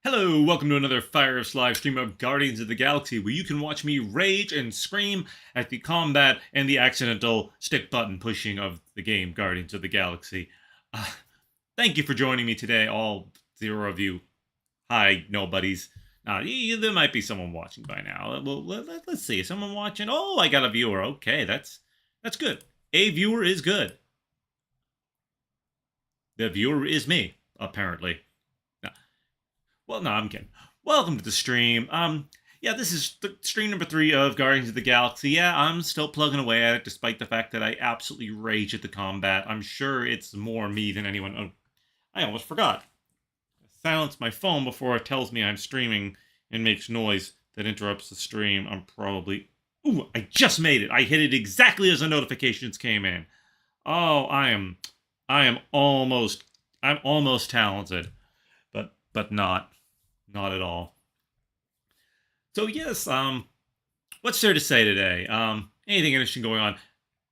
Hello, welcome to another FireRiffs live stream of Guardians of the Galaxy, where you can watch me rage and scream at the combat and the accidental stick button pushing of the game Guardians of the Galaxy. Uh, Thank you for joining me today, all zero of you. Hi, nobodies. There might be someone watching by now. Well, let's see. Is someone watching? Oh, I got a viewer. Okay, that's good. A viewer is good. The viewer is me, apparently. Well, no, I'm kidding. Welcome to the stream. Yeah, this is the stream number 3 of Guardians of the Galaxy. Yeah, I'm still plugging away at it, despite the fact that I absolutely rage at the combat. I'm sure it's more me than anyone. Oh, I almost forgot. Silence my phone before it tells me I'm streaming and makes noise that interrupts the stream. I'm probably. Ooh, I just made it. I hit it exactly as the notifications came in. Oh, I am almost. I'm almost talented, but not. Not at all. So yes, what's there to say today? Anything interesting going on?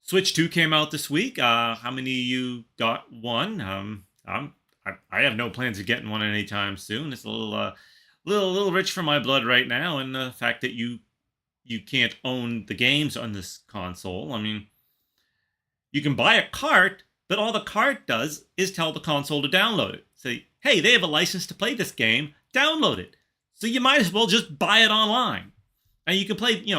Switch 2 came out this week. How many of you got one? I have no plans of getting one anytime soon. It's a little rich for my blood right now, and the fact that you can't own the games on this console. I mean, you can buy a cart, but all the cart does is tell the console to download it. Say, hey, they have a license to play this game. Download it. So you might as well just buy it online, and you can play. You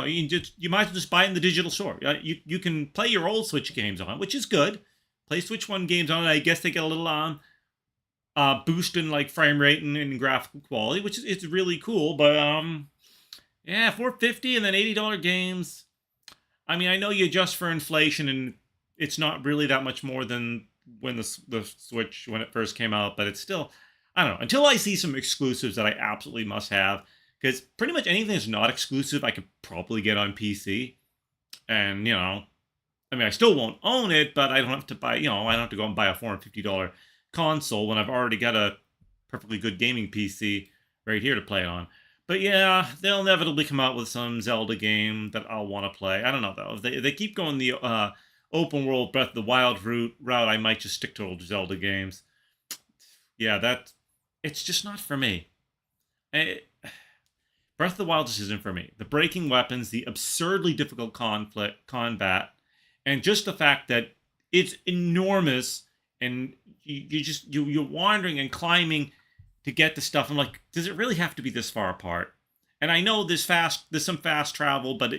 might as well just buy it in the digital store. You can play your old Switch games on, which is good. Play Switch 1 games on it. I guess they get a little boost in like frame rate and graphical quality, which is it's really cool. But yeah, $4.50 and then $80 games. I mean, I know you adjust for inflation, and it's not really that much more than when the Switch when it first came out, but it's still. I don't know. Until I see some exclusives that I absolutely must have, because pretty much anything that's not exclusive, I could probably get on PC. And I mean, I still won't own it, but I don't have to buy. I don't have to go and buy a $450 console when I've already got a perfectly good gaming PC right here to play it on. But yeah, they'll inevitably come out with some Zelda game that I'll want to play. I don't know though. If they keep going the open world Breath of the Wild route, I might just stick to old Zelda games. Yeah, it's just not for me. Breath of the Wild just isn't for me. The breaking weapons, the absurdly difficult combat, and just the fact that it's enormous, and you're wandering and climbing to get to stuff. I'm like, does it really have to be this far apart? And I know there's some fast travel, but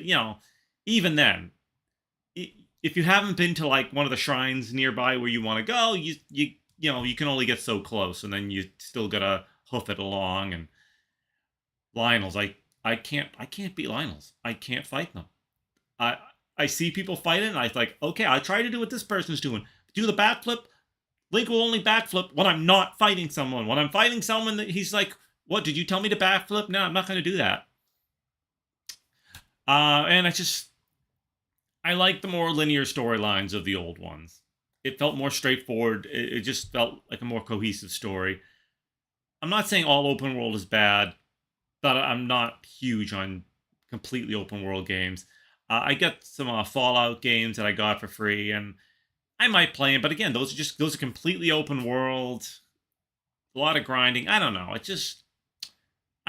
even then, if you haven't been to like one of the shrines nearby where you want to go, you can only get so close, and then you still gotta hoof it along. And Lionels, I can't beat Lionels. I can't fight them. I I see people fighting, and I like, okay, I try to do what this person's doing. Do the backflip. Link will only backflip when I'm not fighting someone. When I'm fighting someone, that he's like, "What? Did you tell me to backflip? No, I'm not going to do that." And I like the more linear storylines of the old ones. It felt more straightforward. It just felt like a more cohesive story. I'm not saying all open world is bad, but I'm not huge on completely open world games. I got some Fallout games that I got for free, and I might play them. But again, those are completely open world. A lot of grinding. I don't know. I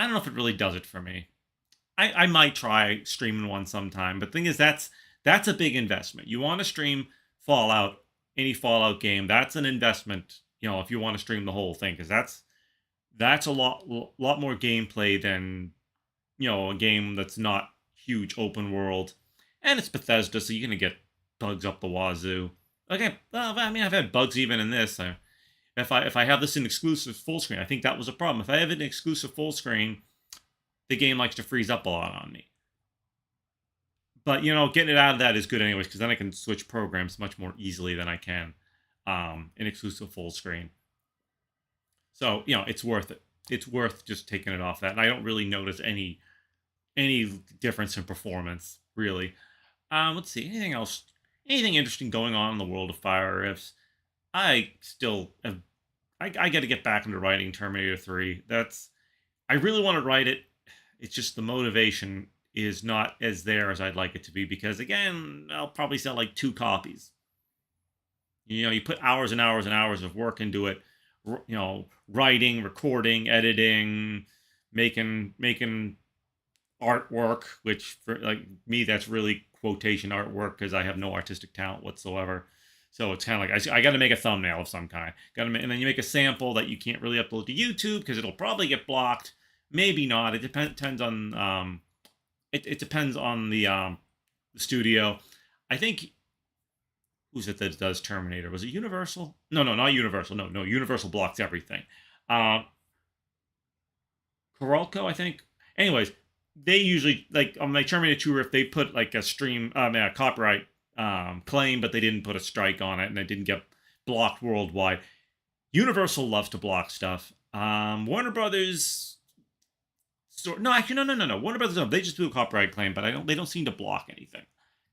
don't know if it really does it for me. I might try streaming one sometime. But the thing is, that's a big investment. You want to stream Fallout, any Fallout game, that's an investment. If you want to stream the whole thing, because that's a lot more gameplay than a game that's not huge open world, and it's Bethesda, so you're gonna get bugs up the wazoo. Okay, well, I mean, I've had bugs even in this. If I have this in exclusive full screen, I think that was a problem. If I have it in exclusive full screen, the game likes to freeze up a lot on me. But getting it out of that is good anyways, because then I can switch programs much more easily than I can in exclusive full screen. So it's worth it. It's worth just taking it off that, and I don't really notice any difference in performance really. Let's see, anything else, anything interesting going on in the world of FireRiffs. I still have. I got to get back into writing Terminator 3. I really want to write it. It's just the motivation is not as there as I'd like it to be, because again, I'll probably sell like 2 copies. You put hours and hours and hours of work into it, writing, recording, editing, making artwork, which for like me, that's really quotation artwork because I have no artistic talent whatsoever. So it's kind of like I got to make a thumbnail of some kind. And then you make a sample that you can't really upload to YouTube because it'll probably get blocked. Maybe not. It depends on it depends on the studio. I think who's it that does Terminator? Was it Universal? No, not Universal. No, Universal blocks everything. Uh, Coralco, I think. Anyways, they usually like on my Terminator 2 riff, they put like a copyright claim, but they didn't put a strike on it, and it didn't get blocked worldwide. Universal loves to block stuff. Warner Brothers. No, actually, no. Warner Brothers, no, they just do a copyright claim, but They don't seem to block anything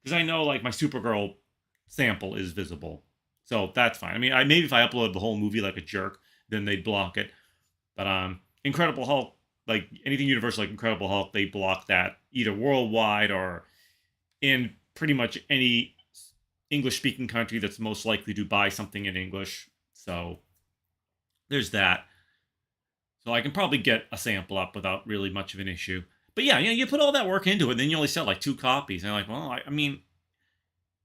because I know like my Supergirl sample is visible, so that's fine. I mean, maybe if I upload the whole movie like a jerk, then they'd block it. But Incredible Hulk, like anything Universal, like Incredible Hulk, they block that either worldwide or in pretty much any English-speaking country that's most likely to buy something in English. So there's that. So I can probably get a sample up without really much of an issue. But yeah, you put all that work into it, and then you only sell like 2 copies. And you're like, well, I mean,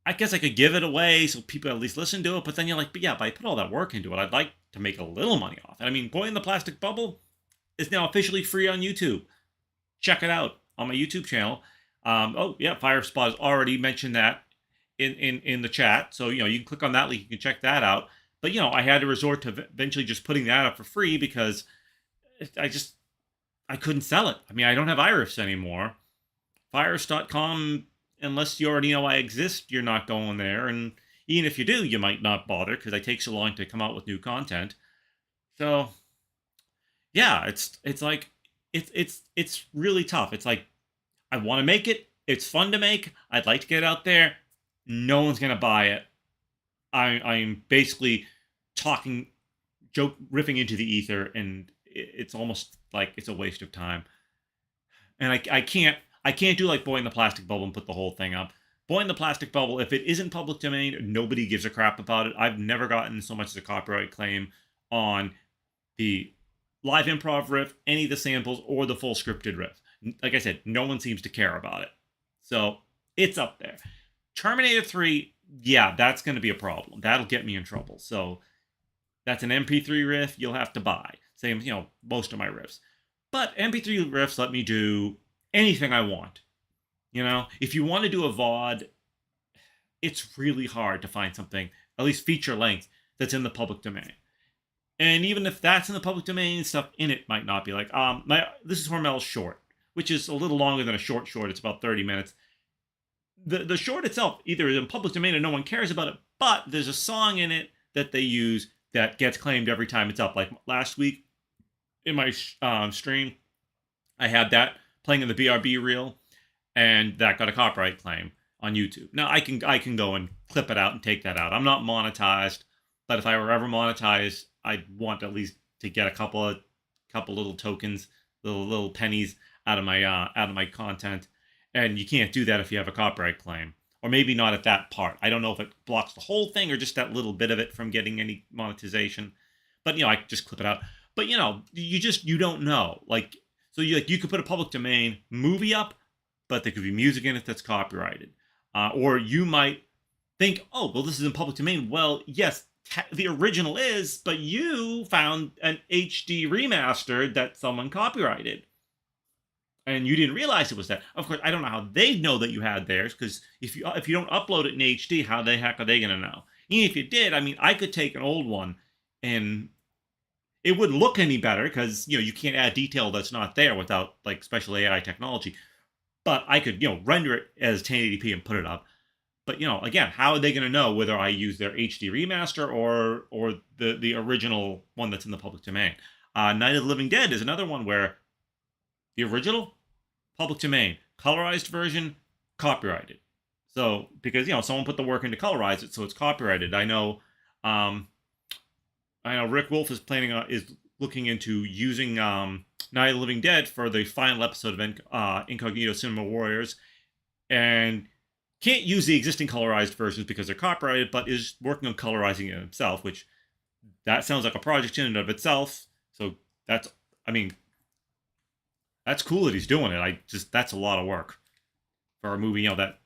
I guess I could give it away so people at least listen to it. But then you're like, but I put all that work into it. I'd like to make a little money off it. I mean, Boy in the Plastic Bubble is now officially free on YouTube. Check it out on my YouTube channel. FireRiffs has already mentioned that in the chat. So, you can click on that link. You can check that out. But, I had to resort to eventually just putting that up for free because I couldn't sell it. I mean, I don't have iRiffs anymore. FireRiffs.com, unless you already know I exist, you're not going there. And even if you do, you might not bother because it takes so long to come out with new content. So, yeah, it's really tough. It's like I want to make it. It's fun to make. I'd like to get it out there. No one's gonna buy it. I'm basically riffing into the ether, and it's almost like it's a waste of time. And I can't do like Boy in the Plastic Bubble and put the whole thing up. Boy in the Plastic Bubble, if it isn't public domain, nobody gives a crap about it. I've never gotten so much as a copyright claim on the live improv riff, any of the samples, or the full scripted riff. Like I said, no one seems to care about it. So it's up there. Terminator 3, yeah, that's going to be a problem. That'll get me in trouble. So that's an MP3 riff you'll have to buy. Same, most of my riffs. But MP3 riffs let me do anything I want. If you want to do a VOD, it's really hard to find something, at least feature length, that's in the public domain. And even if that's in the public domain, stuff in it might not be. Like, this is Hormel's short, which is a little longer than a short. It's about 30 minutes. The short itself either is in public domain and no one cares about it, but there's a song in it that they use that gets claimed every time it's up. Like last week in my stream, I had that playing in the BRB reel, and that got a copyright claim on YouTube. Now I can go and clip it out and take that out. I'm not monetized, but if I were ever monetized, I'd want at least to get a couple little tokens, little pennies out of my content. And you can't do that if you have a copyright claim, or maybe not at that part. I don't know if it blocks the whole thing or just that little bit of it from getting any monetization. But I just clip it out. But you don't know. Like, so you could put a public domain movie up, but there could be music in it that's copyrighted. Or you might think, oh, well, this is in public domain. Well, yes, the original is, but you found an HD remastered that someone copyrighted. And you didn't realize it was that. Of course, I don't know how they know that you had theirs, because if you don't upload it in HD, how the heck are they going to know? Even if you did, I mean, I could take an old one, and it wouldn't look any better, because, you can't add detail that's not there without, like, special AI technology. But I could, render it as 1080p and put it up. But, again, how are they going to know whether I use their HD remaster or the original one that's in the public domain? Night of the Living Dead is another one where the original, public domain, colorized version, copyrighted. So, because, someone put the work in to colorize it, so it's copyrighted. I know Rick Wolf is looking into using Night of the Living Dead for the final episode of Incognito Cinema Warriors, and can't use the existing colorized versions because they're copyrighted, but is working on colorizing it himself, which that sounds like a project in and of itself. So that's, I mean, that's cool that he's doing it. That's a lot of work for a movie, that,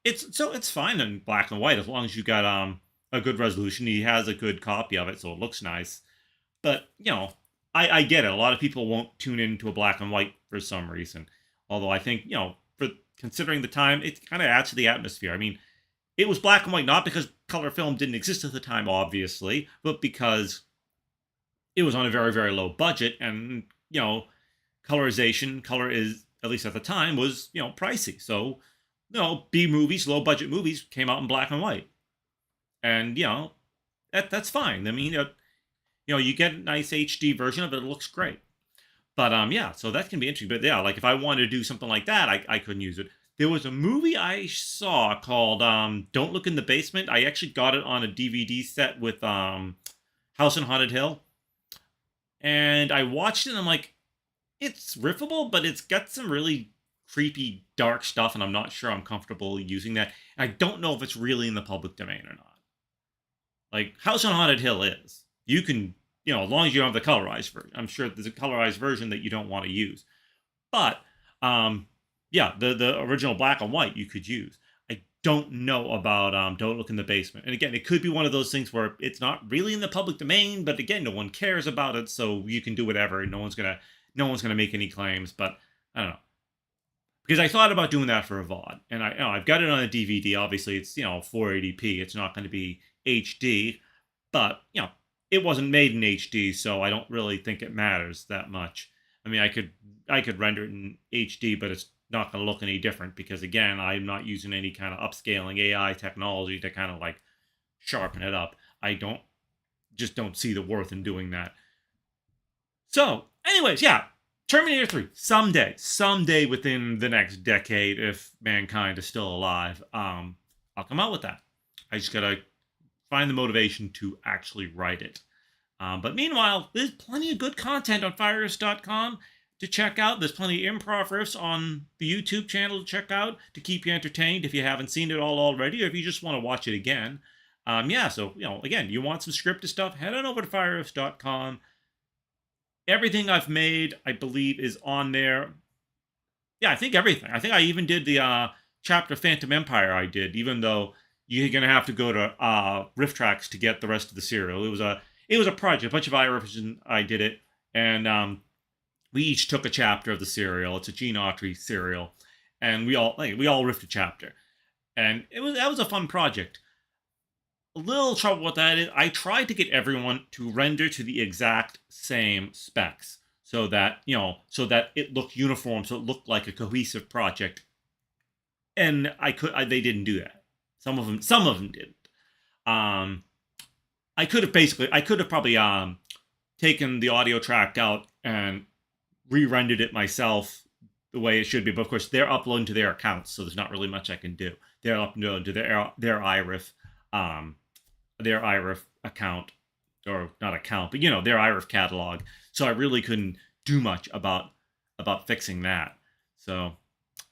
it's fine in black and white as long as you got a good resolution. He has a good copy of it, so it looks nice. But I get it. A lot of people won't tune into a black and white for some reason. Although I think for considering the time, it kind of adds to the atmosphere. I mean, it was black and white not because color film didn't exist at the time, obviously, but because it was on a very, very low budget, and colorization, color is, at least at the time, was pricey. So B movies, low budget movies came out in black and white, and that's fine. I mean, you get a nice HD version of it. It looks great. But yeah, so that can be interesting. But yeah, like if I wanted to do something like that, I couldn't use it. There was a movie I saw called Don't Look in the Basement. I actually got it on a DVD set with House on Haunted Hill. And I watched it and I'm like, it's riffable, but it's got some really creepy, dark stuff, and I'm not sure I'm comfortable using that. And I don't know if it's really in the public domain or not. Like, House on Haunted Hill is. You can, as long as you don't have the colorized version. I'm sure there's a colorized version that you don't want to use. But, yeah, the original black and white you could use. I don't know about Don't Look in the Basement. And again, it could be one of those things where it's not really in the public domain, but again, no one cares about it, so you can do whatever, and no one's gonna make any claims. But I don't know, because I thought about doing that for a VOD, and I've got it on a DVD. Obviously, it's 480p. It's not going to be HD, but it wasn't made in HD, so I don't really think it matters that much. I mean, I could render it in HD, but it's not going to look any different because, again, I'm not using any kind of upscaling AI technology to kind of like sharpen it up. I don't see the worth in doing that. So, anyways, yeah, Terminator 3, someday within the next decade, if mankind is still alive, I'll come out with that. I just gotta find the motivation to actually write it. But meanwhile, there's plenty of good content on FireRiffs.com to check out. There's plenty of improv riffs on the YouTube channel to check out to keep you entertained if you haven't seen it all already, or if you just want to watch it again. Yeah, so, again, you want some scripted stuff, head on over to FireRiffs.com. Everything I've made, I believe, is on there. Yeah, I think everything. I think I even did the chapter Phantom Empire I did, even though you're going to have to go to Riff Tracks to get the rest of the serial. It was a project. A bunch of FireRiffs and I did it, and we each took a chapter of the serial. It's a Gene Autry serial, and we all riffed a chapter. And that was a fun project. A little trouble with that is I tried to get everyone to render to the exact same specs so that it looked uniform, so it looked like a cohesive project. And they didn't do that. Some of them didn't. I could have probably taken the audio track out and re-rendered it myself the way it should be, but of course they're uploading to their accounts, so there's not really much I can do. They're uploading to their iRiff account, or not account, but their iRiff catalog. So I really couldn't do much about fixing that. So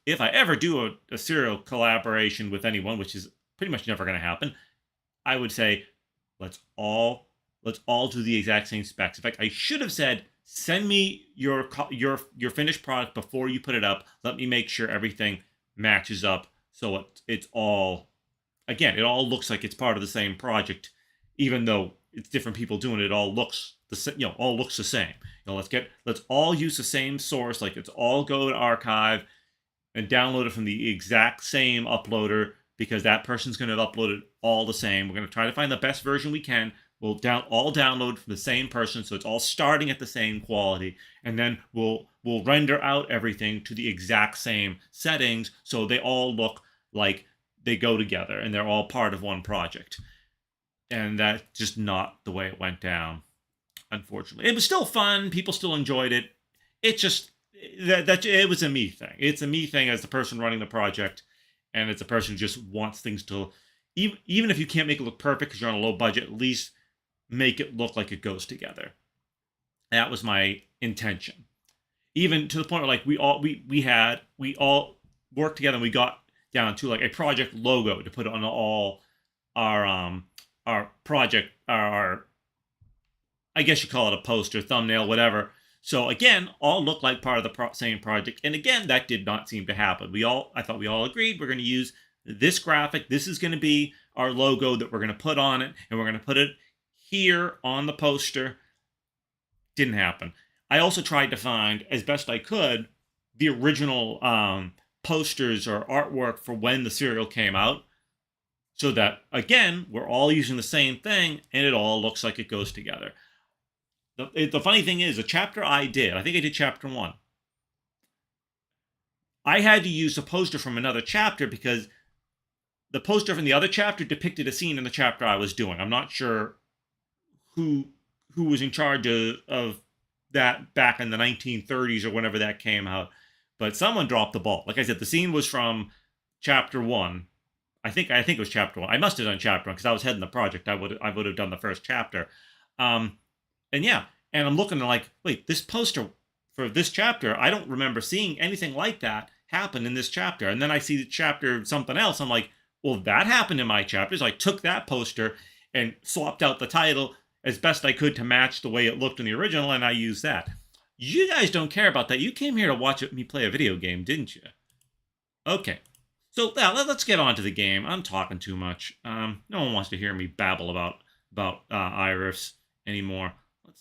if I ever do a serial collaboration with anyone, which is pretty much never going to happen, I would say let's all do the exact same specs. In fact, I should have said, send me your finished product before you put it up. Let me make sure everything matches up, so it's all, again, it all looks like it's part of the same project, even though it's different people doing it. It all looks the same. Let's all use the same source. Like, let's all go to archive and download it from the exact same uploader, because that person's going to upload it all the same. We're going to try to find the best version we can. We'll all download from the same person, so it's all starting at the same quality, and then we'll render out everything to the exact same settings, so they all look like they go together and they're all part of one project. And that's just not the way it went down, unfortunately. It was still fun. People still enjoyed it. It just that it was a me thing. It's a me thing as the person running the project, and it's a person who just wants things to, even if you can't make it look perfect because you're on a low budget, at least make it look like it goes together. That was my intention. Even to the point where, like, we all worked together and we got down to like a project logo to put on all our project, our I guess you call it a poster, thumbnail, whatever. So again, all look like part of the same project. And again, that did not seem to happen. I thought we all agreed we're going to use this graphic. This is going to be our logo that we're going to put on it, and we're going to put it here on the poster. Didn't happen. I also tried to find, as best I could, the original posters or artwork for when the serial came out, so that, again, we're all using the same thing, and it all looks like it goes together. The funny thing is, the chapter I think I did chapter 1, I had to use a poster from another chapter because the poster from the other chapter depicted a scene in the chapter I was doing. I'm not sure who was in charge of that back in the 1930s or whenever that came out, but someone dropped the ball. Like I said, the scene was from chapter 1. I think it was chapter 1. I must have done chapter 1 because I was heading the project. I would have done the first chapter. And yeah, and I'm looking and like, wait, this poster for this chapter, I don't remember seeing anything like that happen in this chapter. And then I see the chapter something else. I'm like, well, that happened in my chapter. So I took that poster and swapped out the title as best I could to match the way it looked in the original, and I used that. You guys don't care about that. You came here to watch me play a video game, didn't you? Okay. So now let's get on to the game. I'm talking too much. No one wants to hear me babble about FireRiffs anymore.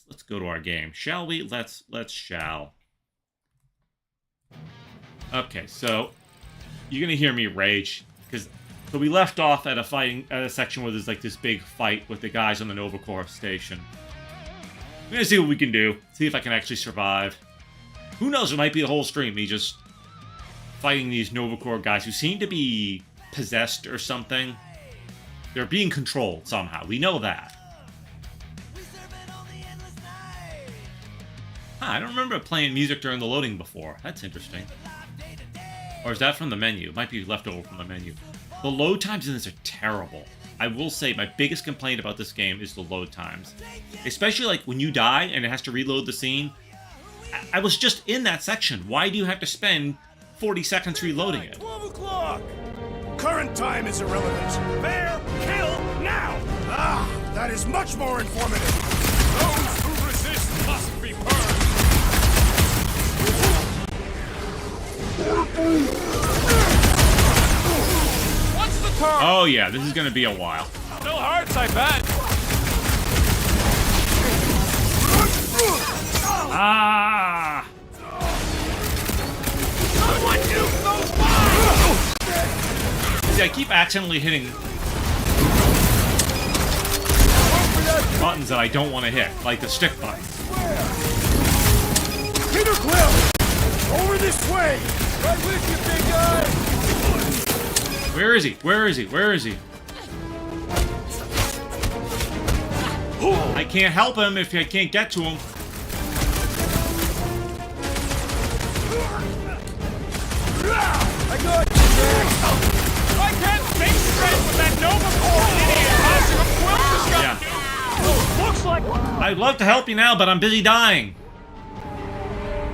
Let's go to our game, shall we? Let's shall. Okay, so you're gonna hear me rage because we left off at a section where there's like this big fight with the guys on the Nova Corps station. I'm gonna see what we can do. See if I can actually survive. Who knows? It might be the whole stream. Me just fighting these Nova Corps guys who seem to be possessed or something. They're being controlled somehow. We know that. I don't remember playing music during the loading before. That's interesting. Or is that from the menu? It might be left over from the menu. The load times in this are terrible. I will say my biggest complaint about this game is the load times. Especially like when you die and it has to reload the scene. I was just in that section. Why do you have to spend 40 seconds reloading it? 12 o'clock! Current time is irrelevant. Fair, kill, now! Ah, that is much more informative. Those who resist must be burned. What's the turn? Oh yeah, this is gonna be a while. No hearts, I bet. Ah! Someone use those bombs! See, I keep accidentally hitting buttons that I don't want to hit, like the stick button. Peter Quill! Over this way! Right with you, big guy! Where is he? Where is he? Where is he? I can't help him if I can't get to him. I got you, I can't think straight with that Nova Corps idiot! Yeah. Looks like... I'd love to help you now, but I'm busy dying.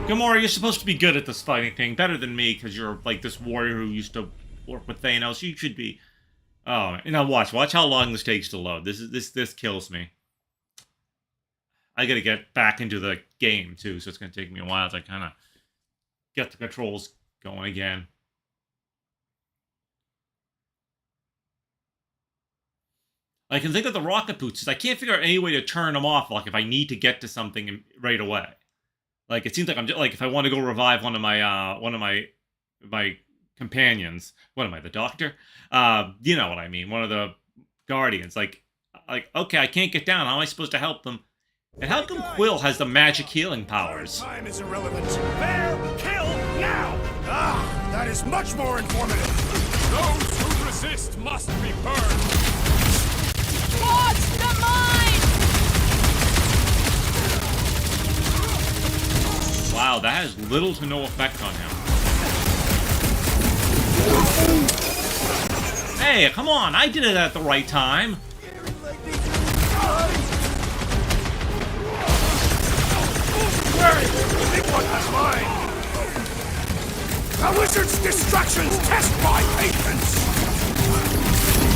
Gamora, you're supposed to be good at this fighting thing. Better than me, because you're like this warrior who used to work with Thanos. You should be... Oh, now watch how long this takes to load. This kills me. I gotta get back into the game, too, so it's gonna take me a while to kind of get the controls going again. I can think of the rocket boots. I can't figure out any way to turn them off, like if I need to get to something right away. Like it seems like I'm just, like if I want to go revive one of my companions. What am I, the doctor? You know what I mean. One of the guardians. Like okay, I can't get down. How am I supposed to help them? And how come Quill has the magic healing powers? Time is irrelevant. Fair, kill, now! Ah, that is much more informative. Those who resist must be burned. Watch the mine! Wow, that has little to no effect on him. Hey, come on! I did it at the right time. Where is the big one? That's mine. The wizard's distractions test my patience.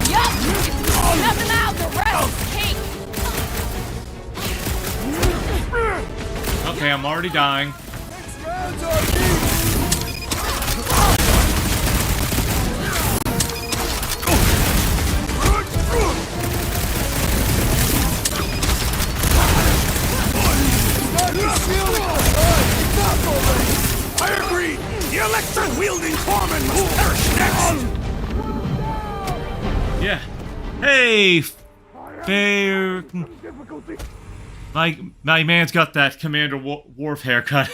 Yup! Nothing out, the rest is cake! Okay, I'm already dying. I agree! The electric-wielding foreman must perish next! Yeah. Hey, fair. My man's got that Commander Worf haircut.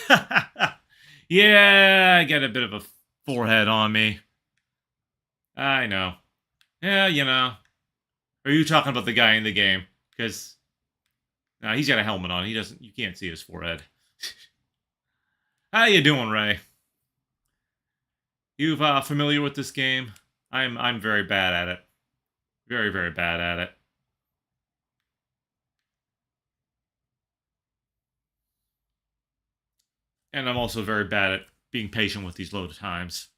Yeah, I got a bit of a forehead on me. I know. Yeah, you know. Are you talking about the guy in the game? Because he's got a helmet on. He doesn't. You can't see his forehead. How you doing, Ray? You familiar with this game? I'm very bad at it. Very, very bad at it. And I'm also very bad at being patient with these load times.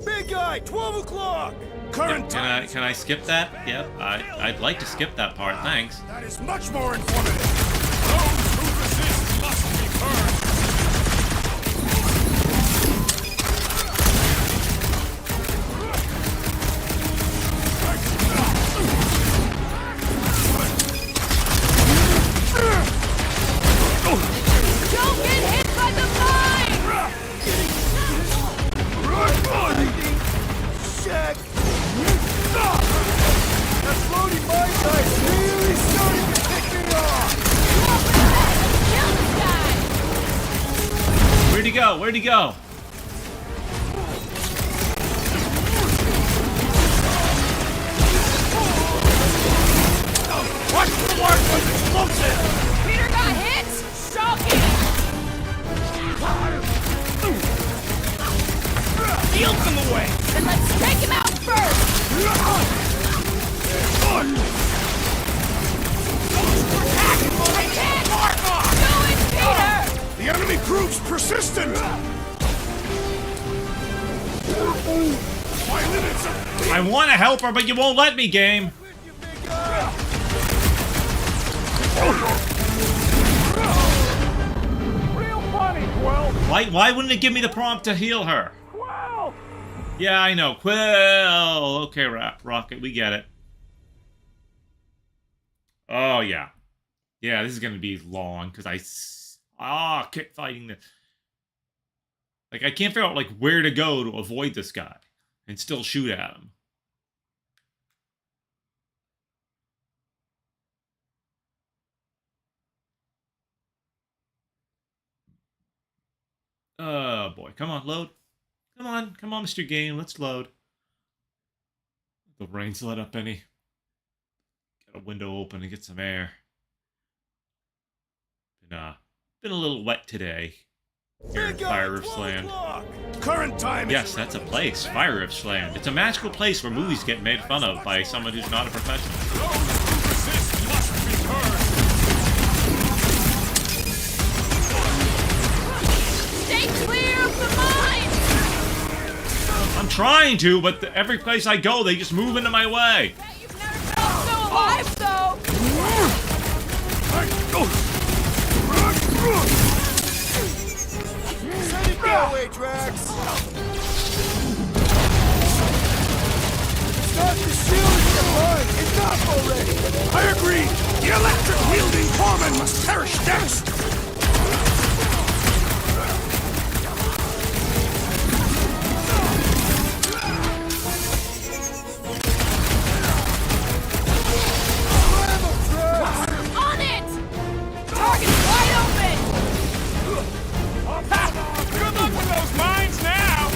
Big guy, 12 o'clock! Current time. Can I skip that? Yep, I'd like to skip that part, thanks. That is much more informative. Those who resist must be burned. Don't get hit by the mine! Check! That's loading my sight! Really starting to pick me off! Kill this guy! Where'd he go? Where'd he go? Watch the mark was explosive! Peter got hit? Shocking! Shields in the way! Then let's take him out first! I can't! Mark off! Do it, Peter! The enemy proves persistent! My limits are... I want to help her, but you won't let me, game. Real funny, Quill! Why wouldn't it give me the prompt to heal her? Quill! Yeah, I know. Quill. Okay, Rocket, we get it. Oh, yeah. Yeah, this is going to be long, because I keep fighting this. Like, I can't figure out, like, where to go to avoid this guy and still shoot at him. Oh, boy. Come on, load. Come on, Mr. Game. Let's load. The rain's let up any. Got a window open to get some air. Been a little wet today. Here in FireRiffs land. Current time. Yes, that's a place. FireRiffs land. It's a magical place where movies get made fun of by someone who's not a professional. Those who resist must be burned. Stay clear of the mine! I'm trying to, but every place I go, they just move into my way. You've never felt so alive, though! Send it that way, Drax. Start the shield in the line. Enough already. I agree. The electric-wielding foreman must perish next. On it! Target's wide open! Good luck with those mines now.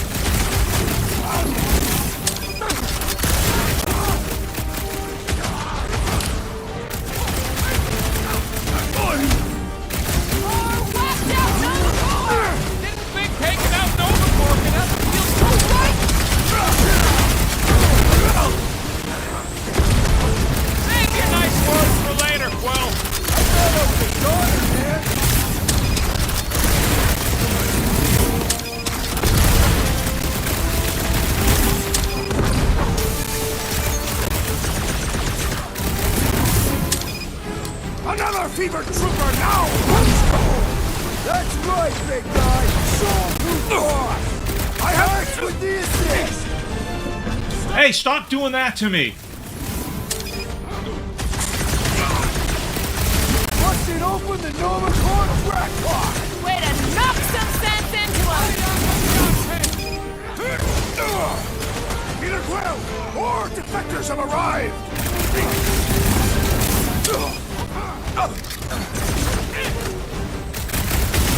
right, big guy. Show I have with the assist. Hey, stop doing that to me! Busting open the Nova Core crackpot. Way to knock some sense into him! Either Quill or defectors have arrived.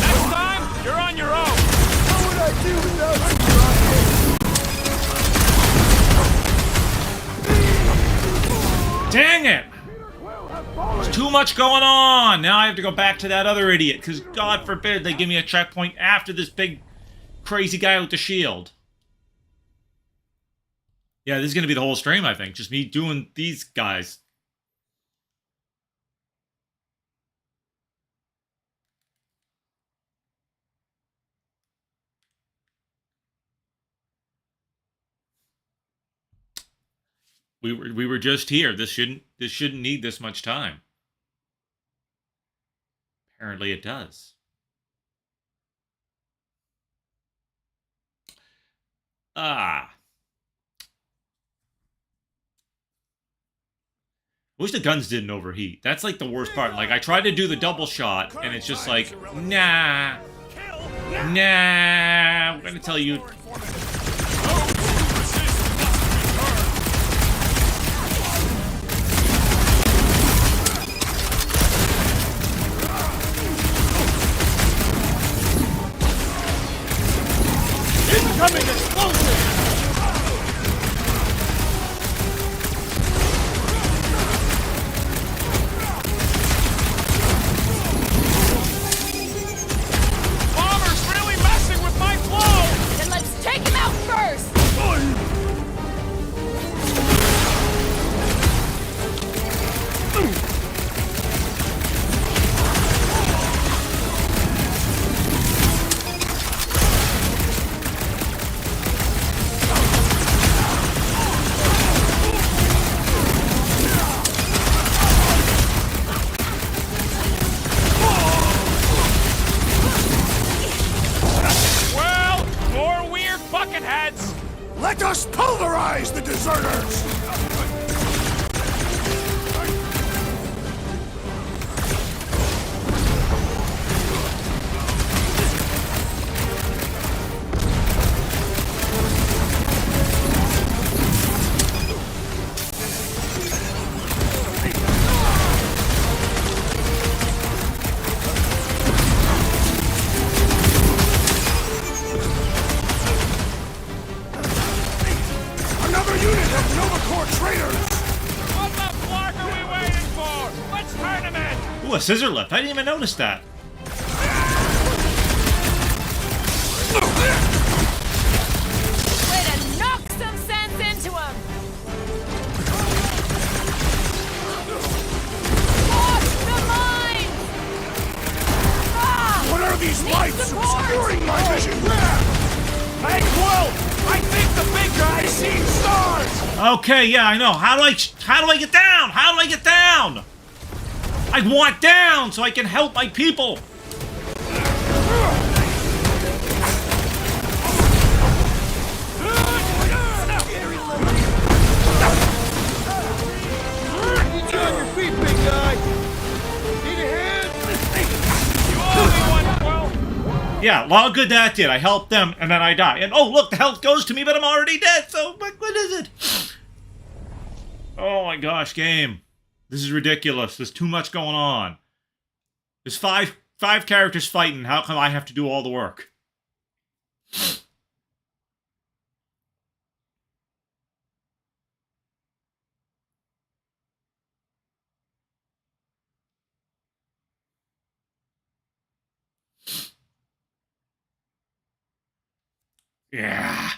Next time, you're on your own. What would I do without you, Dang it! There's too much going on! Now I have to go back to that other idiot, because God forbid they give me a checkpoint after this big crazy guy with the shield. Yeah, this is going to be the whole stream, I think. Just me doing these guys. We were just here. This shouldn't need this much time. Apparently it does. I wish the guns didn't overheat. That's like the worst part. Like I tried to do the double shot and it's just like, nah. I'm gonna tell you. Incoming explosion! Bomber's really messing with my flow! Then let's take him out first! Well, more weird bucketheads! Let us pulverize the deserters! Another unit of Nova Corps traitors! What the fuck are we waiting for? Let's turn them in! Ooh, a scissor lift. I didn't even notice that. Way to knock some sense into him! Watch the mines! Ah! What are these lights support! obscuring my vision? Hey, Quill! I think the big guy's seeing stars! Okay, yeah, I know. How do I get down? How do I get down? I want down so I can help my people. Get on your feet, big guy! Need a hand? You owe me one, Quill! Yeah, well, good that did. I helped them, and then I die. And oh, look, the health goes to me, but I'm already dead. So what is it? Oh my gosh, game. This is ridiculous. There's too much going on. There's five characters fighting. How come I have to do all the work? Yeah.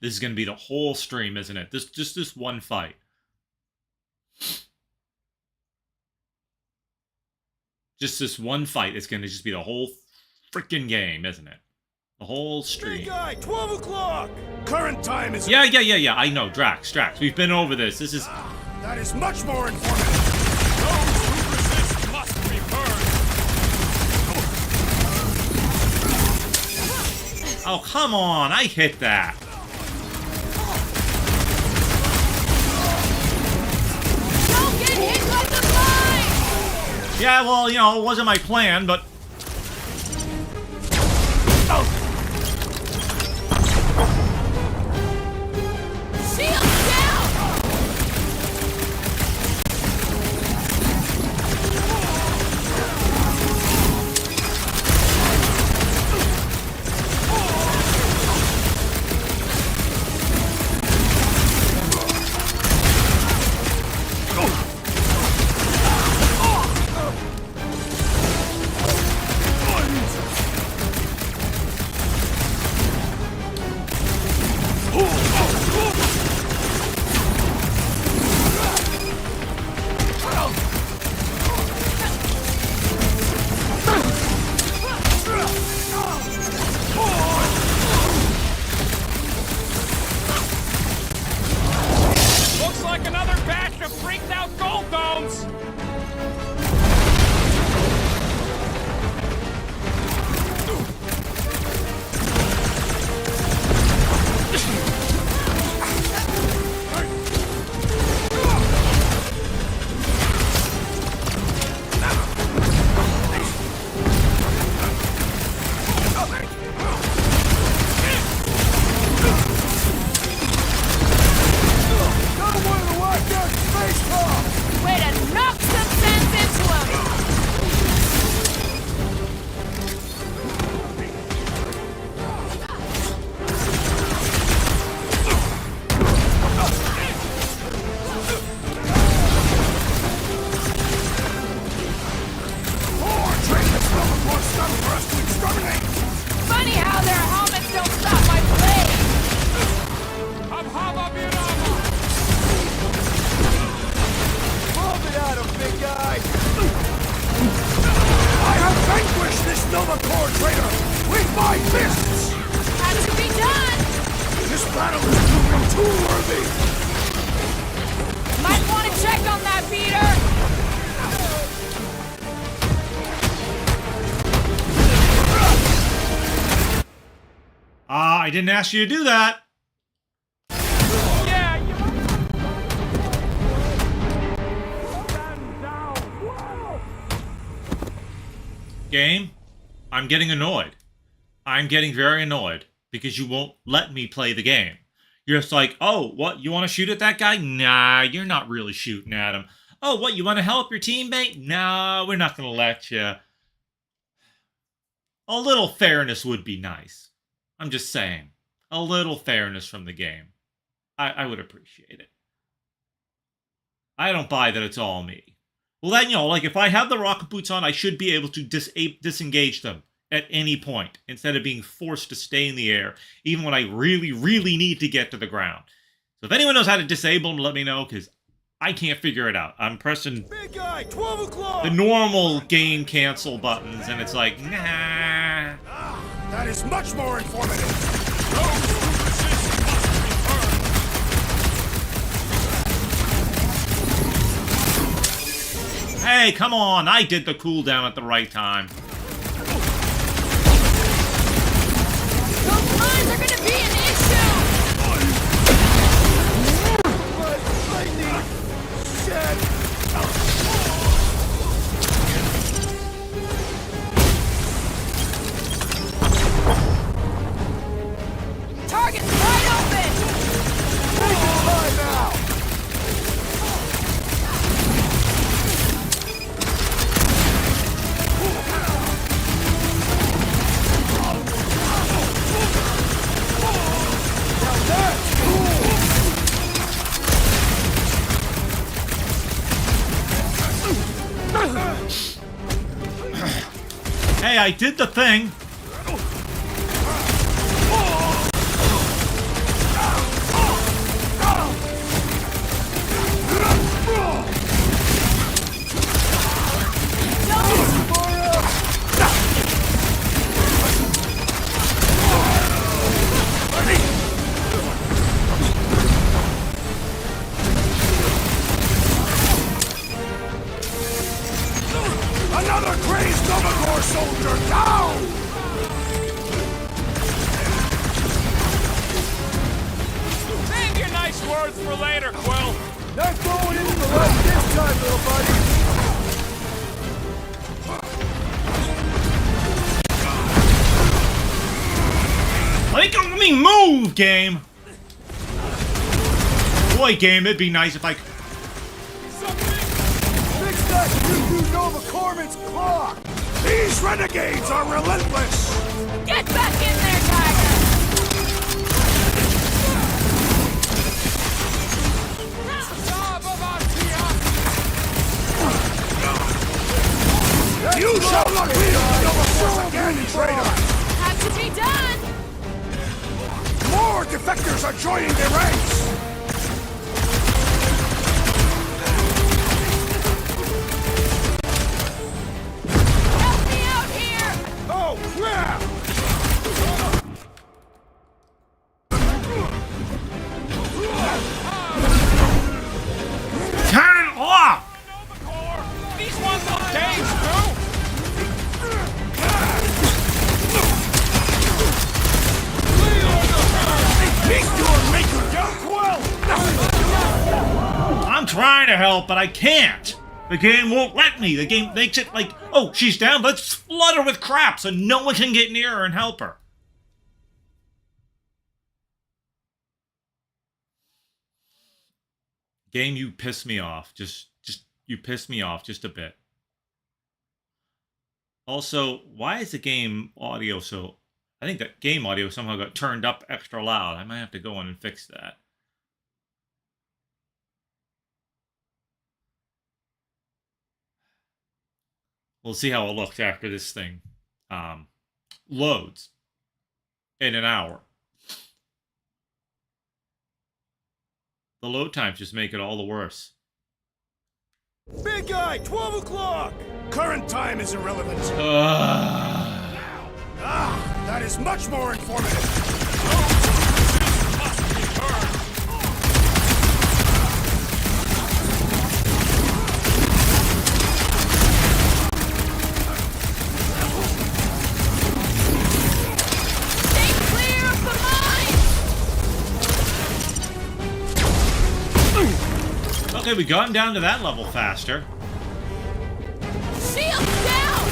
This is going to be the whole stream, isn't it? Just this one fight. Just this one fight is going to just be the whole freaking game, isn't it? The whole stream. Big guy, 12 o'clock! Current time is... Yeah. I know, Drax. We've been over this. This is... That is much more informative. Those who resist must be burned! Oh, come on! I hit that! Don't get hit by the mine! Yeah, well, you know, it wasn't my plan, but... Shield down! Looks like another batch of freaked out gold domes! Way to knock some sense into him! Funny how their helmets don't stop my blade! Hub hubba birama! Move it out of big guy! I have vanquished this Novacore traitor with my fists! Had to be done! This battle is proving too worthy! Might want to check on that beater! I didn't ask you to do that! Yeah, you... Stand down! Whoa! Game, I'm getting annoyed. I'm getting very annoyed because you won't let me play the game. You're just like, oh, what, you want to shoot at that guy? Nah, you're not really shooting at him. Oh, what, you want to help your teammate? Nah, we're not going to let you. A little fairness would be nice. I'm just saying. A little fairness from the game. I would appreciate it. I don't buy that it's all me. Well, then, you know, like, if I have the rocket boots on, I should be able to disengage them at any point, instead of being forced to stay in the air, even when I really, really need to get to the ground. So if anyone knows how to disable them, let me know, because I can't figure it out. I'm pressing Big guy, 12 o'clock! the normal game cancel buttons, and it's like, nah. That is much more informative! Those who resist must be burned! Hey, come on, I did the cooldown at the right time. Those mines are gonna be an issue! Target's wide open! Hey, I did the thing. Another crazed Novacore soldier down! Move, game! Boy, game, it'd be nice if I... Fix that new Nova Corman's clock! These renegades are relentless! Get back in there, Tiger! You shall not be the Nova Force again, traitor! Have to be done! More defectors are joining their ranks! Help me out here! Oh, crap! Turn it off! These ones look games, too! I'm trying to help, but I can't. The game won't let me. The game makes it like, oh, she's down, let's flood her with crap so no one can get near her and help her. Game, you piss me off. Just you piss me off just a bit. Also, why is the game audio so... I think that game audio somehow got turned up extra loud. I might have to go in and fix that. We'll see how it looks after this thing loads in an hour. The load times just make it all the worse. Big guy, 12 o'clock! Current time is irrelevant. That is much more informative. Stay clear of the mine! Okay, we got him down to that level faster. Shield down!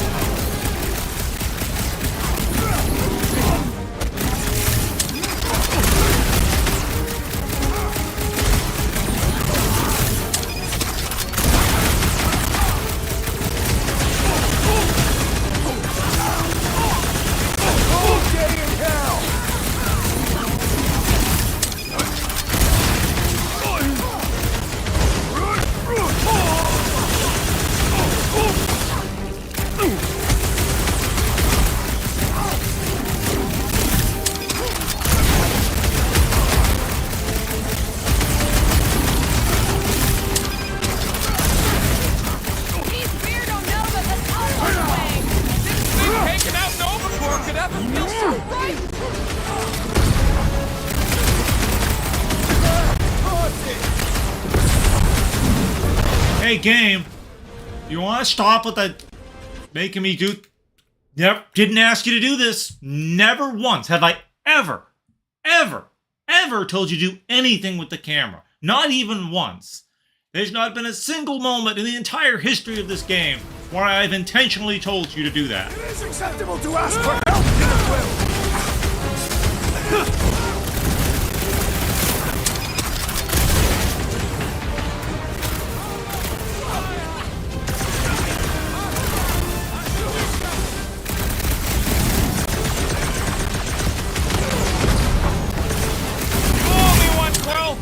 Okay in hell! These weirdo Novas are always away! Taking out Nova Corps could ever feel so right! Hey, game. You want to stop with that making me do... Never, didn't ask you to do this. Never once have I ever told you to do anything with the camera. Not even once. There's not been a single moment in the entire history of this game where I've intentionally told you to do that. It is acceptable to ask for help, Will. Only 112!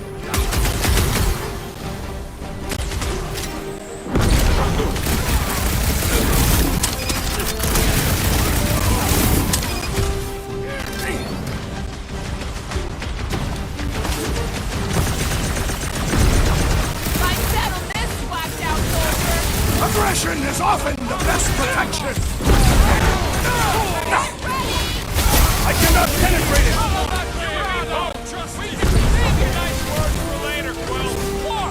Fight set on this whacked out soldier! Aggression is often the best protection. I cannot penetrate it. Trust me, save your nice words for later, Quill. War!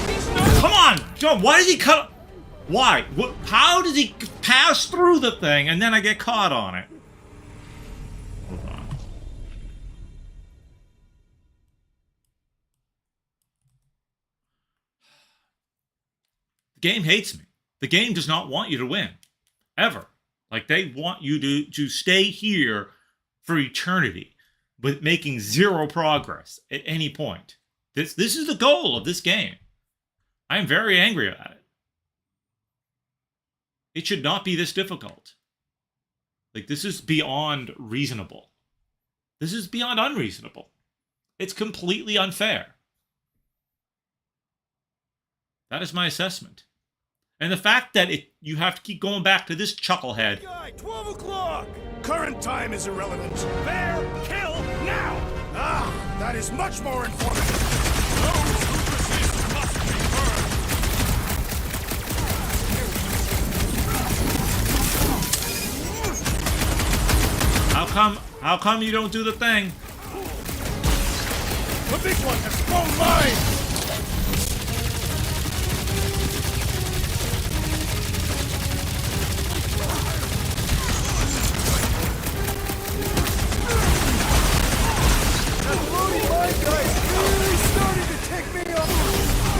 These Nova Come on! John, why did he cut... Why? How did he pass through the thing and then I get caught on it? Hold on. The game hates me. The game does not want you to win. Ever. Like, they want you to stay here for eternity. with making zero progress at any point. This is the goal of this game. I'm very angry about it. It should not be this difficult. Like, this is beyond reasonable. This is beyond unreasonable. It's completely unfair. That is my assessment. And the fact that you have to keep going back to this chucklehead. Guy, 12 o'clock! Current time is irrelevant. Bear, kill, now! Ah, that is much more informative. Those who resist must be burned. How come you don't do the thing? The big one has flown mine!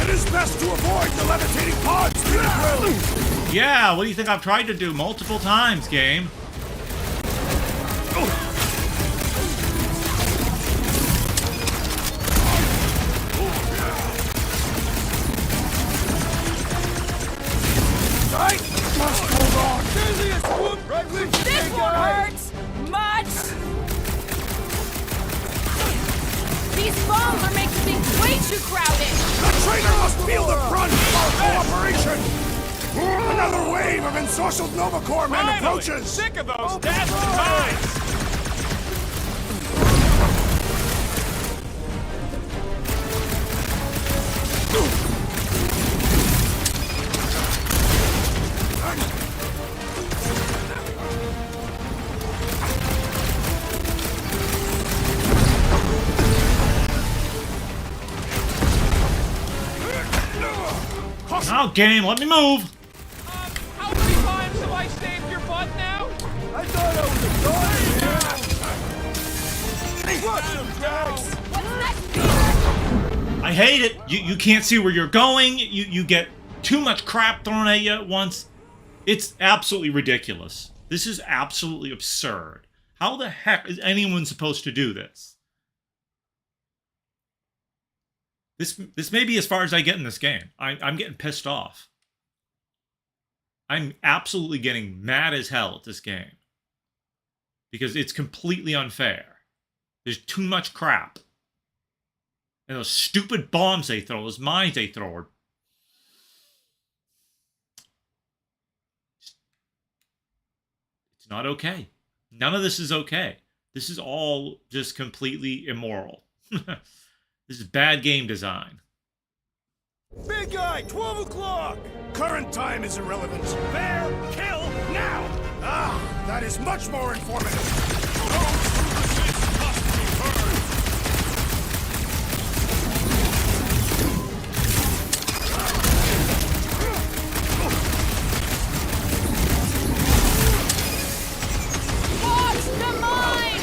It is best to avoid the levitating pods, Peter. Yeah, what do you think I've tried to do multiple times, game? I must hold on. This one hurts much. These bombs are making things way too crowded. The traitor must feel the brunt of our cooperation. Another wave of ensorcelled Nova Corps men Finally, approaches. sick of those dashed mines. Oh, game, let me move. How many times have I saved your butt now? I thought I was a What's next, Peter? I hate it. You can't see where you're going. You get too much crap thrown at you at once. It's absolutely ridiculous. This is absolutely absurd. How the heck is anyone supposed to do this? This may be as far as I get in this game. I'm getting pissed off. I'm absolutely getting mad as hell at this game. Because it's completely unfair. There's too much crap. And those stupid bombs they throw, those mines they throw are... It's not okay. None of this is okay. This is all just completely immoral. This is bad game design. Big guy, 12 o'clock! Current time is irrelevant. Bear, kill, now! Ah, that is much more informative. Those who resist must be burned. Watch the mine!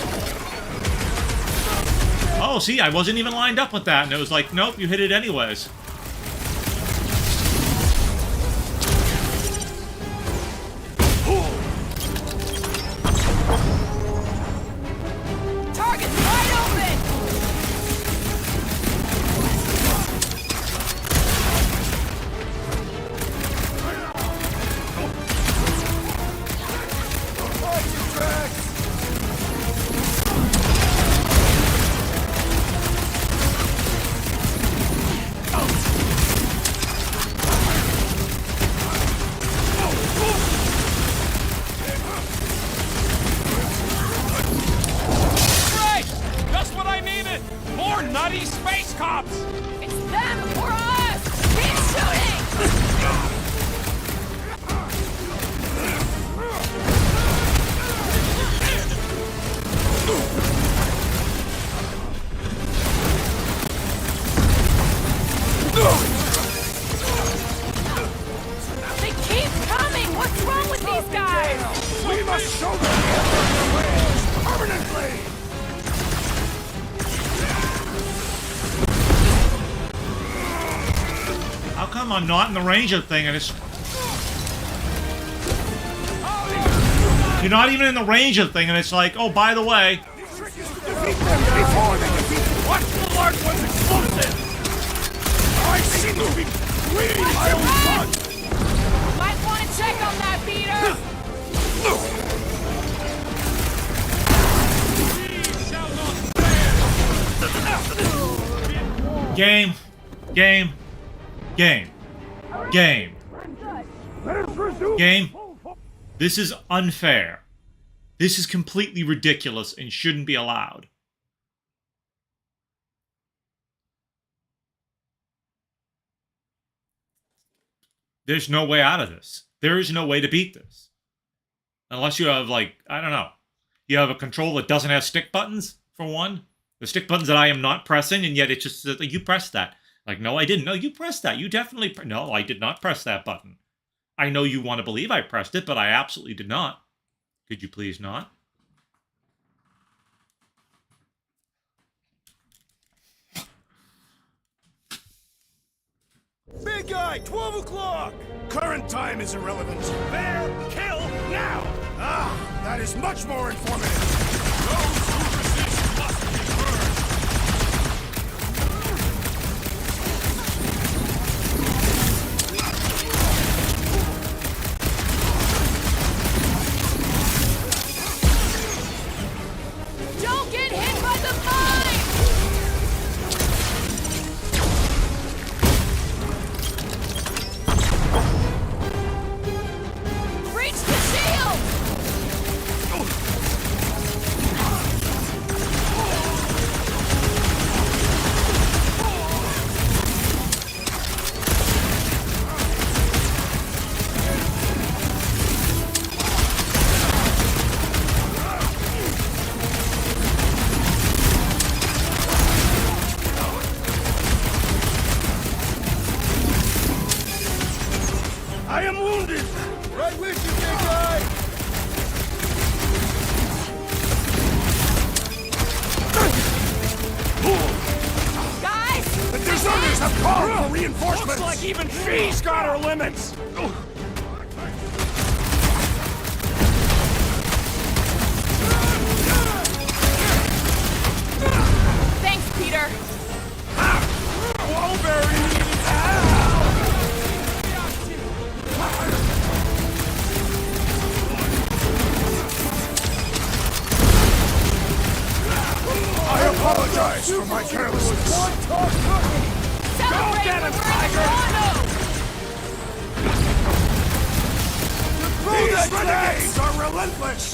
Oh, see, I wasn't even lined up with that, and it was like, nope, you hit it anyways. Target's wide open! Great! Just what I needed! More nutty space cops! It's them or us! Keep shooting! They keep coming! What's wrong with these guys? We must show them the Emperor's ways permanently! How come I'm not in the range of the thing and it's... You're not even in the range of the thing and it's like, oh, by the way... The trick is to defeat them before they defeat me! Watch the large one's explosive! I seem to be bleeding my own blood! Might want to check on that, Peter! We shall not stand! Game. Game. Game. Game. Game. This is unfair. This is completely ridiculous and shouldn't be allowed. There's no way out of this. There is no way to beat this. Unless you have, like, I don't know. You have a controller that doesn't have stick buttons, for one. The stick buttons that I am not pressing, and yet it just says, you pressed that. Like, no, I didn't. No, you pressed that. You definitely... No, I did not press that button. I know you want to believe I pressed it, but I absolutely did not. Could you please not? Big guy, 12 o'clock! Current time is irrelevant. Bear, kill, now! Ah, that is much more informative. Those who resist must be burned! Don't get hit by the mine! Reach the shield! I am wounded! Right with you, big guy! Guys! The deserters have called for reinforcements! Looks like even she's got her limits! Thanks, Peter! I apologize for my carelessness. Celebrate get him, the Tiger! These renegades are relentless!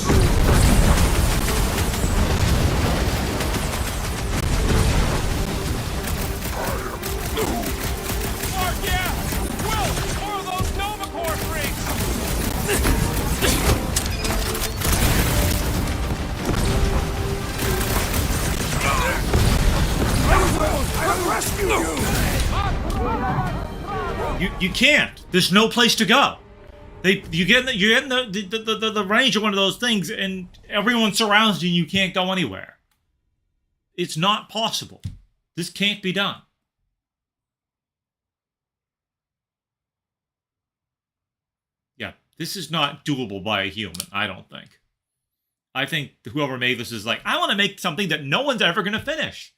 Mark, yeah! Will, more of those Novacore freaks! I will rescue you! You can't. There's no place to go. You get in the range of one of those things, and everyone surrounds you, and you can't go anywhere. It's not possible. This can't be done. Yeah, this is not doable by a human, I don't think. I think whoever made this is like, I want to make something that no one's ever going to finish.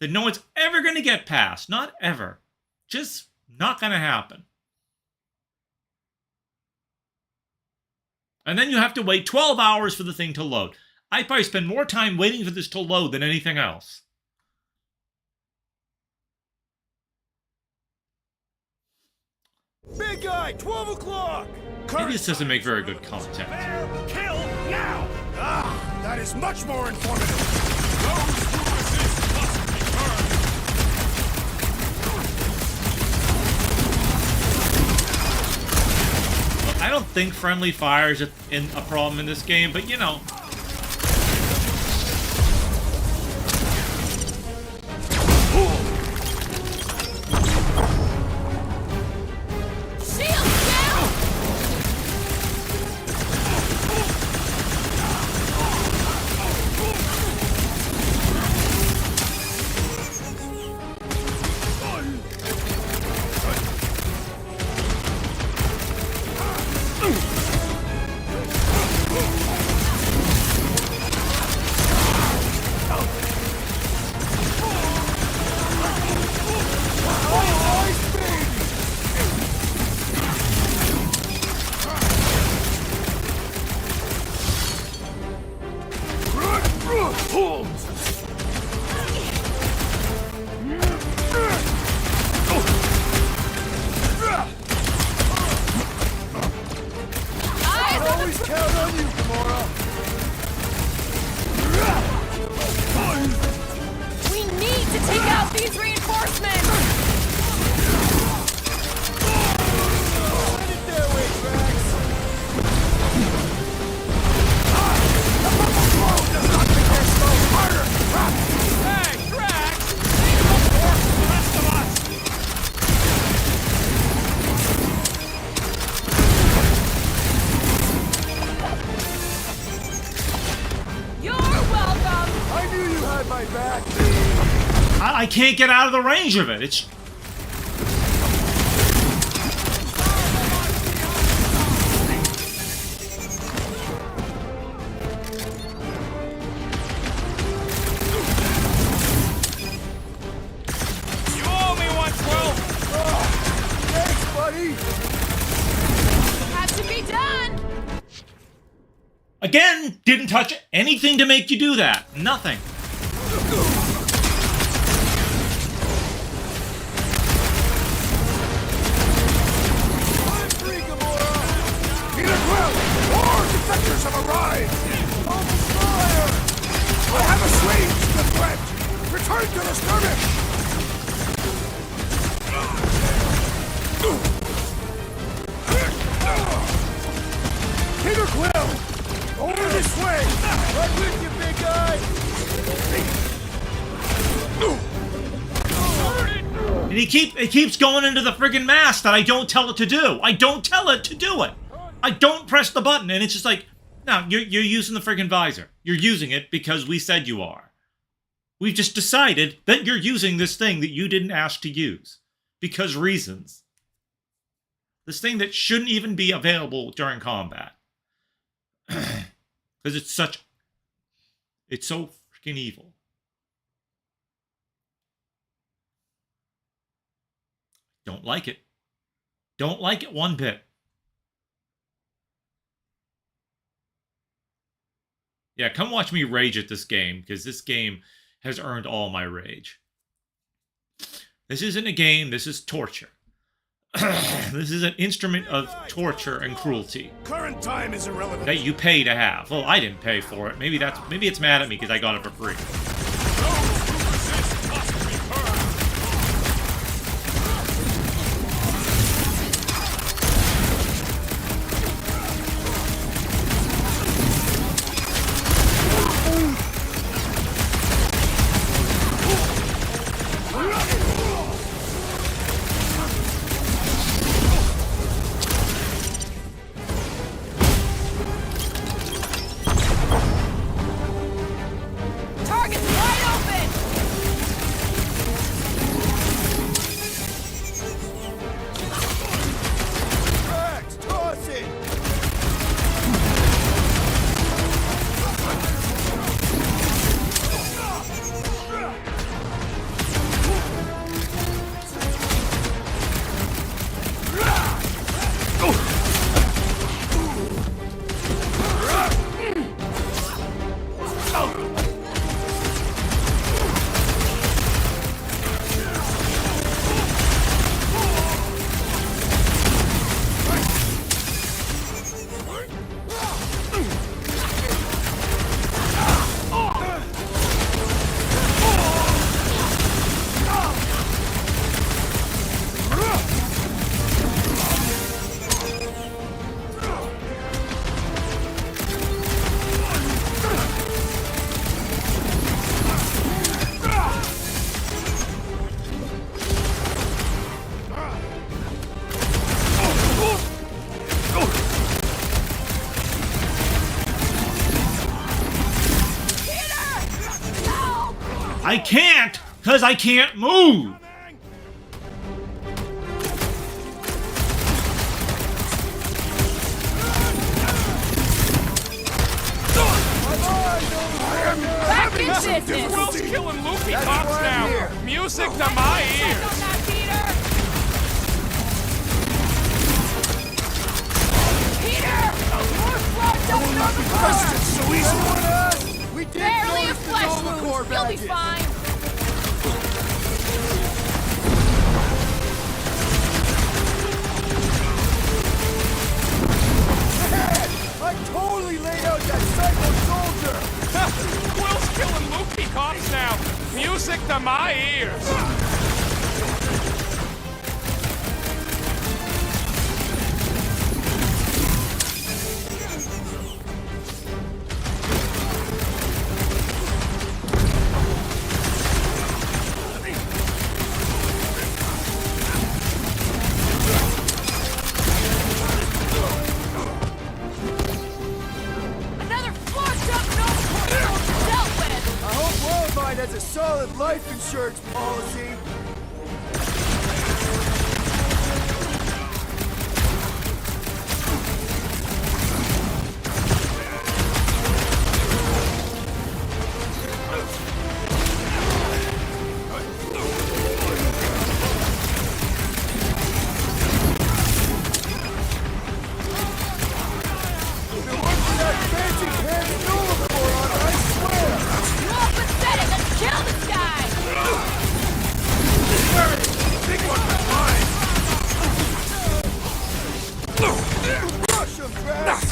That no one's ever going to get past. Not ever. Just not going to happen. And then you have to wait 12 hours for the thing to load. I probably spend more time waiting for this to load than anything else. Big guy, 12 o'clock! Maybe this doesn't make very good content. Bear, kill, now! Ah, that is much more informative. Those who resist must be burned! I don't think friendly fire is a problem in this game, but you know. Shield down! Eyes on the Count on you, Gamora. We need to take out these reinforcements! Get it their way, Drax. Does not think they're slow. Harder. Hey, Drax! Leave the force for the rest of us! You're welcome! I knew you had my back. I can't get out of the range of it. It's You owe me 112! Thanks, buddy. Has to be done! again didn't touch anything to make you do that. Nothing. I'm free, Gamora. Peter Quill, more defectors have arrived. Almost fire. I have assuaged the threat. Return to the skirmish. Peter Quill, over this way. Right with you, big guy. And he keeps going into the friggin' mask that I don't tell it to do. I don't tell it to do it. I don't press the button, and it's just like, no, you're using the friggin' visor. You're using it because we said you are. We've just decided that you're using this thing that you didn't ask to use. Because reasons. This thing that shouldn't even be available during combat. Because it's so freaking evil. Don't like it. Don't like it one bit. Yeah, come watch me rage at this game, because this game has earned all my rage. This isn't a game, this is torture. This is an instrument of torture and cruelty Current time is irrelevant. that you pay to have. Well, I didn't pay for it. Maybe it's mad at me because I got it for free. Those who resist must be burned! Target's wide open! Drax, toss it. I can't, because I can't move. Back in business! Will's killing Luffy That's Cops why I'm here. now! Music to my Check ears! on that, Peter! Peter! More blood doesn't Pressed it so easily. barely a flesh our You'll be baggage. fine. I totally laid out that psycho soldier! Will's killing Mookie cops now. Music to my ears. Another floor jump no dealt with. I hope Worldmine has a solid life insurance policy. That fancy candy noodle moron, I swear! You're all pathetic. Let's kill this guy. Big one for mine! Crush him, Trash!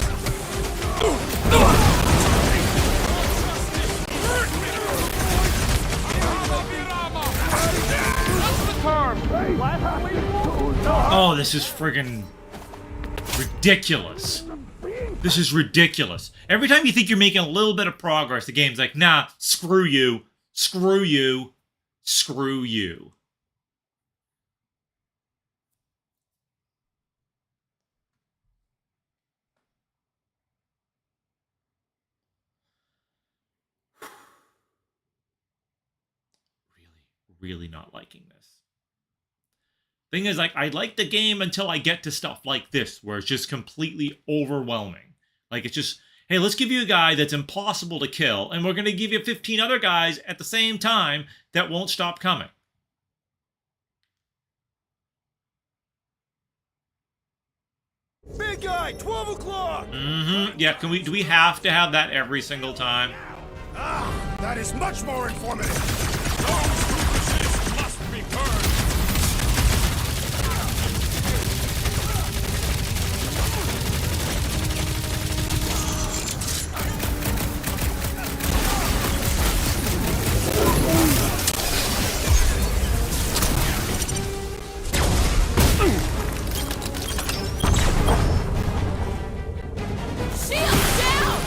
Oh, this is friggin' ridiculous. This is ridiculous. Every time you think you're making a little bit of progress, the game's like, nah, screw you, screw you, screw you. Really not liking this. Thing is, like, I like the game until I get to stuff like this, where it's just completely overwhelming. Like, it's just, hey, let's give you a guy that's impossible to kill, and we're going to give you 15 other guys at the same time that won't stop coming. Big guy, 12 o'clock! Yeah, do we have to have that every single time? Ah, that is much more informative. Those who resist must be burned. Shield down.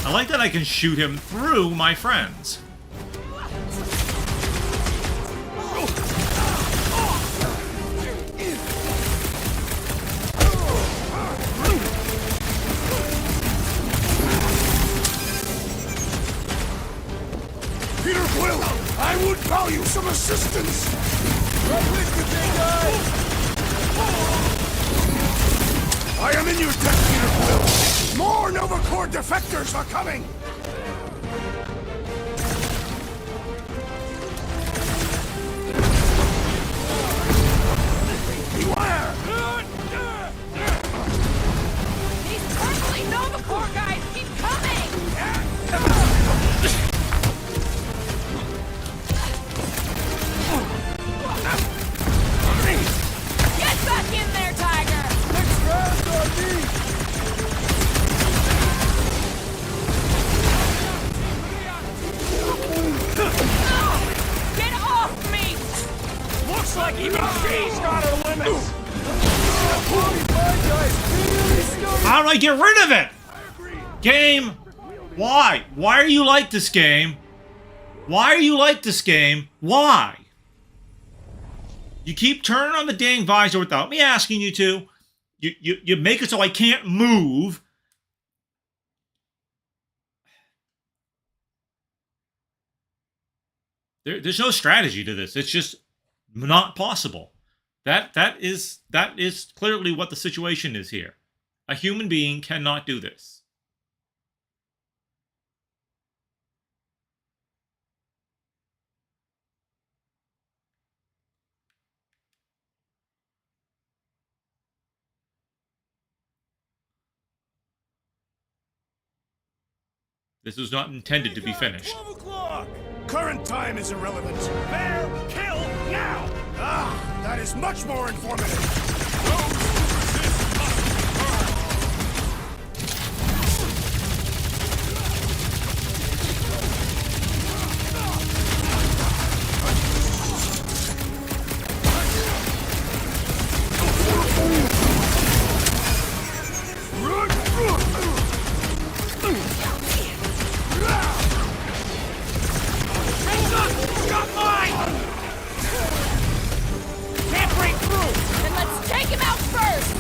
I like that I can shoot him through my friends. Peter Quill, I would value some assistance. Right with you, big guy. I am in your debt, Peter Quill. More Nova Corps defectors are coming. Beware! These purpley Nova Corps guys keep coming. Get back in there, Tiger. Next round on me. Get off me. Looks like even she's got her limits. How do I get rid of it? Game! Why? Why are you like this game? Why are you like this game? Why? You keep turning on the dang visor without me asking you to. You make it so I can't move. There's no strategy to this. It's just not possible. That is clearly what the situation is here. A human being cannot do this. This was not intended to be finished. 12 o'clock! Current time is irrelevant. Bear, kill, now! Ah, that is much more informative. Those who resist must be burned. Got mine! Can't break through! Then let's take him out first!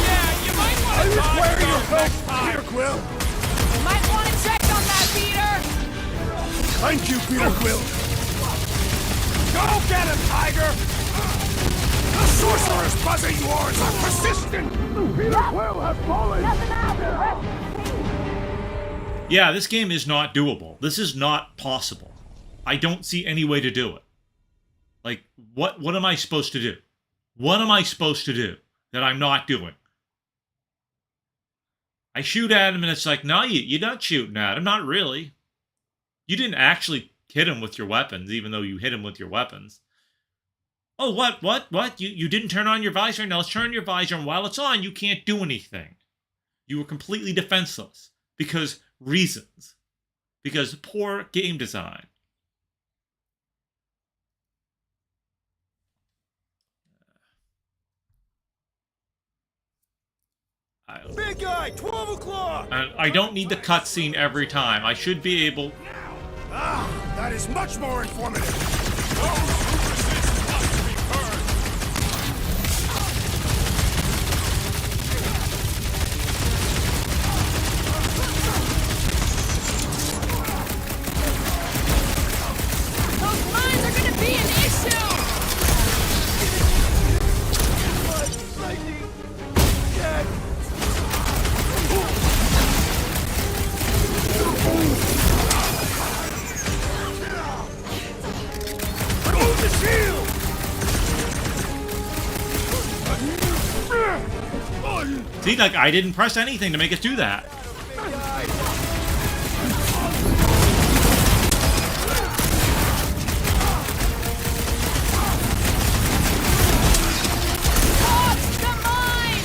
Yeah, you might want to Require your dodge help, those next time. Peter Quill! Might want to check on that, Peter! Thank you, Peter Quill! Go get him, Tiger! The sorcerer's buzzing wards are persistent! Peter Quill has fallen! Yeah, this game is not doable. This is not possible. I don't see any way to do it. Like, what am I supposed to do? What am I supposed to do that I'm not doing? I shoot at him and it's like, no, you're not shooting at him. Not really. You didn't actually hit him with your weapons, even though you hit him with your weapons. Oh, what? You didn't turn on your visor? Now let's turn on your visor, and while it's on, you can't do anything. You were completely defenseless. Because reasons. Because poor game design. Big guy, 12 o'clock! And I don't need the cutscene every time. I should be able... Ah, that is much more informative. Those who resist must be burned. Those mines are gonna be an issue! Remove the shield! See, like, I didn't press anything to make us do that. Dodge the mine!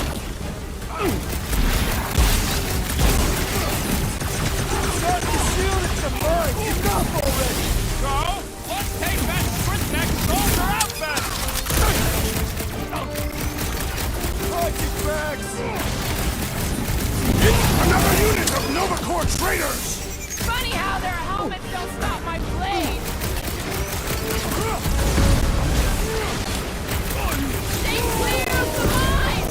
Start the shield at the mine! Enough already! So, let's take that sprint-neck soldier out then. Project Max! Another unit of Nova Corps traitors! Funny how their helmets don't stop my blade! Stay clear of the mine!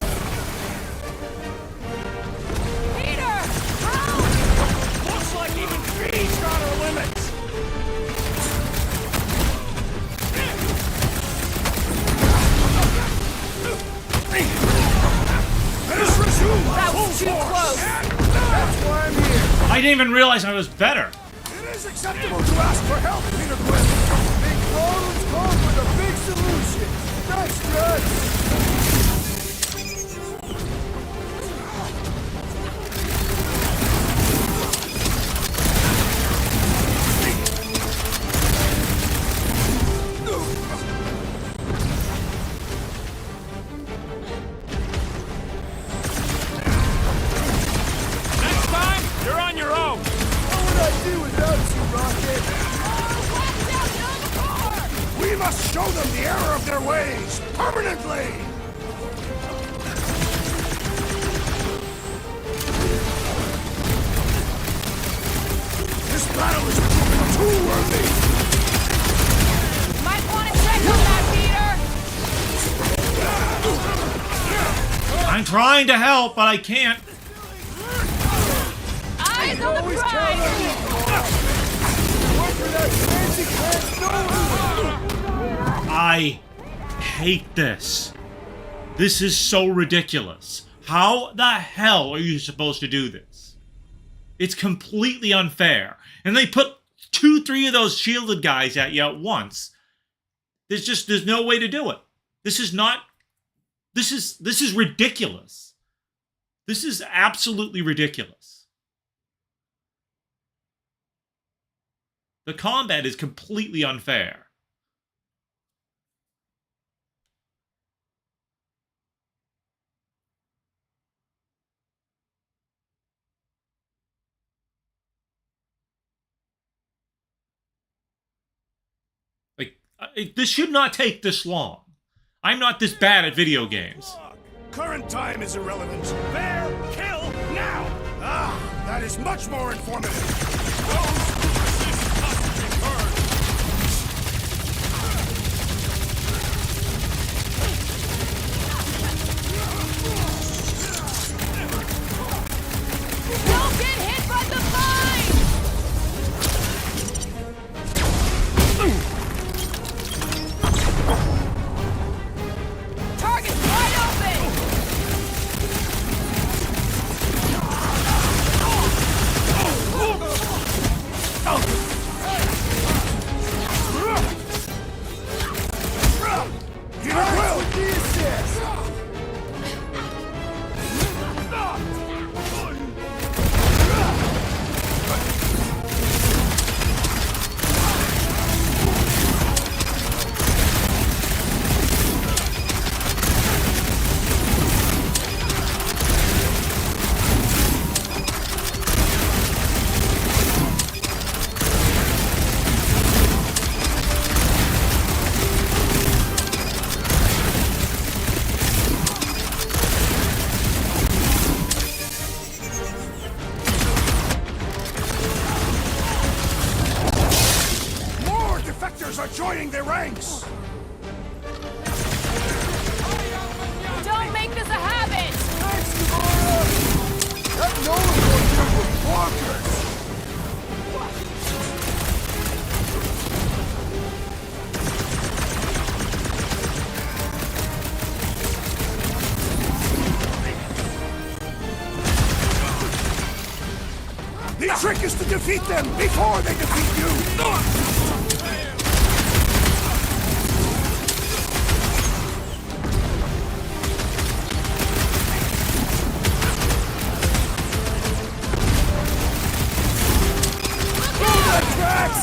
Peter! Help! Looks like even trees got our limits! Let us resume That full was too force! close. That's why I'm here! I didn't even realize I was better. It is acceptable to ask for help, Peter Quill! Big problems call for the big solution! That's good! Next time, you're on your own. What would I do without you, Rocket? Watch out, Nova Corps! We must show them the error of their ways, permanently! This battle is proving too worthy! Might want to check on that, Peter! I'm trying to help, but I can't. Eyes on the prize! Work for that fancy pants, no! I hate this. This is so ridiculous. How the hell are you supposed to do this? It's completely unfair. And they put 2-3 of those shielded guys at you at once. There's no way to do it. This is ridiculous. This is absolutely ridiculous. The combat is completely unfair. This should not take this long. I'm not this bad at video games. Current time is irrelevant. Bear, kill, now! Ah, that is much more informative. Those who resist must be burned. Don't get hit by the vine! Target's wide open! Get a will! The assist! More defectors are joining their ranks! Don't make this a habit! Thanks, Gamora! That nose was bonkers! The trick is to defeat them before they defeat you! Tracks!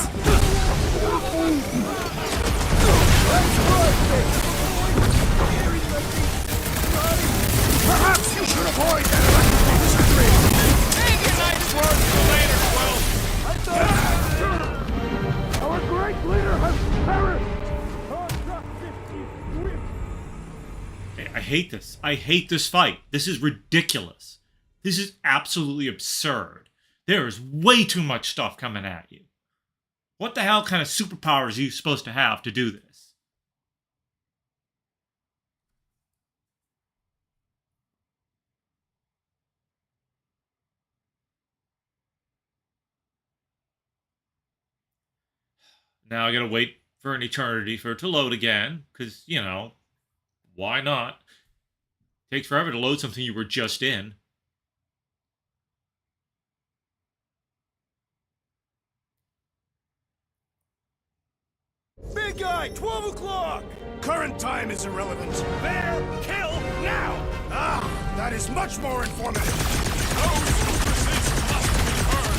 Perhaps you should avoid that electrical surgery! Save your nice words for later, Quill. Our great leader has perished! I hate this. I hate this fight. This is ridiculous. This is absolutely absurd. There is way too much stuff coming at you. What the hell kind of superpowers are you supposed to have to do this? Now I gotta wait for an eternity for it to load again, because, you know, why not? Takes forever to load something you were just in. Big guy, 12 o'clock! Current time is irrelevant. Bear, kill, now! Ah, that is much more informative. Those who resist must be burned.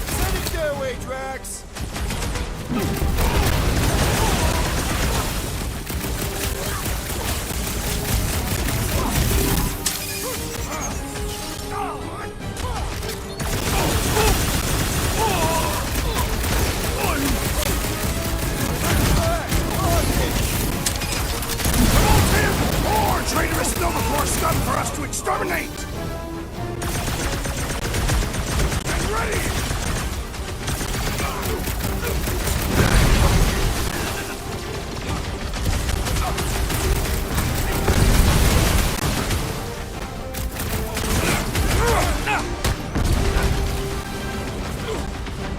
Send it their way, Drax! Novacore scum for us to exterminate! And ready!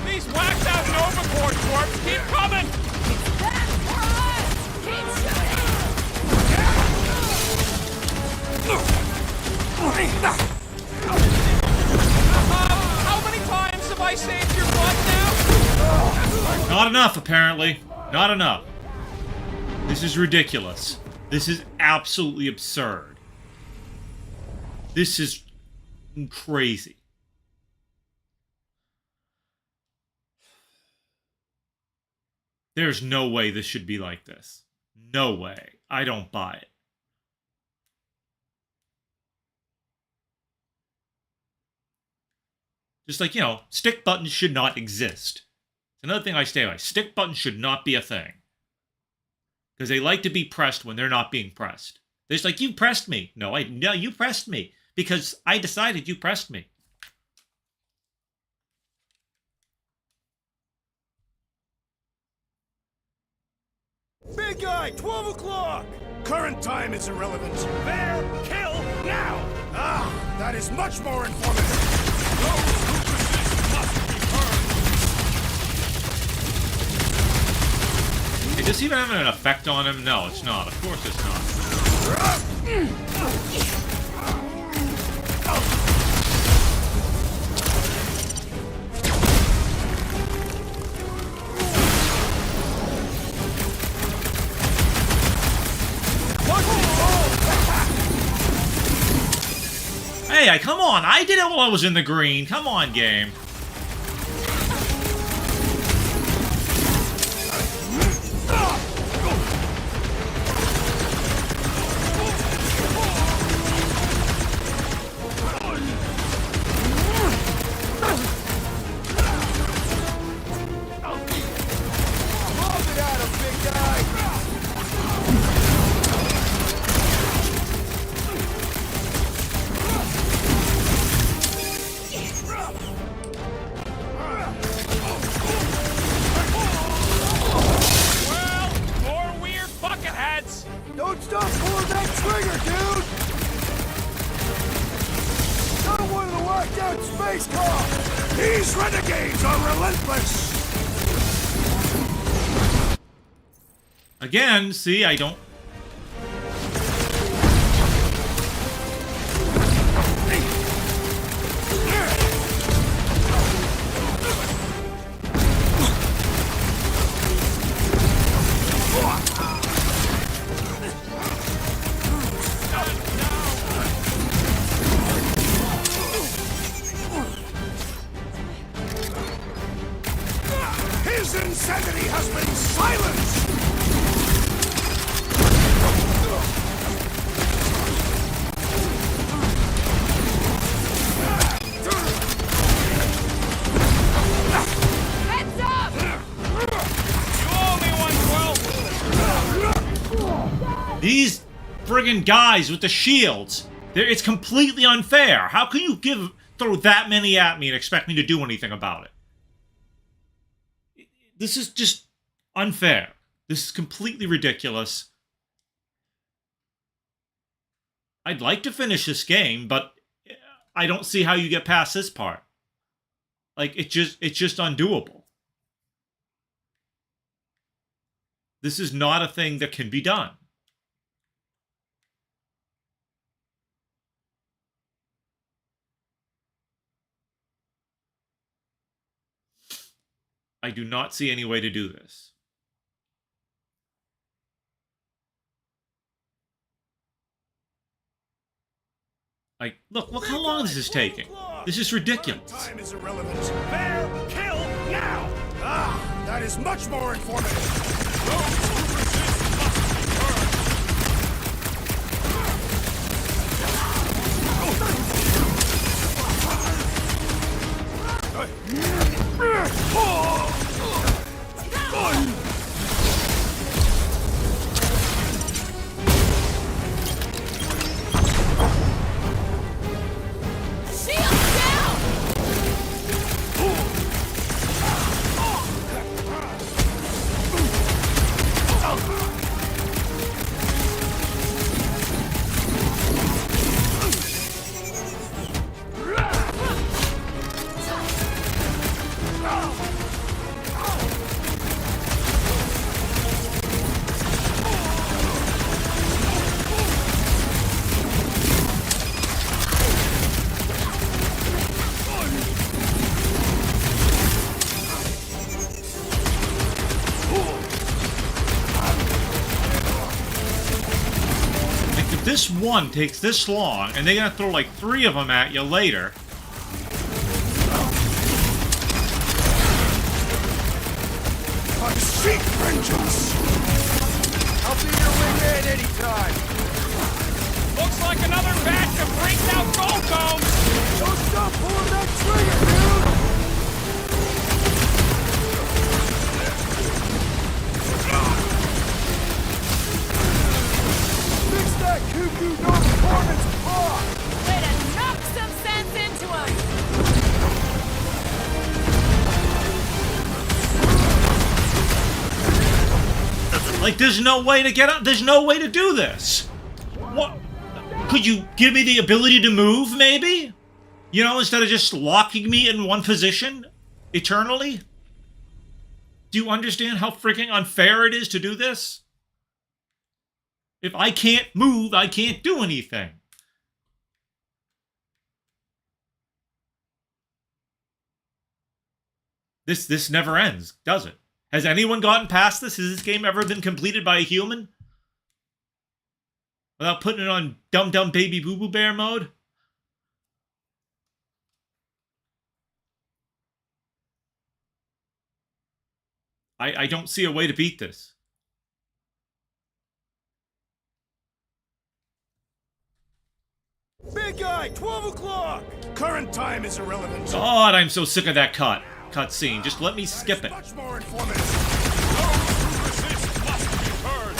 These whacked out Novacore twerps keep coming! Back for us! Keep shooting! How many times have I saved your butt now? Not enough, apparently. Not enough. This is ridiculous. This is absolutely absurd. This is crazy. There's no way this should be like this. No way. I don't buy it. Just like, you know, stick buttons should not exist. It's another thing I stay by. Stick buttons should not be a thing. Because they like to be pressed when they're not being pressed. They're just like, you pressed me. No, you pressed me. Because I decided you pressed me. Big guy, 12 o'clock! Current time is irrelevant. Bear, kill, now! Ah, that is much more informative. Those who resist must be burned. Is this even having an effect on him? No, it's not. Of course it's not. Hey, come on! I did it while I was in the green. Come on, game. Don't stop pulling that trigger, dude! Not one of the whacked out space cops! These renegades are relentless! Again, see, I don't... His insanity has been silenced! Heads up! You owe me 112! These friggin' guys with the shields, it's completely unfair. How can you throw that many at me and expect me to do anything about it? This is just unfair. This is completely ridiculous. I'd like to finish this game, but I don't see how you get past this part. Like, it's just undoable. This is not a thing that can be done. I do not see any way to do this. Like, look how long this is taking. This is ridiculous. Time is irrelevant. Bear, kill, now! Ah, that is much more informative. Those who resist must be burned! this one takes this long, and they're gonna throw like 3 of them at you later. I seek vengeance! I'll be your wingman anytime. Looks like another batch of freaked out go-go's. Don't stop pulling that trigger, dude! Fix that cuckoo non-performance clock! Way to knock some sense into him! Like, there's no way to get up. There's no way to do this. What? Could you give me the ability to move, maybe? You know, instead of just locking me in one position eternally? Do you understand how freaking unfair it is to do this? If I can't move, I can't do anything. This never ends, does it? Has anyone gotten past this? Has this game ever been completed by a human? Without putting it on Dum Dum Baby Boo Boo Bear mode? I don't see a way to beat this. Big guy, 12 o'clock! Current time is irrelevant. God, I'm so sick of that cutscene. Just let me skip it. Much more informative. Those who resist must be heard.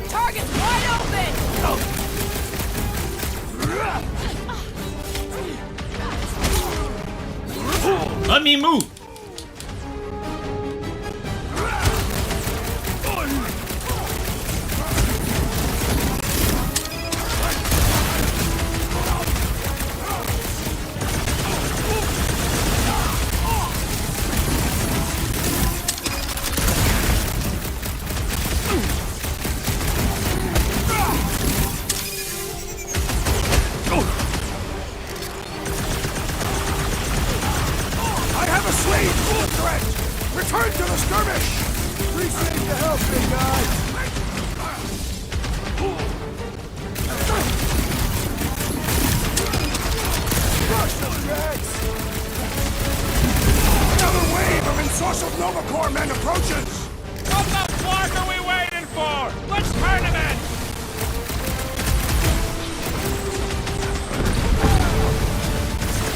Target's wide open! Let me move. I have a Swede full threat! Return to the skirmish! Appreciate the help, big guy! Crush the jacks! Another wave of ensorcelled Nova Corps men approaches! What the fuck are we waiting for? Let's turn him in!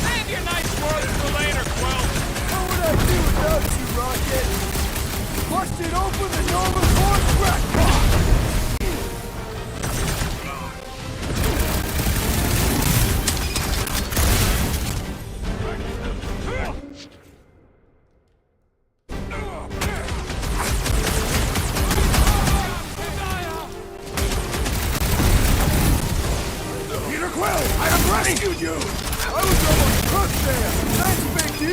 Save your nice words for later, Quill. What would I do without you, Rocket? Busted open the Nova Corps crackpot! Peter Quill, I have rescued you! I was almost cooked there! Thanks, Big D!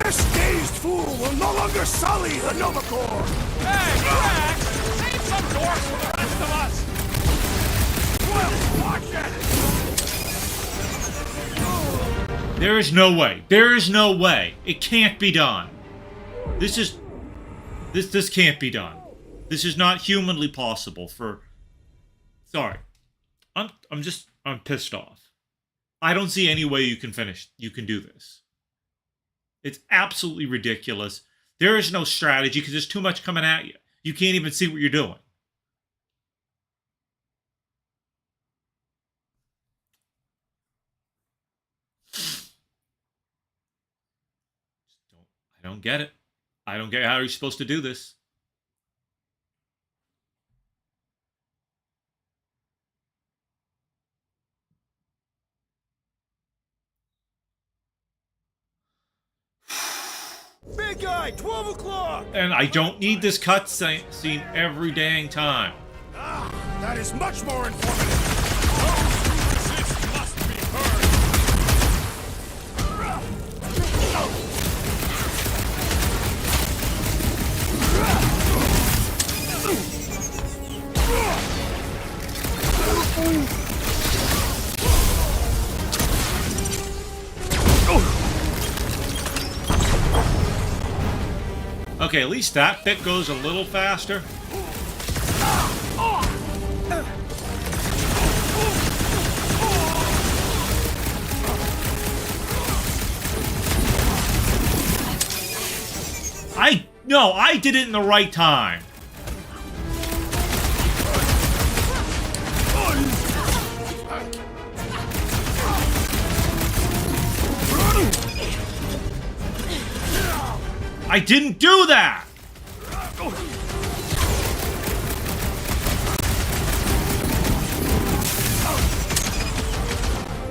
This dazed fool will no longer sully the Nova Corps! Hey, Drax! Save some dorks for the rest of us! Quill, watch it! There is no way. There is no way. It can't be done. This can't be done. This is not humanly possible for... Sorry. I'm pissed off. I don't see any way you can do this. It's absolutely ridiculous. There is no strategy because there's too much coming at you. You can't even see what you're doing. I don't get it. I don't get how you're supposed to do this. Big guy, 12 o'clock! And I don't need this cutscene every dang time. Ah, that is much more informative. Those who resist must be heard. Okay, at least that bit goes a little faster. No, I did it in the right time. I didn't do that!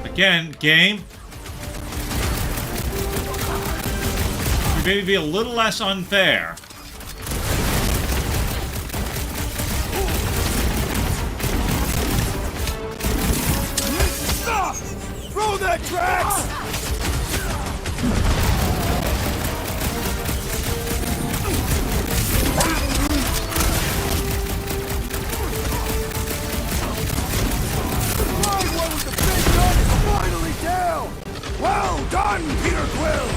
Again, game. Maybe be a little less unfair. Throw that tracks! Finally down! Well done, Peter Quill!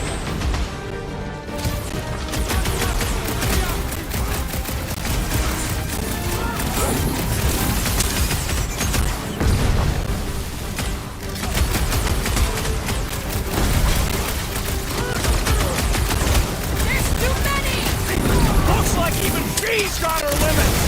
There's too many! Looks like even she's got her limits!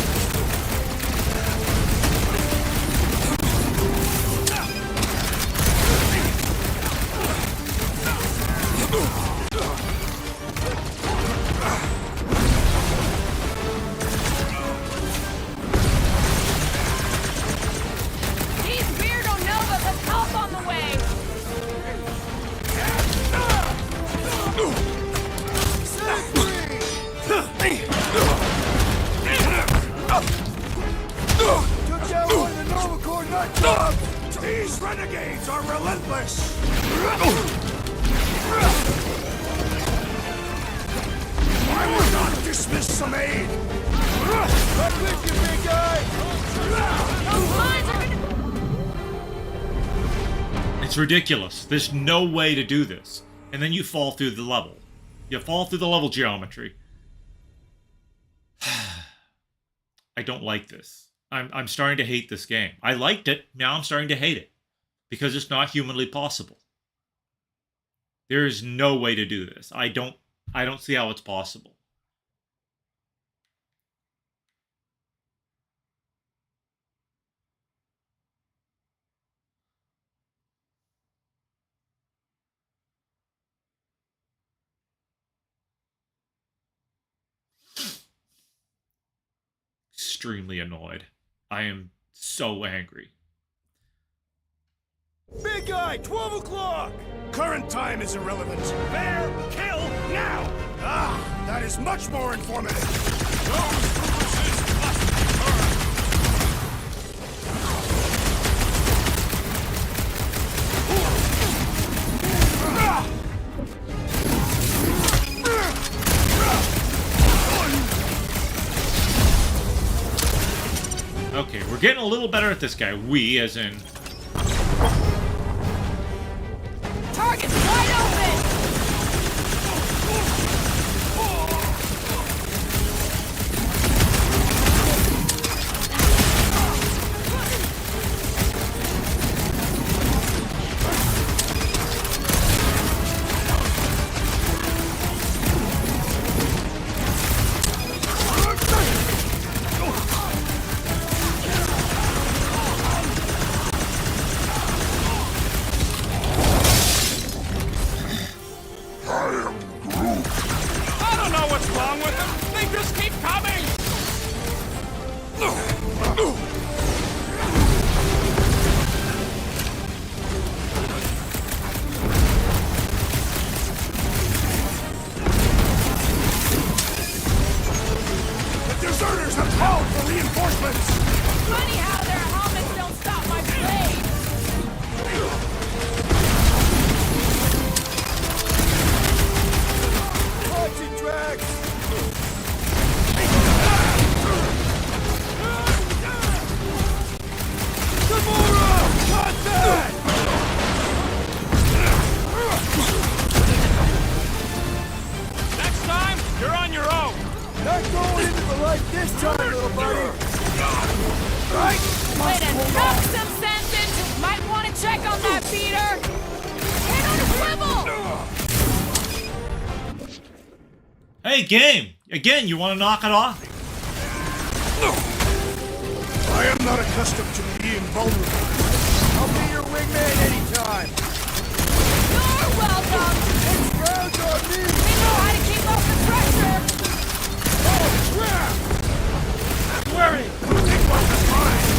These weirdo Novas have help on the way! Took down one of the Nova Corps nut jobs! These renegades are relentless! I will not dismiss some aid! Right with you, big guy! Those mines are gonna... It's ridiculous. There's no way to do this. And then you fall through the level. You fall through the level geometry. I don't like this. I'm starting to hate this game. I liked it, now I'm starting to hate it. Because it's not humanly possible. There is no way to do this. I don't see how it's possible. Extremely annoyed. I am so angry. Big guy, 12 o'clock! Current time is irrelevant. Bear, kill, now! Ah, that is much more informative. Those forces must Okay, we're getting a little better at this guy. We, as in... Target's wide open! this time, little buddy. Right? Way to knock some sense into. Might want to check on that beater. Head on a swivel. Hey, game! Again, you want to knock it off? I am not accustomed to being vulnerable. I'll be your wingman anytime. You're welcome. Rounds on me! We know how to keep up the pressure. Oh, crap! I'm worried. Think what is mine!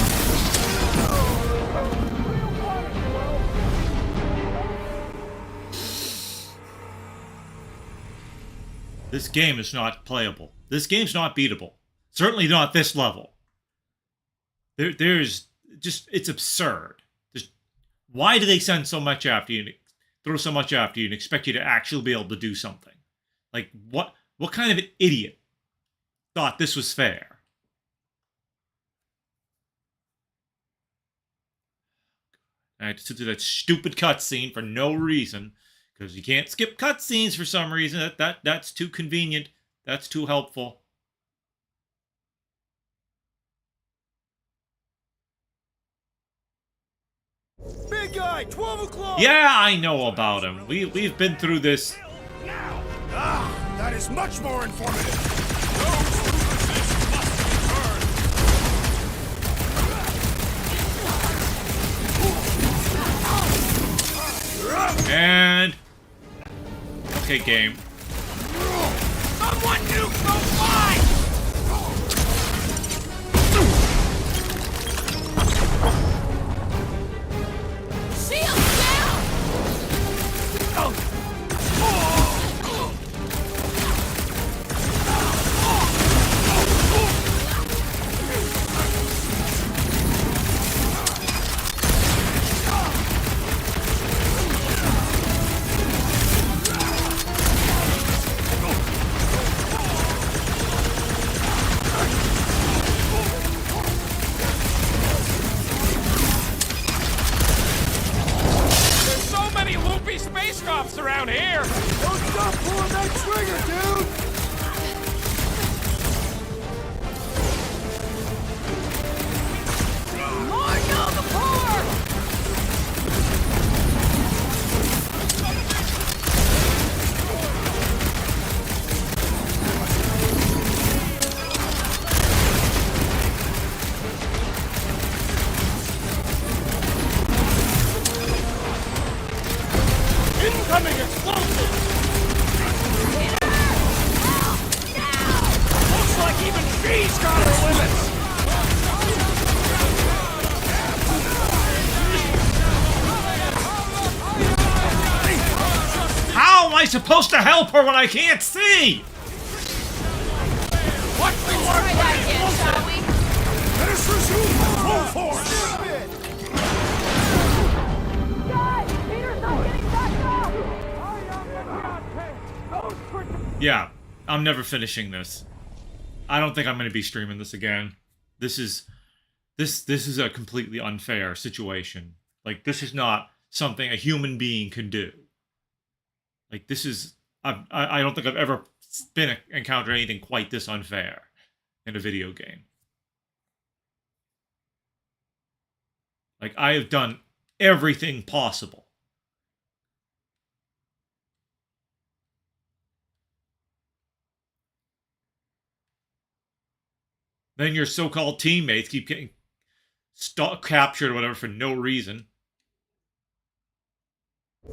This game is not playable. This game's not beatable. Certainly not this level. There's just, it's absurd. Why do they send so much after you, throw so much after you, and expect you to actually be able to do something? Like, what kind of an idiot thought this was fair? I had to sit through that stupid cutscene for no reason, because you can't skip cutscenes for some reason. That's too convenient. That's too helpful. Big guy, 12 o'clock! Yeah, I know about him. We've been through this. Now! Ah, that is much more informative. And okay, game. Someone nuke those mines! Shield down. There's so many loopy space cops around here! Don't stop pulling that trigger, dude! More Nova Power. Incoming explosive! Looks like even she's got her limits! How am I supposed to help her when I can't see? What's the Try word? that again, shall we? Let us resume full force! Guys, Peter's not getting back up. Yeah, I'm never finishing this. I don't think I'm going to be streaming this again. This is a completely unfair situation. Like, this is not something a human being can do. Like, this is I don't think I've ever encountered anything quite this unfair in a video game. Like, I have done everything possible. Then your so-called teammates keep getting captured or whatever for no reason.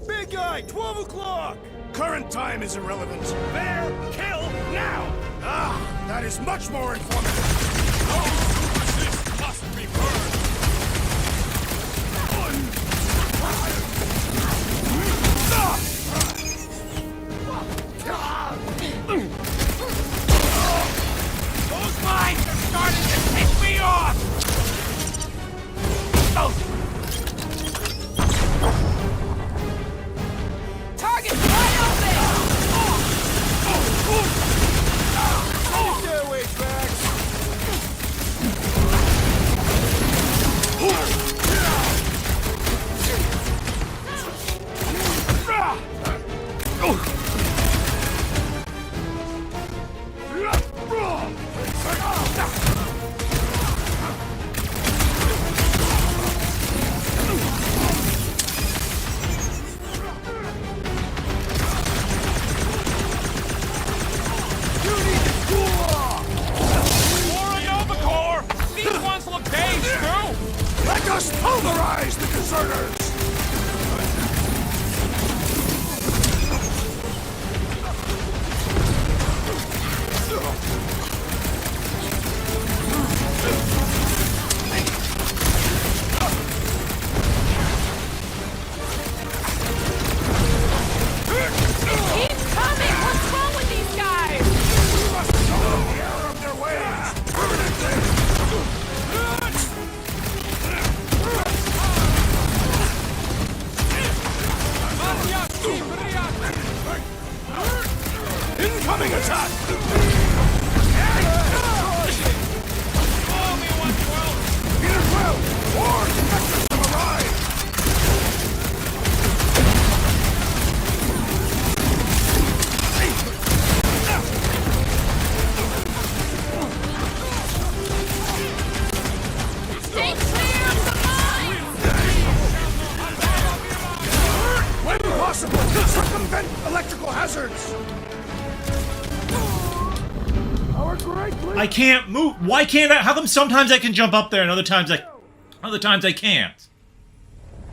Big guy, 12 o'clock! Current time is irrelevant. Bear, kill, now! Ah, that is much more informative. Those who resist must be burned! Those mines are starting to piss me off! Target's wide open. Stairway tracks! hazards! Our great leader. I can't move. Why can't I? How come sometimes I can jump up there and other times I can't?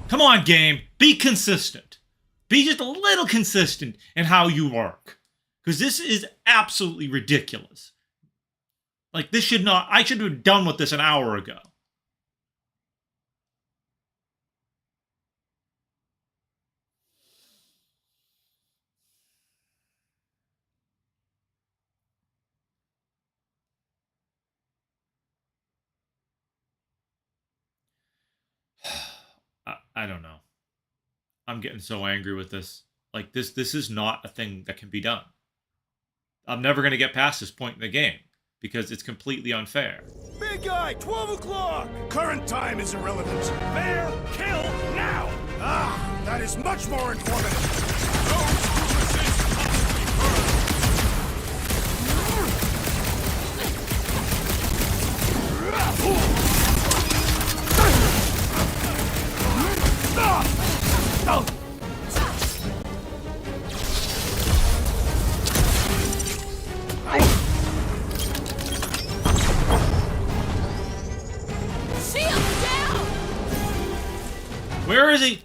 Come on, game. Be consistent. Be just a little consistent in how you work. Because this is absolutely ridiculous. Like, this should not... I should have done with this an hour ago. I don't know. I'm getting so angry with this. Like, this is not a thing that can be done. I'm never going to get past this point in the game because it's completely unfair. Big guy, 12 o'clock! Current time is irrelevant. Fair, kill, now! Ah, that is much more informative. Those who resist must be Shield down! Where is he?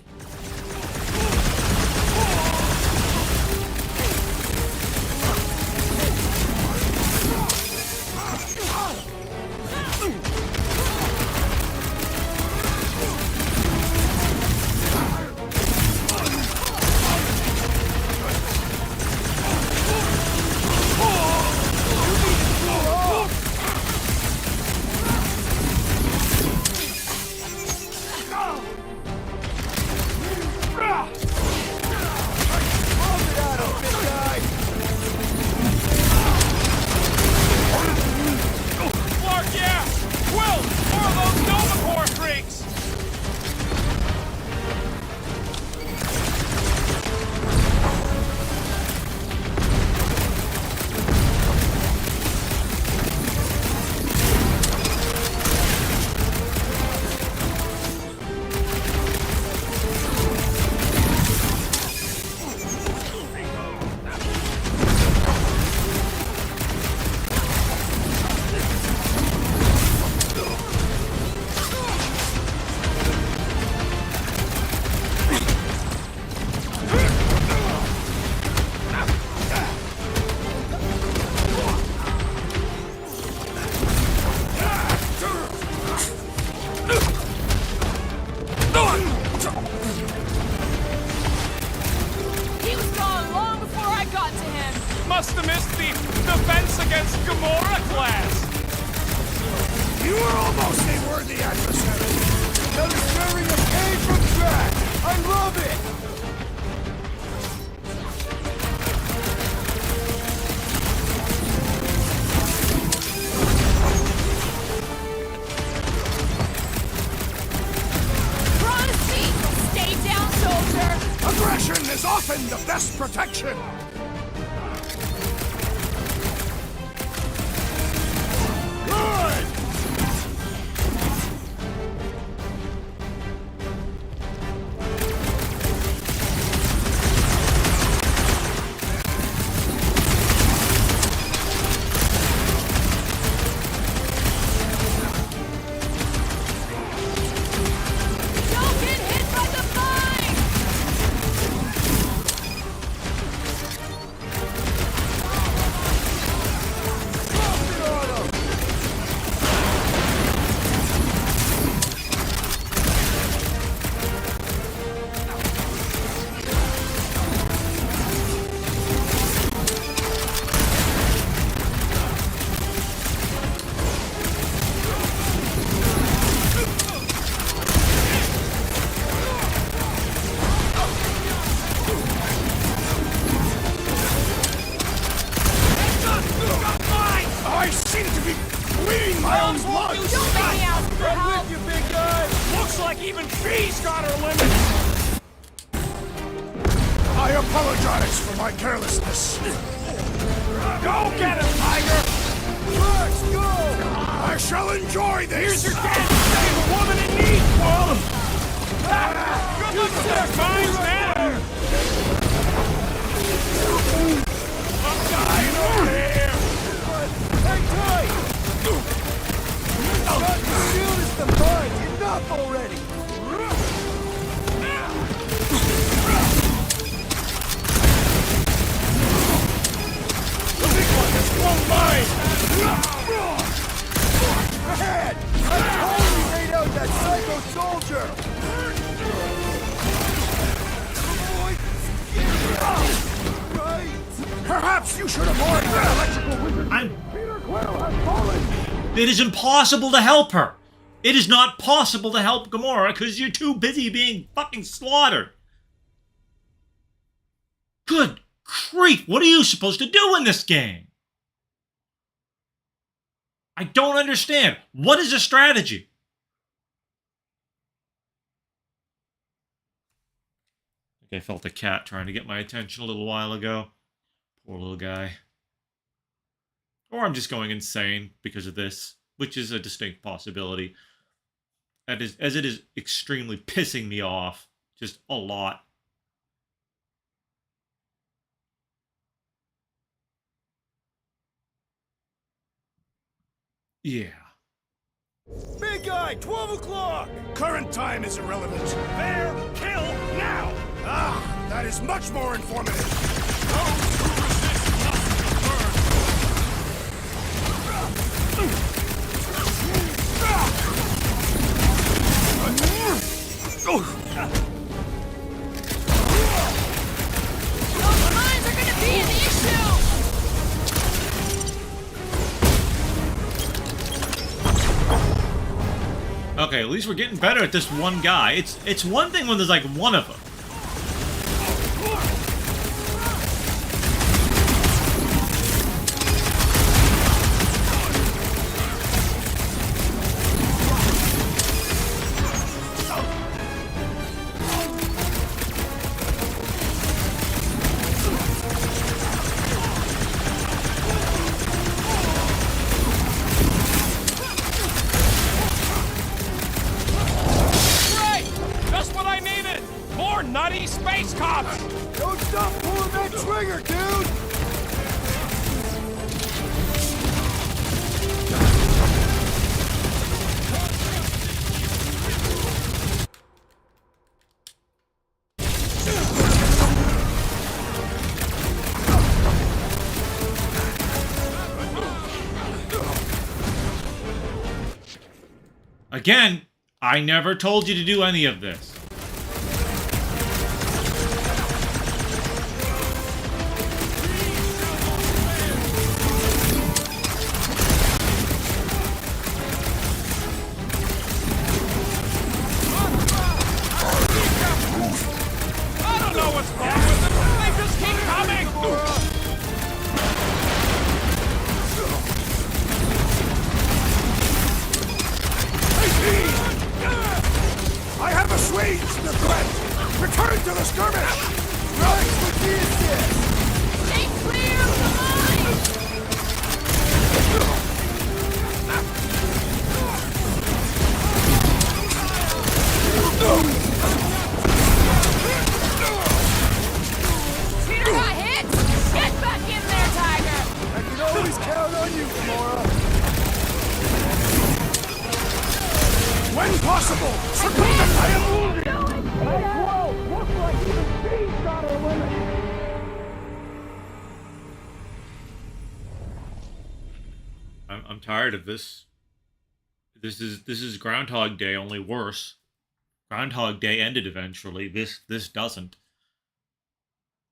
Must have missed the defense against Gamora class. You are almost a worthy adversary. Another stirring of pain from track. I love it. We're on a seat! Stay down, soldier! Aggression is often the best protection. Good. Don't get hit by the mine! I seem to be bleeding my own blood. Don't make me ask for help! You big guy. Looks like even Fee's got her limits. I apologize for my carelessness. Go get him, Tiger. Let's go! I shall enjoy this! Here's your chance to save a woman in need, Paul. Good luck with their minds now. you should avoid that electrical wizard. I'm... Peter Quill has fallen. It is impossible to help her. It is not possible to help Gamora because you're too busy being fucking slaughtered. Good grief, what are you supposed to do in this game? I don't understand. What is the strategy? I think I felt a cat trying to get my attention a little while ago. Poor little guy. Or I'm just going insane because of this, which is a distinct possibility. As it is extremely pissing me off. Just a lot. Yeah. Big guy, 12 o'clock! Current time is irrelevant. Bear, kill, now! Ah, that is much more informative. Those who resist must Those mines are gonna be an issue! Okay, at least we're getting better at this one guy. It's one thing when there's like one of them. Nutty space cops! Don't stop pulling that trigger, dude! Again, I never told you to do any of this. I'm tired of this. This is Groundhog Day, only worse. Groundhog Day ended eventually. This doesn't.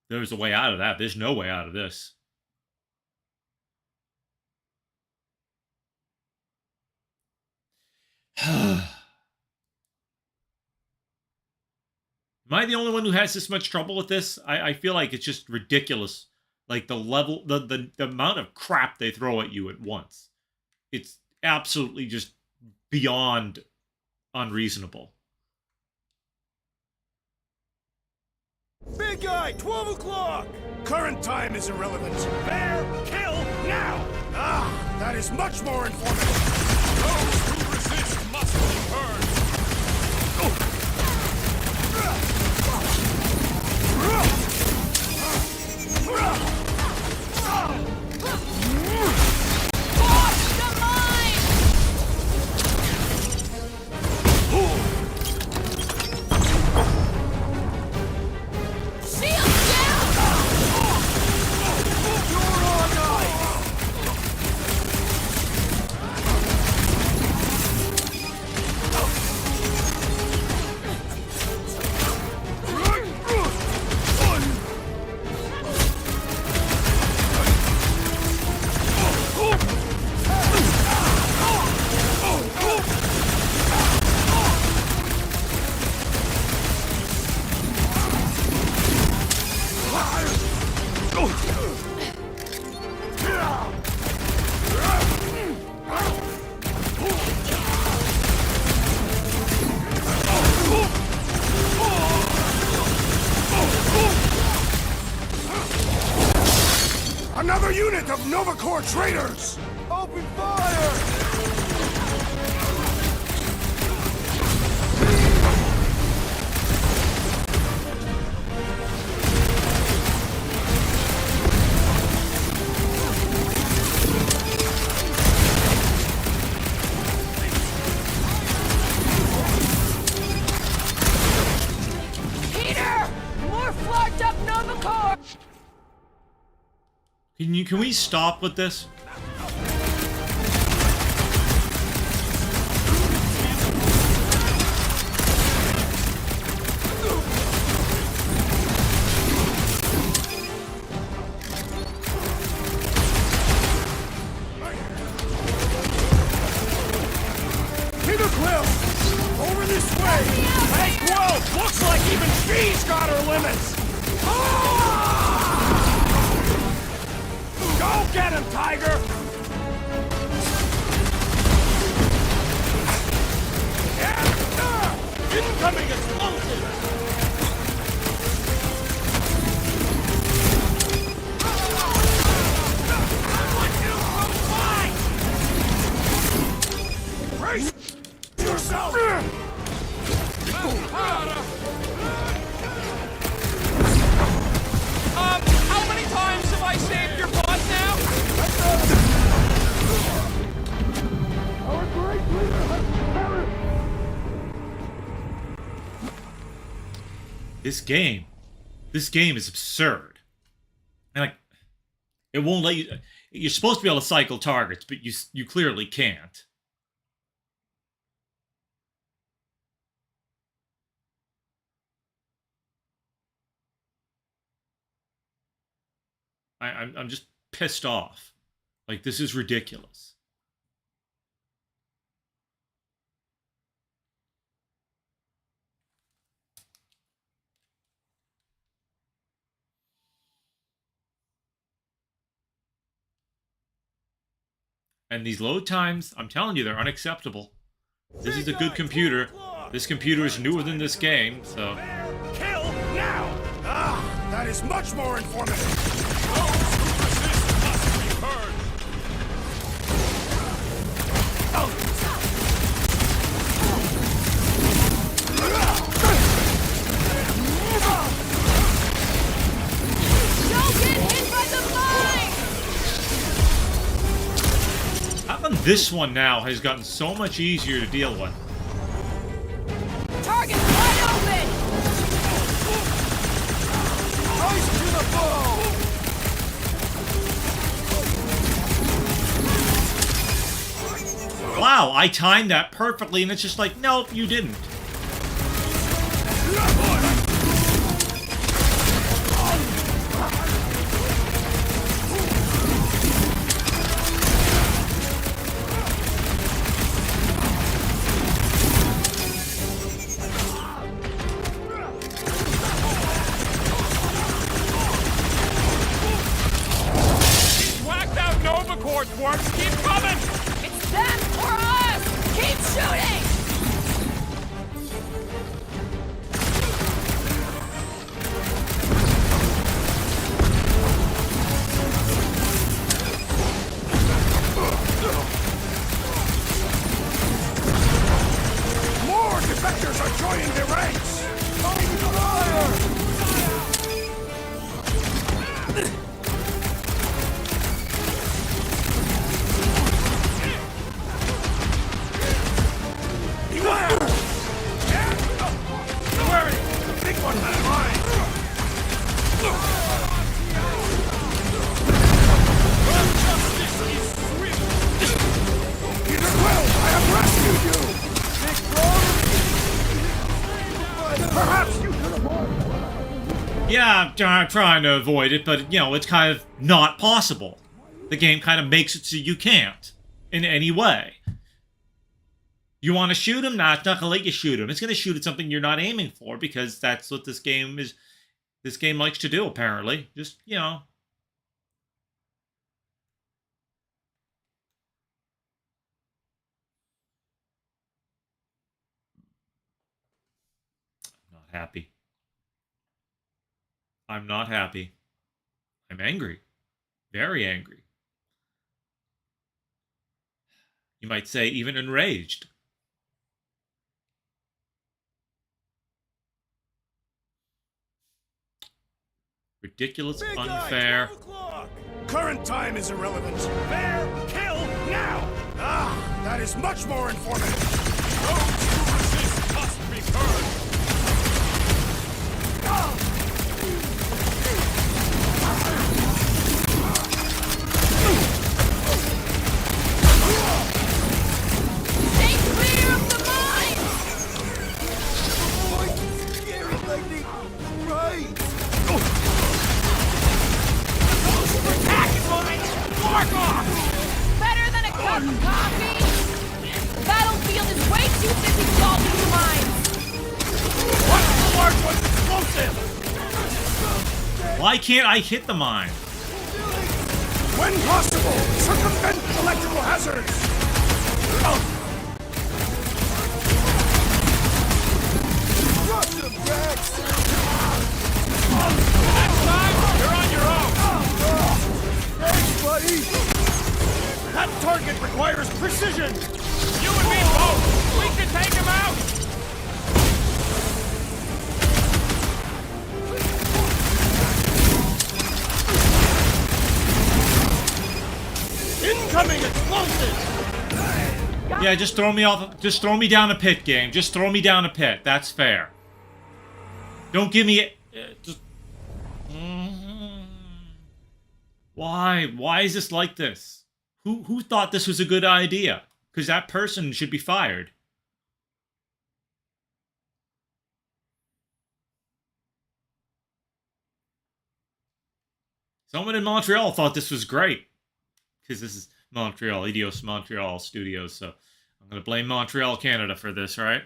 There's a way out of that. There's no way out of this. Am I the only one who has this much trouble with this? I feel like it's just ridiculous. Like the level, the amount of crap they throw at you at once. It's absolutely just beyond unreasonable. Big guy, 12 o'clock! Current time is irrelevant. Bear, kill, now! Ah, that is much more informative. Those who resist must be burned. Another unit of Nova Corps traitors! Open fire! Peter! More flarked up Nova Corps! Can we stop with this? Peter Quill! Over this way! Hey, Quill! Looks like even she's got her limits! Go get him, Tiger! Incoming explosive! Brace yourself! How many times have I saved your butt now? Our great leader has perished! This game is absurd. And like, it won't let you. You're supposed to be able to cycle targets, but you clearly can't. I'm just pissed off. Like, this is ridiculous. And these load times, I'm telling you, they're unacceptable. This is a good computer. This computer is newer than this game, so... Kill now! Ah, that is much more informative! Don't get hit by the mine! How come this one now has gotten so much easier to deal with? Target wide open! Ice to the bow! Wow, I timed that perfectly, and it's just like, nope, you didn't. Whacked out Nova Corps twerps! Keep coming! It's them or us! Keep shooting! More defectors are joining the ranks! Open fire! Beware! Where is the big one had mine? Peter Quill, I have rescued you! Perhaps you could avoid. Yeah, I'm trying to avoid it, but, you know, it's kind of not possible. The game kind of makes it so you can't, in any way. You want to shoot him? Nah, it's not going to let you shoot him. It's going to shoot at something you're not aiming for, because that's what this game likes to do, apparently. Just, you know, happy. I'm not happy. I'm angry. Very angry. You might say even enraged. Ridiculous, Big guy, unfair. 12 o'clock. Current time is irrelevant. Fair, kill, now! Ah, that is much more informative. Those who resist must be burned. Stay clear of the mine! Scary lightning. Right. Those who attack mines, mark off! Better than a cup of coffee! The battlefield is way too busy solving the mines! What's the large one's explosive? Why can't I hit the mine? When possible, circumvent electrical hazards. Drop them, Rex. Next time, you're on your own. Thanks, buddy. That target requires precision. You and me both. We can take him out. Incoming explosives. Yeah, just throw me off. Just throw me down a pit, game. Just throw me down a pit. That's fair. Don't give me. Just. Why? Why is this like this? Who thought this was a good idea? Because that person should be fired. Someone in Montreal thought this was great. Because this is Montreal, Idios Montreal Studios, so I'm going to blame Montreal, Canada for this, right?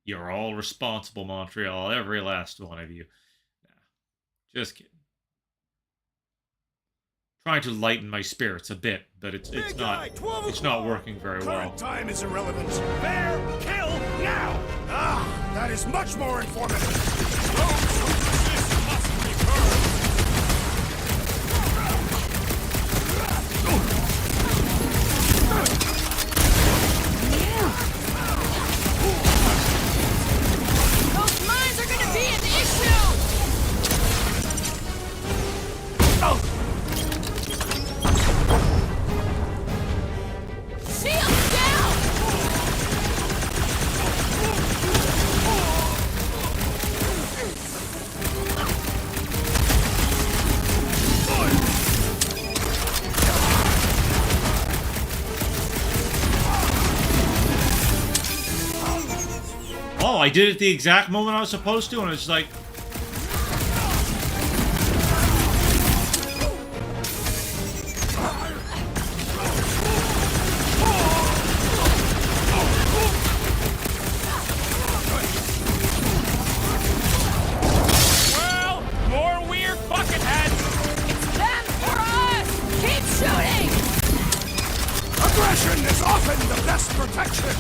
You're all responsible, Montreal, every last one of you. Nah, just kidding. Trying to lighten my spirits a bit, but it's not working very well. Current time is irrelevant. Fair, kill, now! Ah, that is much more informative. Those who resist must be burned. Those mines are gonna be an issue! Shields down! Oh, I did it the exact moment I was supposed to, and it's like... Well, more weird bucketheads. It's them or us! Keep shooting! Aggression is often the best protection.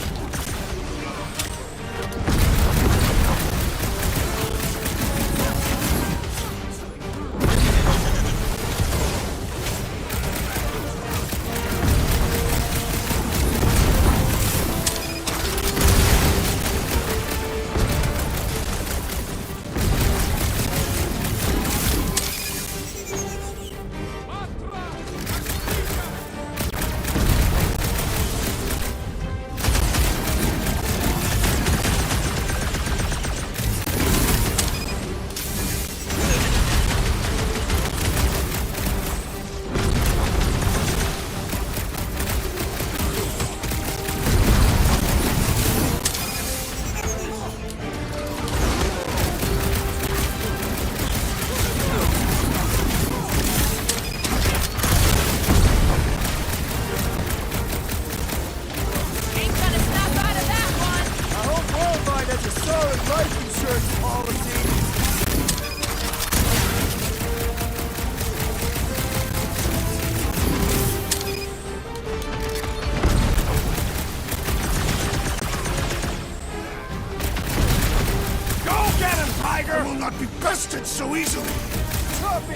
so easily.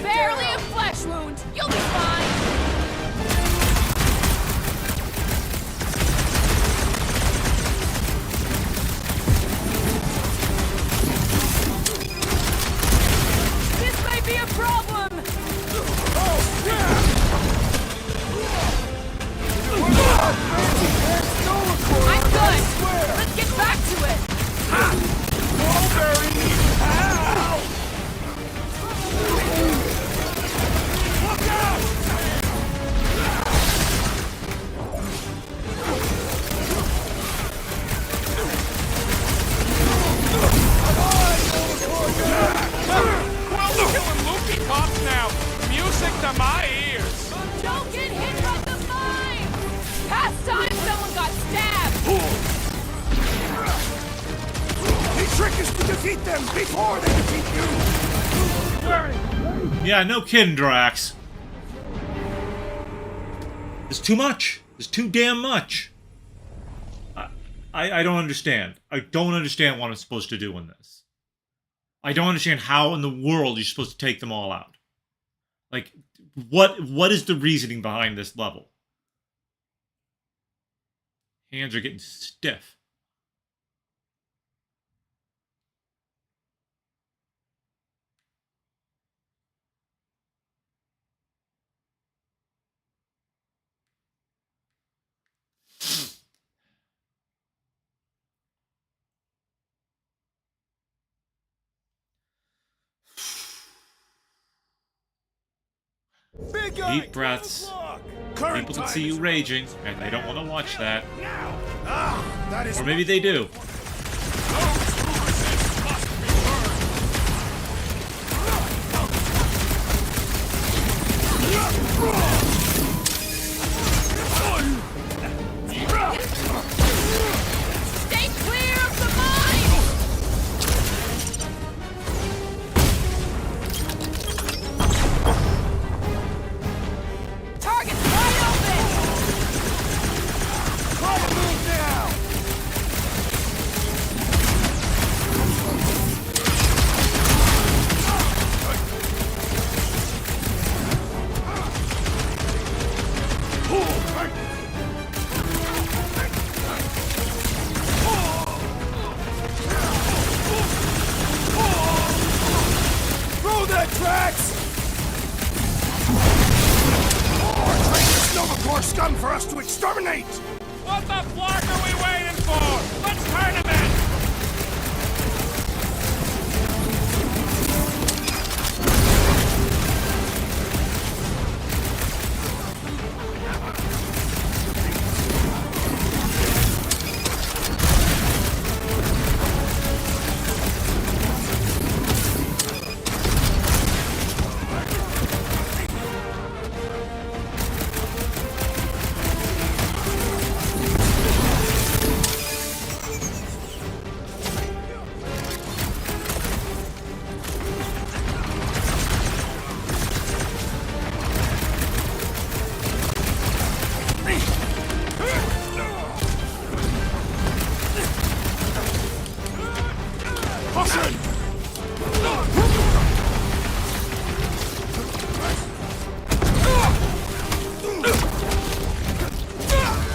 Barely a flesh wound. You'll be fine. This may be a problem. I'm good. Let's get back to it. Mulberry needs help! Look out! Well, killing Loopy cops now. Music to my ears. Don't get hit from the mine. Past time someone got stabbed. The trick is to defeat them before they defeat you! Yeah, no kidding, Drax. There's too much. There's too damn much. I don't understand. I don't understand what I'm supposed to do in this. I don't understand how in the world you're supposed to take them all out. Like, what is the reasoning behind this level? Hands are getting stiff. Deep breaths. People can see you raging, and they don't want to watch that. That is Or maybe they do. Stay clear of the mine. Target's wide open. Try to move now! Throw that, Drax! More traitorous Novacore scum for us to exterminate! What the flark are we waiting for? Let's turn him in. Caution!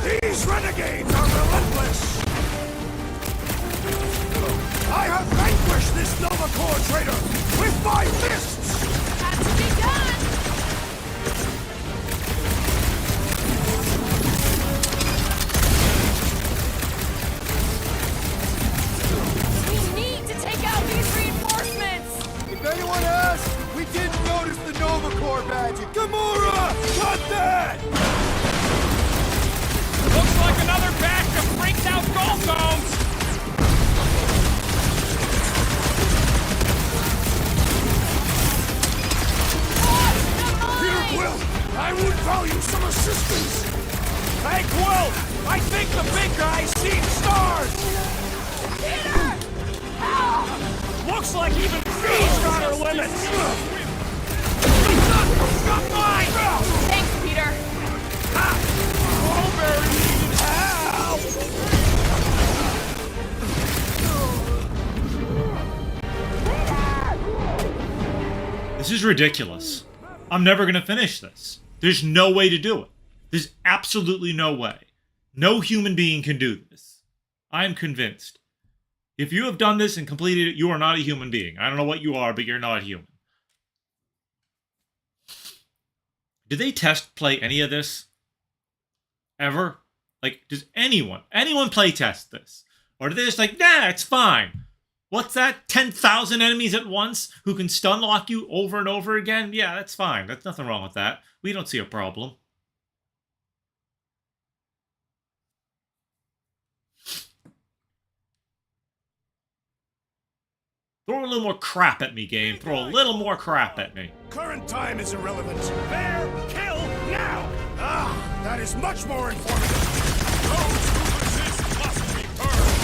These renegades are relentless! I have vanquished this Novacore traitor with my fists! Has to be done. We need to take out these reinforcements. If anyone asks, we didn't notice the Novacore badge. Gamora! Cut that! Looks like another batch of freaked out Golgomes. Peter Quill, I would value some assistance! Hey, Quill! I think the big guy's seen stars! Peter! Help! Looks like even she's got her limits! Stop mine! Thanks, Peter. Mulberry needed help! This is ridiculous. I'm never gonna finish this. There's no way to do it. There's absolutely no way. No human being can do this. I am convinced. If you have done this and completed it, you are not a human being. I don't know what you are, but you're not human. Did they test play any of this? Ever? Like, does anyone play test this? Or do they just like, nah, it's fine. What's that? 10,000 enemies at once who can stun lock you over and over again? Yeah, that's fine. That's nothing wrong with that. We don't see a problem. Throw a little more crap at me, game. Throw a little more crap at me. Current time is irrelevant. Bear, kill, now! Ah, that is much more informative. Those who resist must be burned.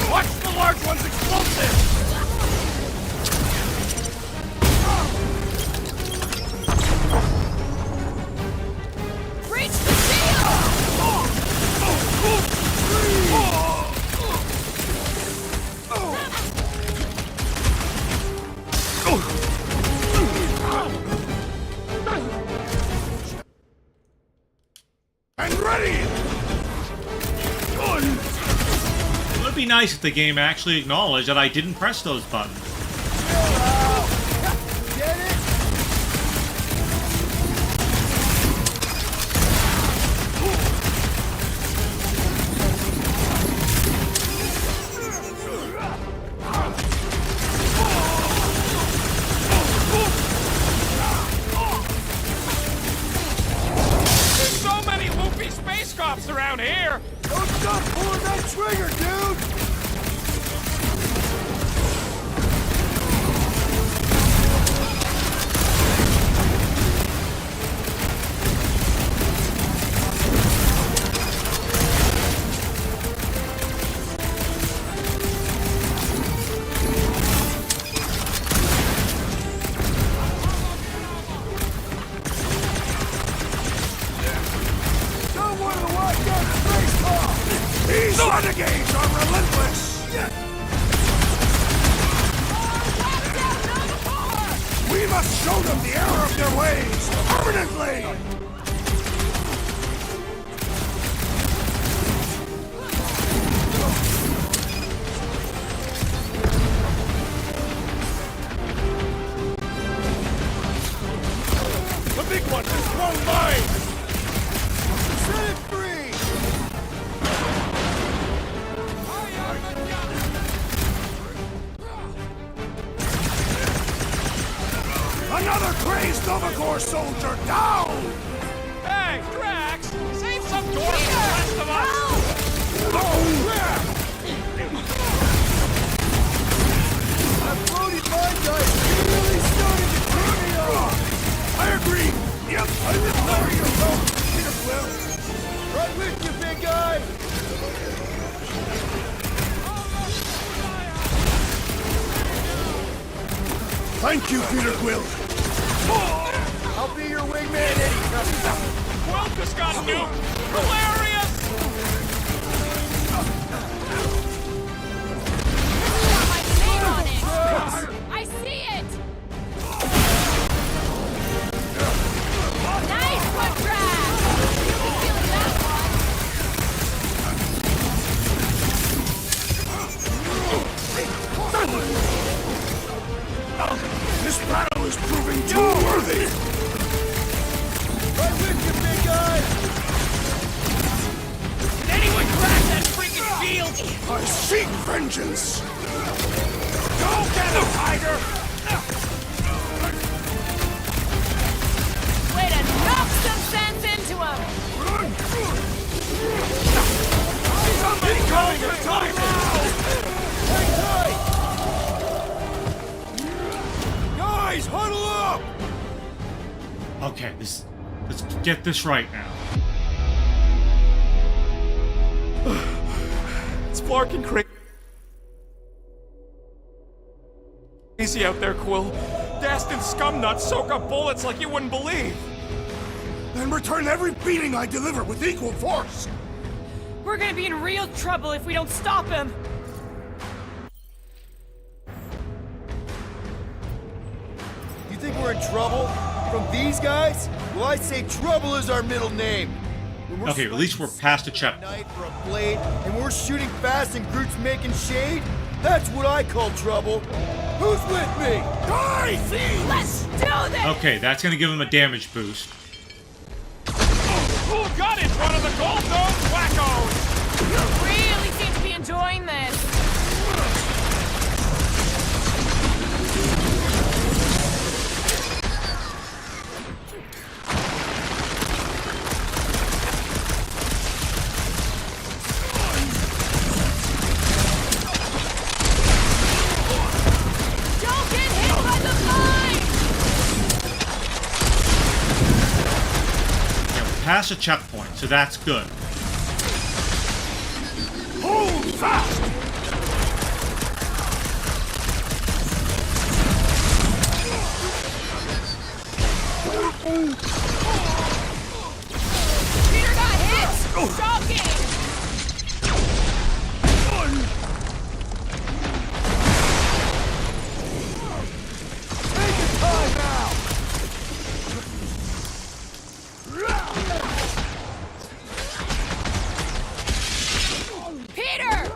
Watch the large one's explosive! Reach the shield! And ready! It would be nice if the game actually acknowledged that I didn't press those buttons. Get it? There's so many loopy space cops around here! Don't stop pulling that trigger, dude! Don't want to watch that space cop! These renegades are relentless! We must show them the error of their ways, permanently! The big one is one line! Set it free! Another crazed Novacor soldier down! Hey, Drax! Save some door for the rest of us! Oh, yeah! That floaty mind guy really started to turn me off! I agree! Yep, I remember your vote, Peter Quill! Right with you, big guy! Thank you, Peter Quill! I'll be your wingman anytime! Quill just got nuked! Hilarious! My name on it! I see it! Nice foot drag! You'll be feeling that This battle is proving too worthy! Right with you, big guy! Did anyone crack that freaking shield? I seek vengeance! Go get him, Tiger! Way to knock some sense into him! Somebody call for Tiger! Hang tight! Guys, huddle up! Okay, let's get this right now. It's Flarkin crazy out there, Quill. Dastin scumnuts soak up bullets like you wouldn't believe. Then return every beating I deliver with equal force! We're gonna be in real trouble if we don't stop him! You think we're in trouble? From these guys? Well, I'd say trouble is our middle name. When we're Okay, at least we're past a checkpoint. night for a blade, and we're shooting fast and Groot's making shade? That's what I call trouble. Who's with me? Die, thieves! Let's do this! Okay, that's gonna give him a damage boost. Who got in front of the Gold Dome wackos? You really seem to be enjoying this. Don't get hit by the vine! Yeah, we're past a checkpoint, so that's good. Hold fast! Peter got hit! Shocking! Take your time now! Peter!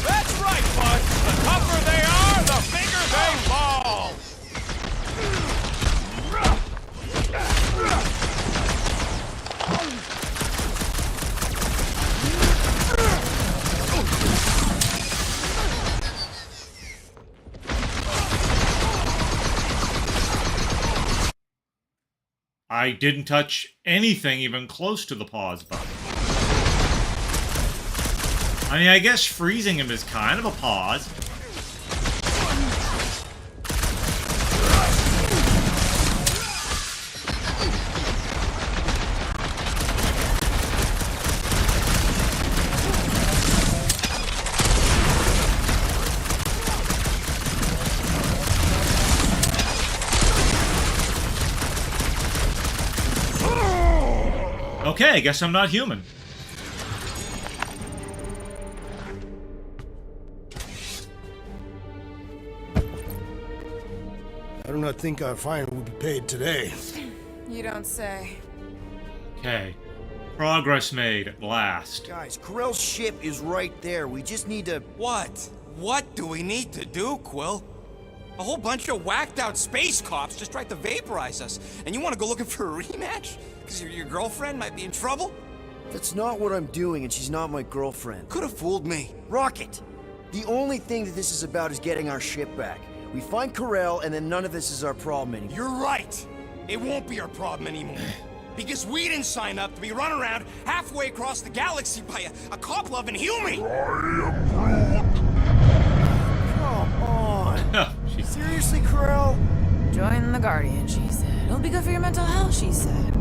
That's right, bud. The tougher they are, the bigger they fall. I didn't touch anything even close to the pause button. I mean, I guess freezing him is kind of a pause. Okay, I guess I'm not human. I do not think our fine will be paid today. You don't say. Okay. Progress made at last. Guys, Corell's ship is right there. We just need to... What? What do we need to do, Quill? A whole bunch of whacked out space cops just tried to vaporize us, and you want to go looking for a rematch? Because your girlfriend might be in trouble? That's not what I'm doing, and she's not my girlfriend. Could have fooled me. Rocket! The only thing that this is about is getting our ship back. We find Corell, and then none of this is our problem anymore. You're right. It won't be our problem anymore. Because we didn't sign up to be run around halfway across the galaxy by a cop-loving human. Come on! Oh, she- Seriously, Corell? Join the Guardian, she said. It'll be good for your mental health, she said.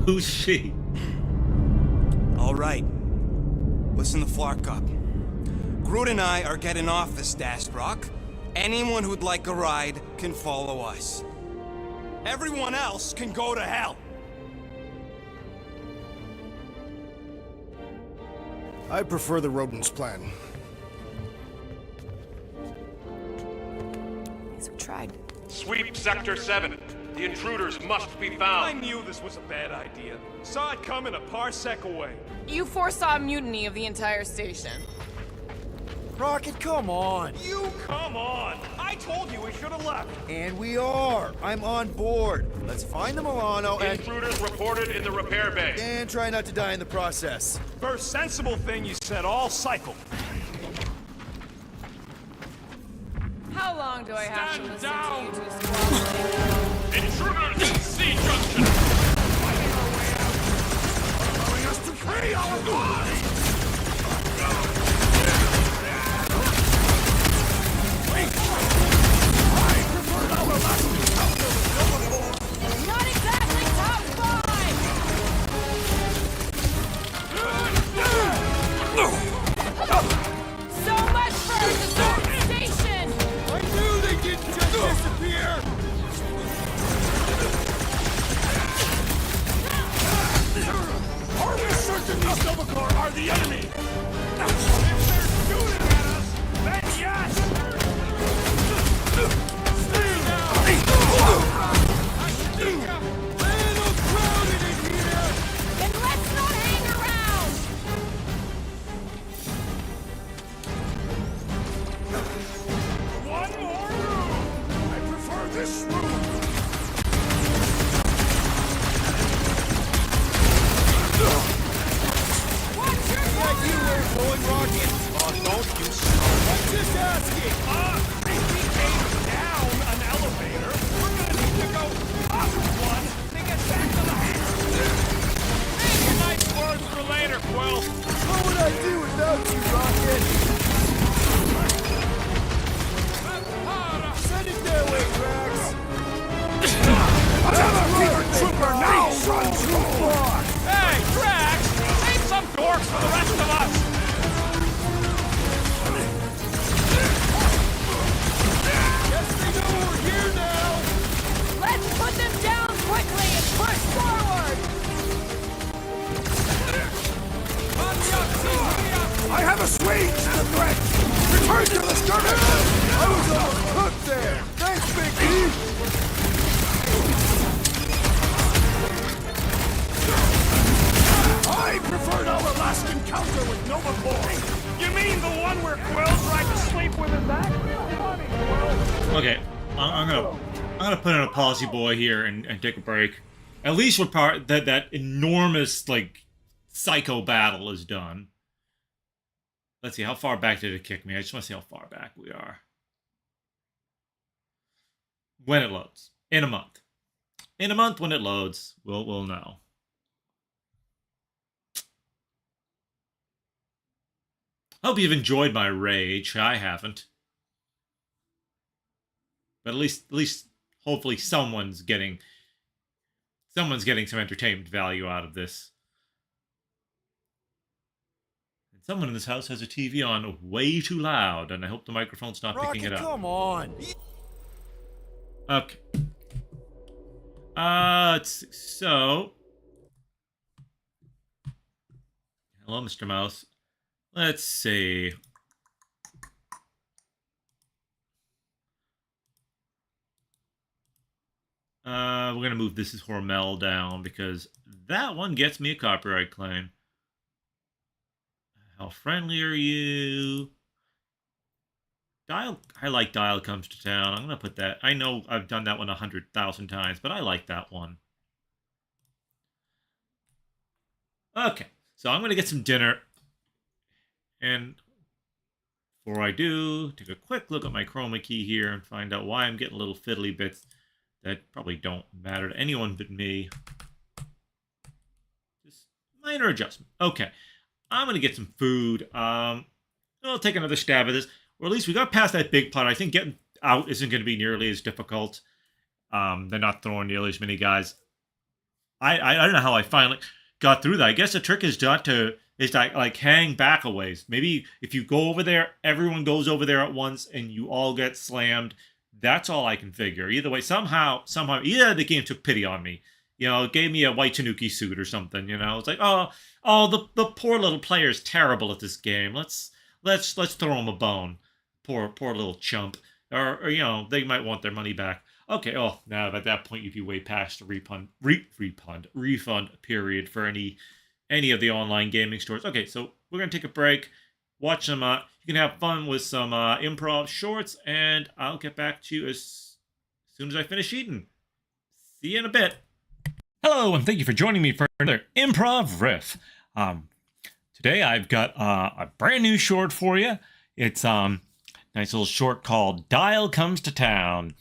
Who's she? All right. Listen to Flark up. Groot and I are getting off the Stashed Rock. Anyone who'd like a ride can follow us. Everyone else can go to hell. I prefer the rodent's plan. Yes, we tried. Sweep Sector 7. The intruders must be I found. knew this was a bad idea. Saw it coming a parsec away. You foresaw a mutiny of the entire station. Rocket, come on! You come on! I told you we should have left. And we are! I'm on board! Let's find the Milano and... Intruders reported in the repair bay. And try not to die in the process. First sensible thing you said all cycle. How long do I have to listen Stand down. to you two squabble? Intruders in C junction. Not exactly top five! So much for our dessert station! I knew they didn't just disappear! Are we certain these Novacore are the enemy? If they're shooting at us, then yes! Stay now! Little crowded in here! Then let's not hang around! One more room! I prefer this room. Watch your Like you were pulling rockets! Oh, don't you start. I'm just asking! If we came down an elevator, we're gonna need to go up one to get back to the house. Save your nice words for later, Quill. What would I do without you, Rocket? Send it their way, Drax! Another fever trooper now runs too far. Hey, Drax! Save some dorks for the rest of us! Guess they know we're here now! Let's put them down quickly and push forward! I have assuaged the threat. Return to the skirmish. I was almost hooked there! Thanks, Big E! I preferred our last encounter with Novacore. You mean the one where Quill tried to sleep with his back? Funny, Quill. Okay, I'm gonna put in a policy boy here and take a break. At least we're part that enormous like psycho battle is done. Let's see, how far back did it kick me? I just want to see how far back we are. When it loads. In a month. In a month when it loads, we'll know. Hope you've enjoyed my rage. I haven't. But at least hopefully someone's getting some entertainment value out of this. And someone in this house has a TV on way too loud, and I hope the microphone's not picking it Rocket, up. come on! Okay. Let's see. So, hello, Mr. Mouse. Let's see. We're gonna move This Is Hormel down because that one gets me a copyright claim. How friendly are you? Dial. I like Dial Comes to Town. I'm gonna put that. I know I've done that one 100,000 times, but I like that one. Okay, so I'm gonna get some dinner, and before I do, take a quick look at my chroma key here and find out why I'm getting little fiddly bits that probably don't matter to anyone but me. Just minor adjustment. Okay, I'm gonna get some food. I'll take another stab at this. Or at least we got past that big pot. I think getting out isn't going to be nearly as difficult. They're not throwing nearly as many guys. I don't know how I finally got through that. I guess the trick is not to like hang back a ways. Maybe if you go over there, everyone goes over there at once, and you all get slammed. That's all I can figure. Either way, somehow, either the game took pity on me. You know, it gave me a white Tanuki suit or something. You know, it's like, oh, the poor little player's terrible at this game. Let's throw him a bone. Poor little chump. Or you know, they might want their money back. Okay, now at that point you'd be way past the refund period for any of the online gaming stores. Okay, so we're gonna take a break, watch some you can have fun with some improv shorts, and I'll get back to you as soon as I finish eating. See you in a bit. Hello, and thank you for joining me for another improv riff. Today I've got a brand new short for you. It's nice little short called Dial Comes to Town.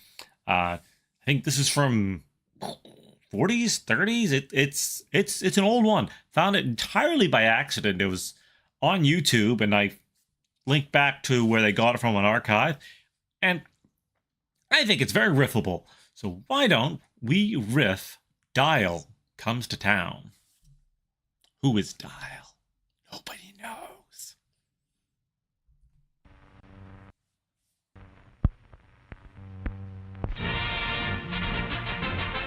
I think this is from 40s, 30s. It's an old one. Found it entirely by accident. It was on YouTube, and I linked back to where they got it from an archive, and I think it's very riffable. So why don't we riff Dial Comes to Town? Who is Dial? Nobody knows.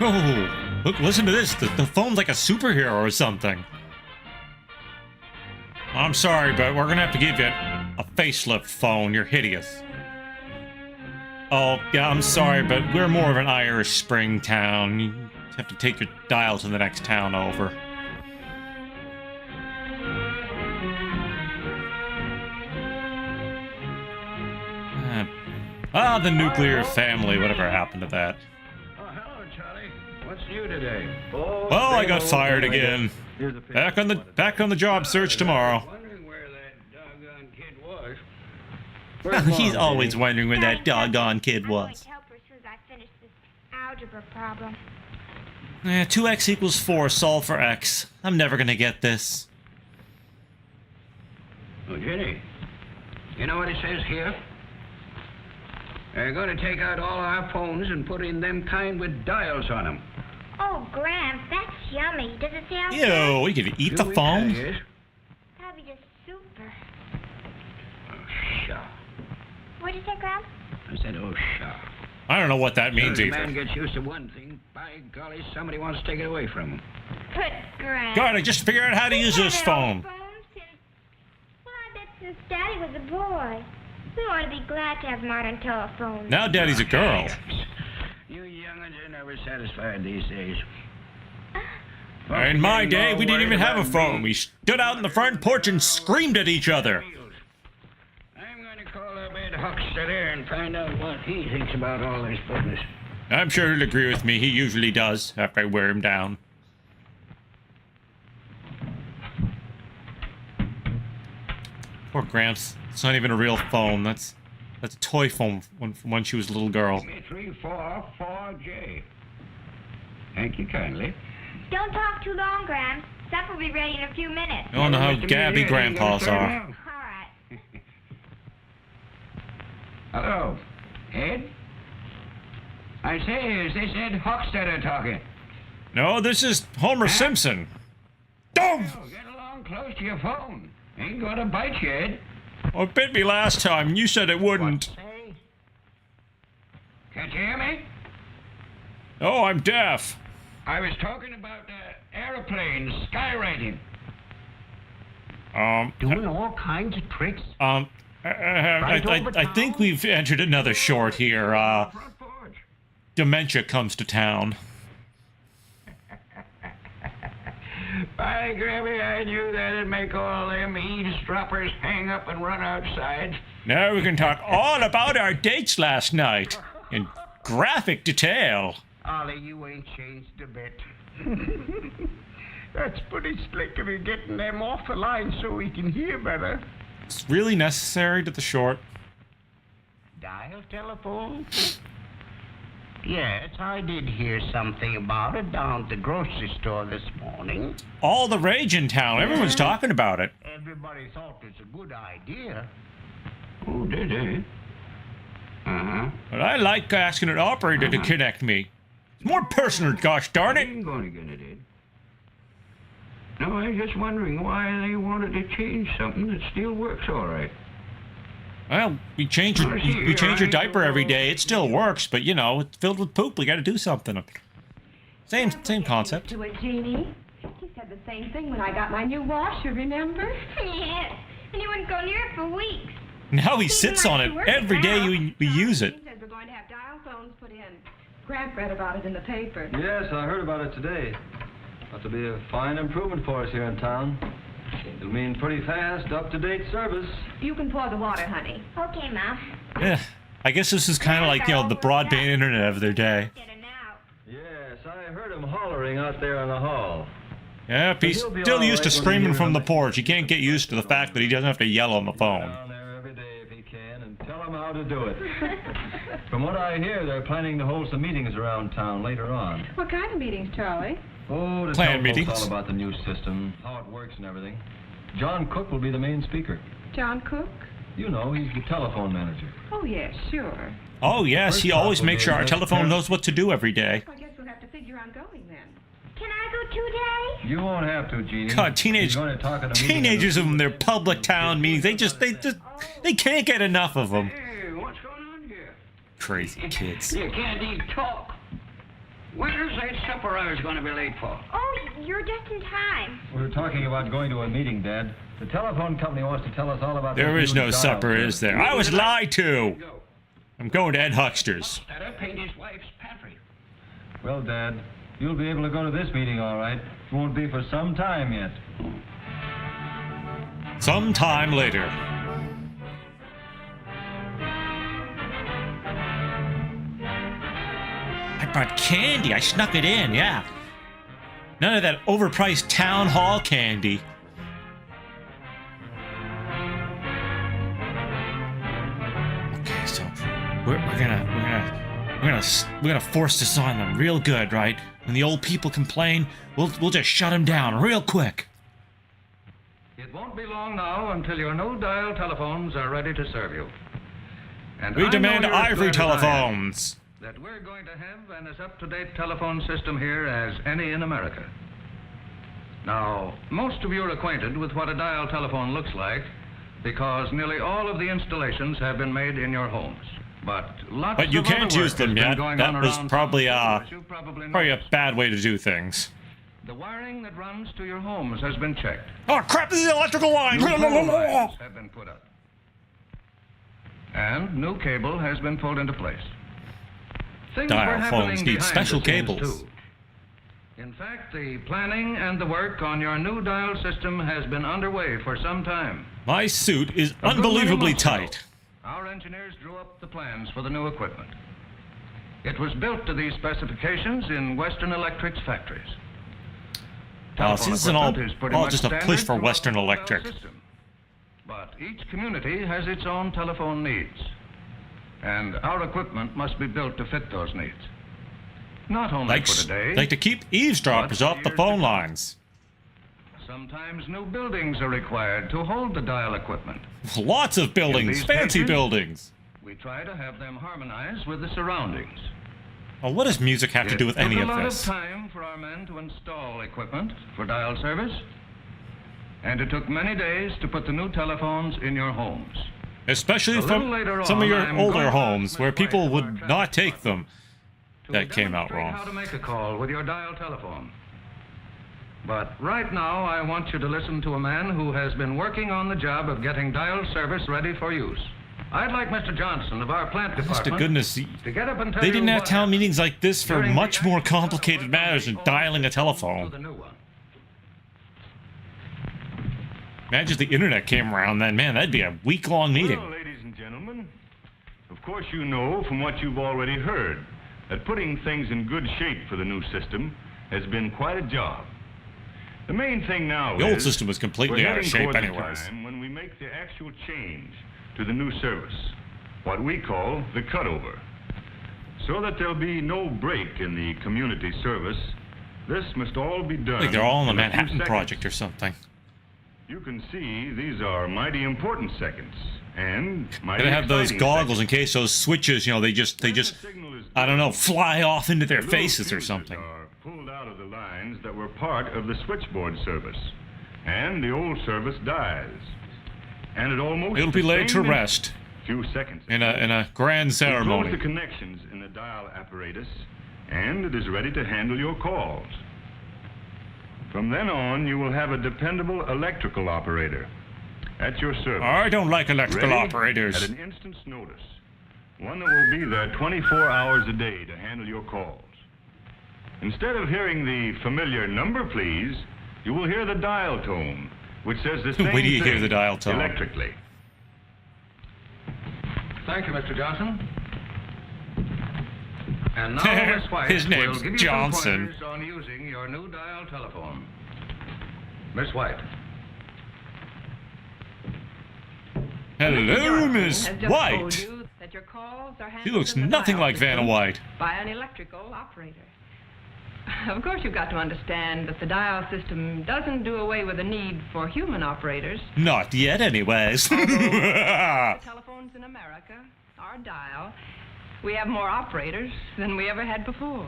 Oh, look, listen to this. The phone's like a superhero or something. I'm sorry, but we're gonna have to give you a facelift phone. You're hideous. Oh, yeah, I'm sorry, but we're more of an Irish Spring town. You have to take your dial to the next town over. The nuclear family, whatever happened to that. Oh, hello, Charlie. What's new today? Well, I got fired again. Back on the job search tomorrow. Wondering where that doggone kid was. He's always wondering where that doggone kid I'm going was. to help her as soon as I finish this algebra problem. 2x equals 4, solve for x. I'm never gonna get this. Oh, Jenny, you know what it says here? They're going to take out all our phones and put in them kind with dials on them. Oh, Gramps, that's yummy. Does it sound Ew, you can eat the phone? Yes. That'd be just super. Oh, pshaw. What'd you say, Gramps? I said, oh, pshaw. I don't know what that means As a man either. gets used to one thing, by golly, somebody wants to take it away from him. Put Gramps. God, I just figured out how to use this phone. Well, I bet since Daddy was a boy. We ought to be glad to have modern telephones. Now Daddy's a girl. You young'uns are never satisfied these days. In my day, we didn't even have a phone. We stood out in the front porch and screamed at each other. I'm going to call up Ed Hochstetter and find out what he thinks about all this business. I'm sure he'll agree with me. He usually does after I wear him down. Poor Gramps. It's not even a real phone. That's a toy phone from when she was a little girl. 3444J. Thank you kindly. Don't talk too long, Gramps. Supper will be ready in a few minutes. You don't know how Mr. gabby Mealy, grandpas you are. gotta start All right. Hello, Ed? I say, is this Ed Hochstetter talking? No, this is Homer Simpson. Oh! Oh, get along close to your phone. Ain't gonna bite you, Ed. Oh, it bit me last time, and you said it wouldn't. Say? Can't you hear me? Oh, I'm deaf. I was talking about aeroplanes skywriting. Doing all kinds of tricks. I think we've entered another short here. Front porch. Dementia Comes to Town. By Grammy, I knew that'd make all them eavesdroppers hang up and run outside. Now we can talk all about our dates last night in graphic detail. Ollie, you ain't changed a bit. That's pretty slick of you getting them off the line so we can hear better. It's really necessary to the short. Dial telephone? Yes, I did hear something about it down at the grocery store this morning. All the rage in town. Everyone's talking about it. Everybody thought it was a good idea. Oh, did they? Uh-huh. But I like asking an operator to connect me. It's more personal, gosh darn I it. ain't going to get it in. No, I was just wondering why they wanted to change something that still works all right. Well, we change your diaper every day. It still works, but you know, it's filled with poop. We got to do something. Same concept. To it, Jeannie. He said the same thing when I got my new washer, remember? Yes. And you wouldn't go near it for weeks. Now he sits on it every day we use it. He says we're going to have dial phones put in. Grant read about it in the paper. Yes, I heard about it today. Ought to be a fine improvement for us here in town. It'll mean pretty fast, up-to-date service. You can pour the water, honey. Okay, Mom. Yeah, I guess this is kind of like, you know, the broadband internet of their day. Get it now. Yes, I heard him hollering out there in the hall. Yeah, he's still used to screaming from the porch. He can't get used to the fact that he doesn't have to yell on the phone. Down there every day if he can, and tell him how to do it. From what I hear, they're planning to hold some meetings around town later on. What kind of meetings, Charlie? Oh, to Plan tell meetings. folks all about the new system, how it works and everything. John Cook will be the main speaker. John Cook? You know, he's the telephone manager. Oh, yes, sure. Oh, yes, he always makes sure our telephone knows what to do every day. I guess we'll have to figure on going then. Can I go too, Daddy? You won't have to, Jeannie. God, He's going to talk at a meeting teenagers in of the- them, their public town meetings, they can't get enough of them. Hey, what's going on here? Crazy kids. You can't even talk. Where's that supper I was going to be late for? Oh, you're just in time. We're talking about going to a meeting, Dad. The telephone company wants to tell us all about... There this is new no dial supper, system. is there? I was lied to. Go. I'm going to Ed Huckster's. That up ain't his wife's pantry. Well, Dad, you'll be able to go to this meeting, all right. It won't be for some time yet. Sometime later. I brought candy. I snuck it in, yeah. None of that overpriced town hall candy. Okay, so we're gonna force this on them real good, right? When the old people complain, we'll just shut them down real quick. It won't be long now until your new dial telephones are ready to serve you. And We I demand know you're as ivory glad as I am telephones. that we're going to have an as up-to-date telephone system here as any in America. Now, most of you are acquainted with what a dial telephone looks like because nearly all of the installations have been made in your homes. But lots But you of other can't work use them has been yet. going That on was around probably town, as you probably a noticed. bad way to do things. The wiring that runs to your homes has been checked. Oh crap! This is the electrical line. New phone lines have been put up. And new cable has been pulled into place. Things were Dial happening phones need behind special the scenes, cables. too. In fact, the planning and the work on your new dial system has been underway for some time. My suit is A good many unbelievably months ago, tight. Our engineers drew up the plans for the new equipment. It was built to these specifications in Western Electric's factories. Oh, see, this isn't Telephone equipment is pretty all much just a push standard for throughout Western the dial Electric. system. But each community has its own telephone needs. And our equipment must be built to fit those needs. Not only Like, for today. like to keep eavesdroppers off the phone lines. Sometimes new buildings are required to hold the dial equipment. Lots of buildings, these fancy cases- buildings. We try to have them harmonize with the surroundings. Well, what does music have to do with any It of took a lot this? of time for our men to install equipment for dial service, and it took many days to put the new telephones in your homes. Especially A little from later some of on, your I'm older going to homes ask where Miss people White of our would traffic not take them. department to That came out demonstrate wrong. How to make a call with your dial telephone. But right now, I want you to listen to a man who has been working on the job of getting dial service ready for use. I'd like Mr. Johnson of our plant Honest department to goodness, to get up and tell they you didn't have what town happened meetings like this for during the much more actual complicated cutover matters than of the dialing a old system to telephone. the new one. Imagine if the internet came around then, man, that'd be a week-long meeting. Well, ladies and gentlemen, of course you know from what you've already heard that putting things in good shape for the new system has been quite a job. The main thing now The is old system was completely we're out of heading shape toward the anyways. time when we make the actual change to the new service, what we call the cutover. So that there'll be no break in the community service, this must all be done. Like they're all on the in a few Manhattan seconds. Project or something. You can see these are mighty important seconds, and mighty Gotta have those exciting goggles seconds. in case those switches, you know, they just, I don't know, fly off into their The little faces or fuses something. are pulled out of the lines that were part of the switchboard service, and the old service dies. And it almost It'll be the laid to same rest few seconds in a grand We close ceremony. the connections in the dial apparatus, and it is ready to handle your calls. From then on, you will have a dependable electrical operator at your service. I don't like electrical ready operators. At an instant's notice. One that will be there 24 hours a day to handle your calls. Instead of hearing the familiar number, please, you will hear the dial tone, which says the same Wait till you hear thing the dial tone. electrically. Thank you, Mr. Johnson. And now, Miss White His will name's give you Johnson. some pointers on using your new dial telephone. Miss White. Hello, Miss Has just told White. you that your calls are He handled looks in the nothing dial like Vanna system White. by an electrical operator. Of course, you've got to understand that the dial system doesn't do away with the need for human operators. Not yet, anyways. The telephones in America, our dial, we have more operators than we ever had before.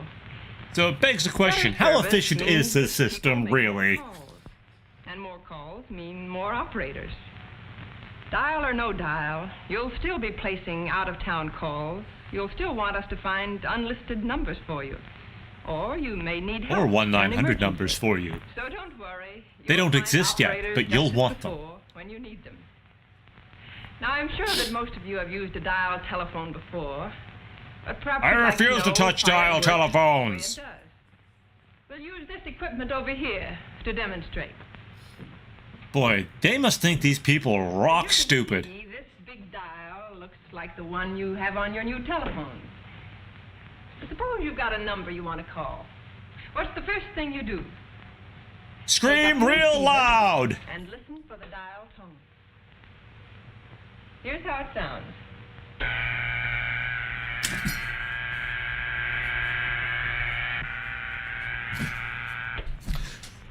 So it begs the question, Better how service efficient means is this system, people make really? more calls. And more calls mean more operators. Dial or no dial, you'll still be placing out-of-town calls. You'll still want us to find unlisted numbers for you. Or you may need help. Or in an 1-900 emergency. numbers for you. So don't worry. They You'll don't find exist yet, operators but you'll just as want them. before when you need them. Now, I'm sure that most of you have used a dial telephone before. But perhaps I you'd like refuse to know touch why it dial works the way telephones. it does. We'll use this equipment over here to demonstrate. Boy, they must think these people are rock stupid. See, this big dial looks like the one you have on your new telephone. Suppose you've got a number you want to call. What's the first thing you do? Scream real loud! And listen for the dial tone. Here's how it sounds.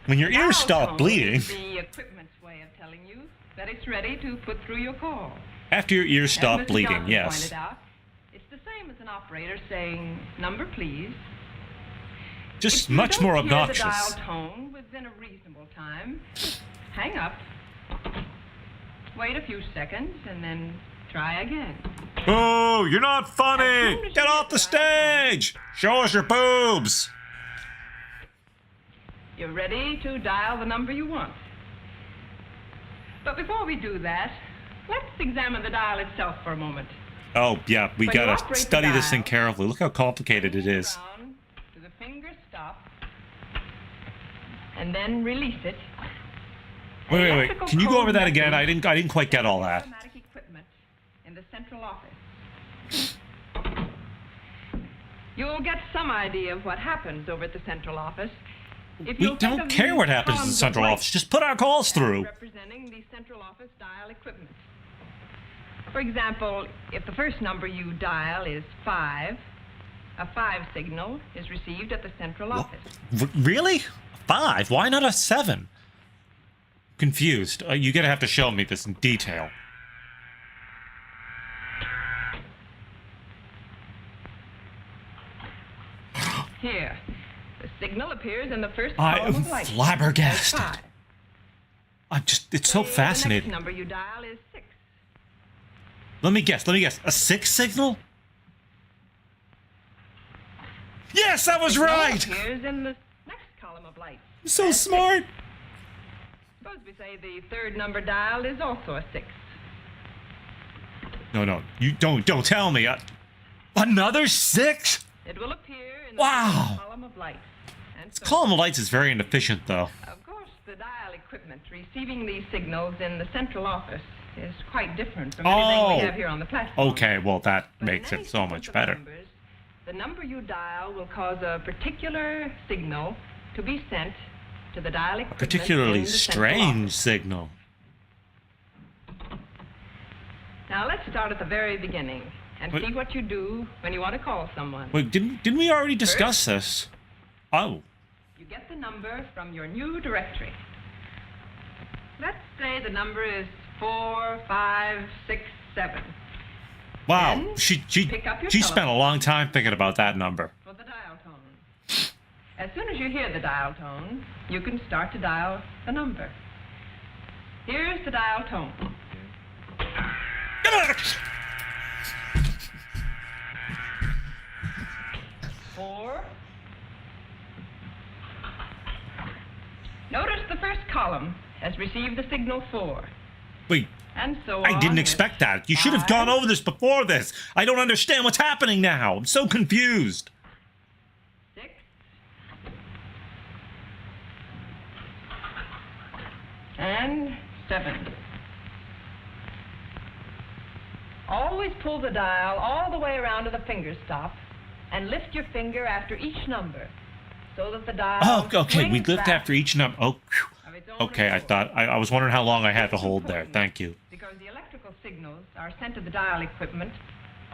When your Dial ears stop tone bleeding, is the equipment's way of telling you that it's ready to put through your call. after your ears As stop Mr. bleeding, Johnson yes. pointed out, it's the same as an operator saying, "Number, please." Just If you much don't more hear obnoxious. the dial tone within a reasonable time, hang up, wait a few seconds, and then try again. Oh, you're not funny! Get off the stage! Show us your boobs! You're ready to dial the number you want. But before we do that, let's examine the dial itself for a moment. Oh, yeah, we When you gotta operate the study this thing dial, carefully. Look how complicated it is. Down to the finger stop, and then release it. Wait. Electrical Can you go over that code again? I message didn't quite get all that. automatic equipment in the central office. You'll get some idea of what happens over at the central office. If We you'll think don't of care these what happens in the columns of central light office. Just put our calls as through. representing the central office dial equipment. For example, if the first number you dial is 5, a 5 signal is received at the central office. Really? 5? Why not a 7? Confused. You're gonna have to show me this in detail. Here, the signal appears in the first I column am of light. flabbergasted. As 5. It's so The fascinating. next number you dial is 6. Let me guess. A 6 signal? Yes, that was right! Appears in the next column of light. I'm so smart. Suppose we say the third number dialed is also a 6. No, you don't tell me. Another 6? It will appear in the Wow. first column of light. And so, Column of lights is very inefficient, though. of course, the dial equipment receiving these signals in the central office is quite different from anything we have here on the platform. Okay, well, that But in makes any it so sequence much of better. numbers, the number you dial will cause a particular signal to be sent to the dial A equipment particularly in the central strange office. signal. Now let's start at the very beginning and Wait. see what you do when you want to call someone. Wait, didn't we already discuss this? Oh. You get the number from your new directory. Let's say the number is 4567 Wow, Then she pick up your spent a telephone. long time thinking about that number. for the dial tone. As soon as you hear the dial tone, you can start to dial the number. Here's the dial tone. 4. Notice the first column has received the signal 4. Wait, And so I on. didn't expect that. You should have gone over this before this. I don't understand what's happening now. I'm so confused. 6. And 7. Always pull the dial all the way around to the finger stop and lift your finger after each number so that the dial Oh, okay. We swings lived back after each number. Oh, phew. of its own Okay, I accord. thought I was wondering how long I had to hold there. Thank you. Because the electrical signals are sent to the dial equipment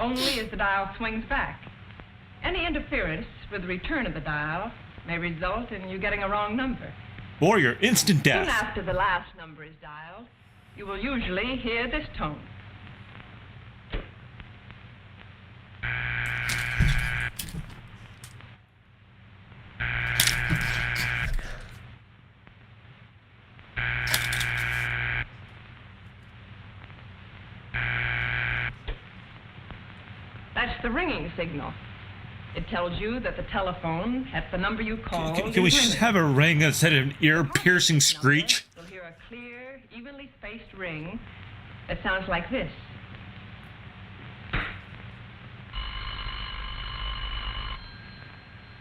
only as the dial swings back. Any interference with the return of the dial may result in you getting a wrong number. Or your instant Soon death. after the last number is dialed, you will usually hear this tone. That's the ringing signal. It tells you that the telephone at the number you called Can we is just ringing. have a ring instead of an ear-piercing screech? You'll hear a clear, evenly spaced ring that sounds like this.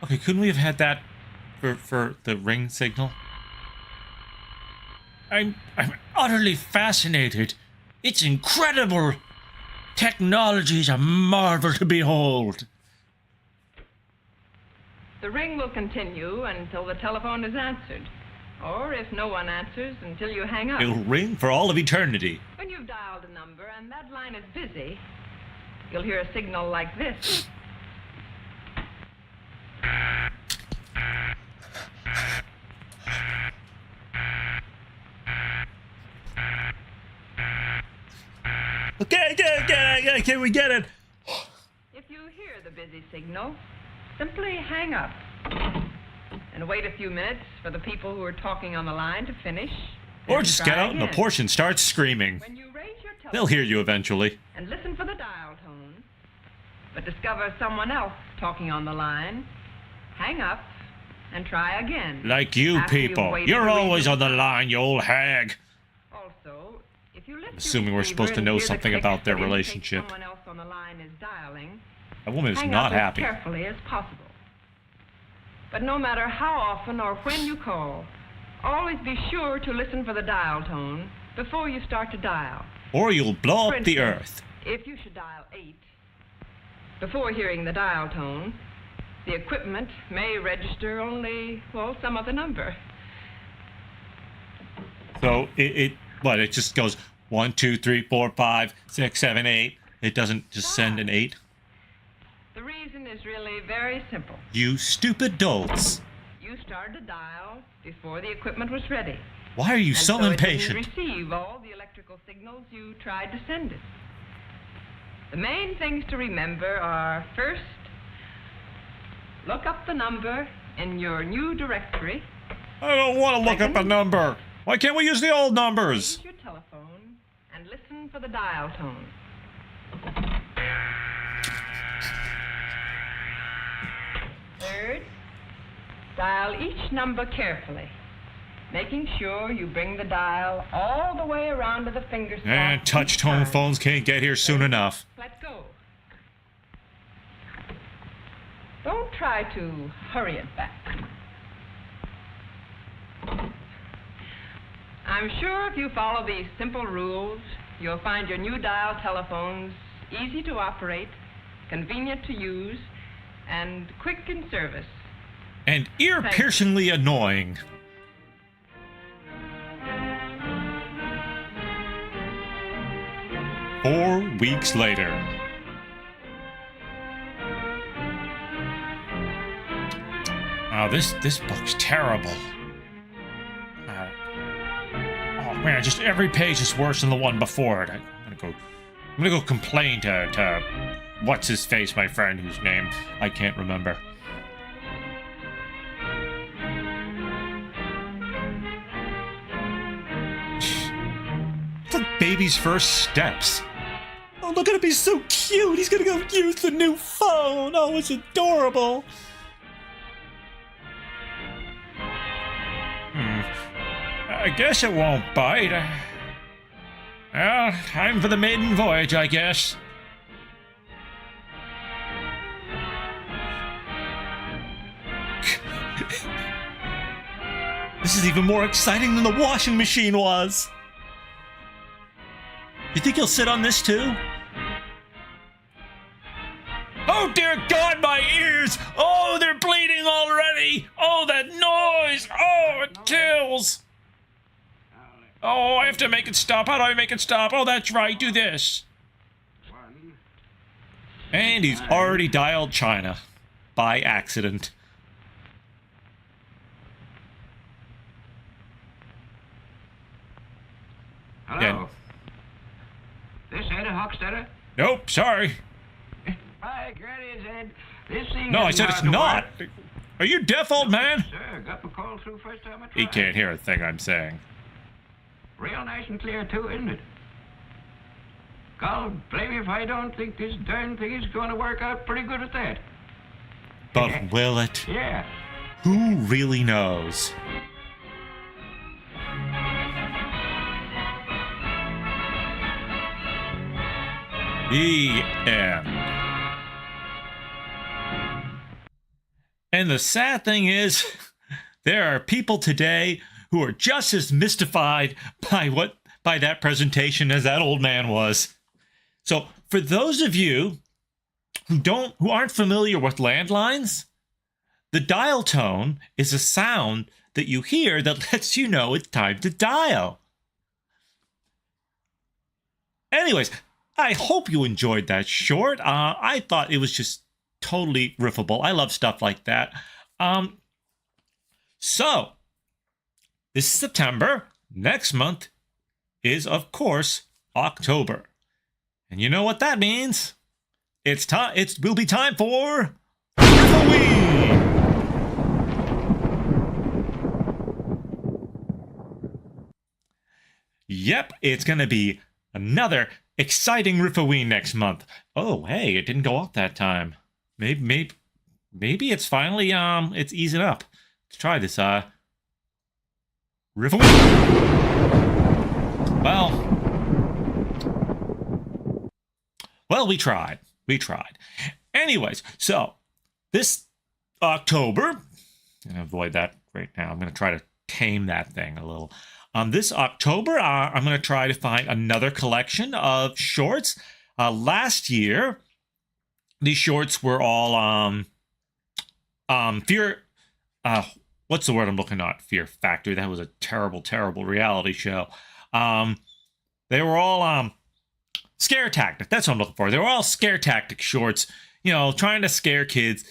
Okay, couldn't we have had that for the ring signal? I'm utterly fascinated. It's incredible. Technology is a marvel to behold. The ring will continue until the telephone is answered. Or if no one answers, until you hang up. It'll ring for all of eternity. When you've dialed a number and that line is busy, you'll hear a signal like this. Okay, can we get it? If you hear the busy signal, simply hang up and wait a few minutes for the people who are talking on the line to finish. Or then just try get out and the again. portion starts screaming. When you raise your telephone They'll hear you eventually. and listen for the dial tone, but discover someone else talking on the line, hang up and try again. Like you after you've people. waited You're a always reasonable on the line, you old hag. Also, if you lift Assuming your we're receiver supposed to and know hear the something click about their that indicates relationship. Someone else on the line is dialing. That woman is Hang not up happy. as carefully as possible. But no matter how often or when you call, always be sure to listen for the dial tone before you start to dial. Or you'll blow For up the instance, earth. If you should dial 8, before hearing the dial tone, the equipment may register only, well, some other number. So it just goes 1, 2, 3, 4, 5, 6, 7, 8. It doesn't just send an 8. The reason is really very simple. You stupid dolts. You started to dial before the equipment was ready. Why are you And so so impatient? It didn't receive all the electrical signals you tried to send it. The main things to remember are, first, look up the number in your new directory. I don't want to look up a number. Why can't we use the old numbers? Use your telephone and listen for the dial tone. Third, dial each number carefully, making sure you bring the dial all the way around to the finger spot. And touch each tone time. phones can't get here soon enough. Let go. Don't try to hurry it back. I'm sure if you follow these simple rules, you'll find your new dial telephones easy to operate, convenient to use, and quick in service. And ear-piercingly annoying. Four weeks later. Oh, this book's terrible. Oh man, just every page is worse than the one before it. I'm gonna go complain to what's his face, my friend, whose name I can't remember. It's like baby's first steps. Oh, look at him, he's so cute. He's gonna go use the new phone. Oh, it's adorable. I guess it won't bite. Well, time for the maiden voyage, I guess. This is even more exciting than the washing machine was. You think he'll sit on this too? Oh dear God, my ears! Oh, they're bleeding already! Oh, that noise! Oh, it kills! Oh, I have to make it stop. How do I make it stop? Oh, that's right. Do this. And he's already dialed China by accident. Hello. Yeah. This Ed Hochstetter? Nope, sorry. Hi, Granny Ed. This thing No, I isn't said it's hard to not. work. Are you deaf, old man? Sir, got my call through first time I tried. He can't hear a thing I'm saying. Real nice and clear, too, isn't it? God blame me if I don't think this darn thing is going to work out pretty good at that. But will it? Yeah. Who really knows? The end. And the sad thing is, there are people today who are just as mystified by that presentation as that old man was. So, for those of you who aren't familiar with landlines, the dial tone is a sound that you hear that lets you know it's time to dial. Anyways, I hope you enjoyed that short. I thought it was just totally riffable. I love stuff like that. So, this is September. Next month is, of course, October. And you know what that means? It will be time for Halloween! Yep, it's going to be another exciting Riffoween next month. Oh, hey, it didn't go off that time. Maybe it's finally, it's easing up. Let's try this, Riffoween. Well, we tried. Anyways, so this October, I'm going to avoid that right now. I'm going to try to tame that thing a little. This October, I'm going to try to find another collection of shorts. Last year, these shorts were all what's the word I'm looking at? Fear Factory. That was a terrible, terrible reality show. They were all scare tactic. That's what I'm looking for. They were all scare tactic shorts, you know, trying to scare kids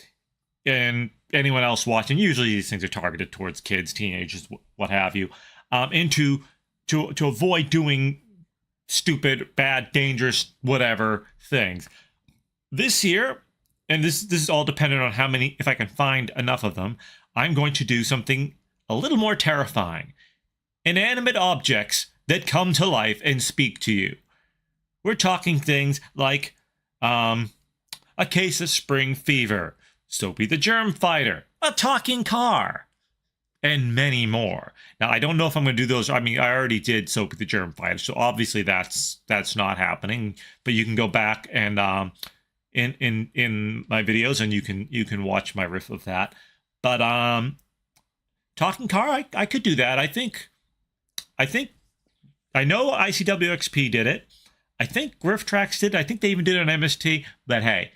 and anyone else watching. Usually these things are targeted towards kids, teenagers, what have you, to avoid doing stupid, bad, dangerous, whatever things. This year, and this is all dependent on how many, if I can find enough of them, I'm going to do something a little more terrifying. Inanimate objects that come to life and speak to you. We're talking things like a case of spring fever, Soapy the germ fighter, a talking car, and many more. Now, I don't know if I'm going to do those. I mean, I already did Soapy the germ fighter, so obviously that's not happening. But you can go back and in my videos, and you can watch my riff of that. But talking car, I could do that. I know ICWXP did it. I think Riff Tracks did. I think they even did it on MST. But hey,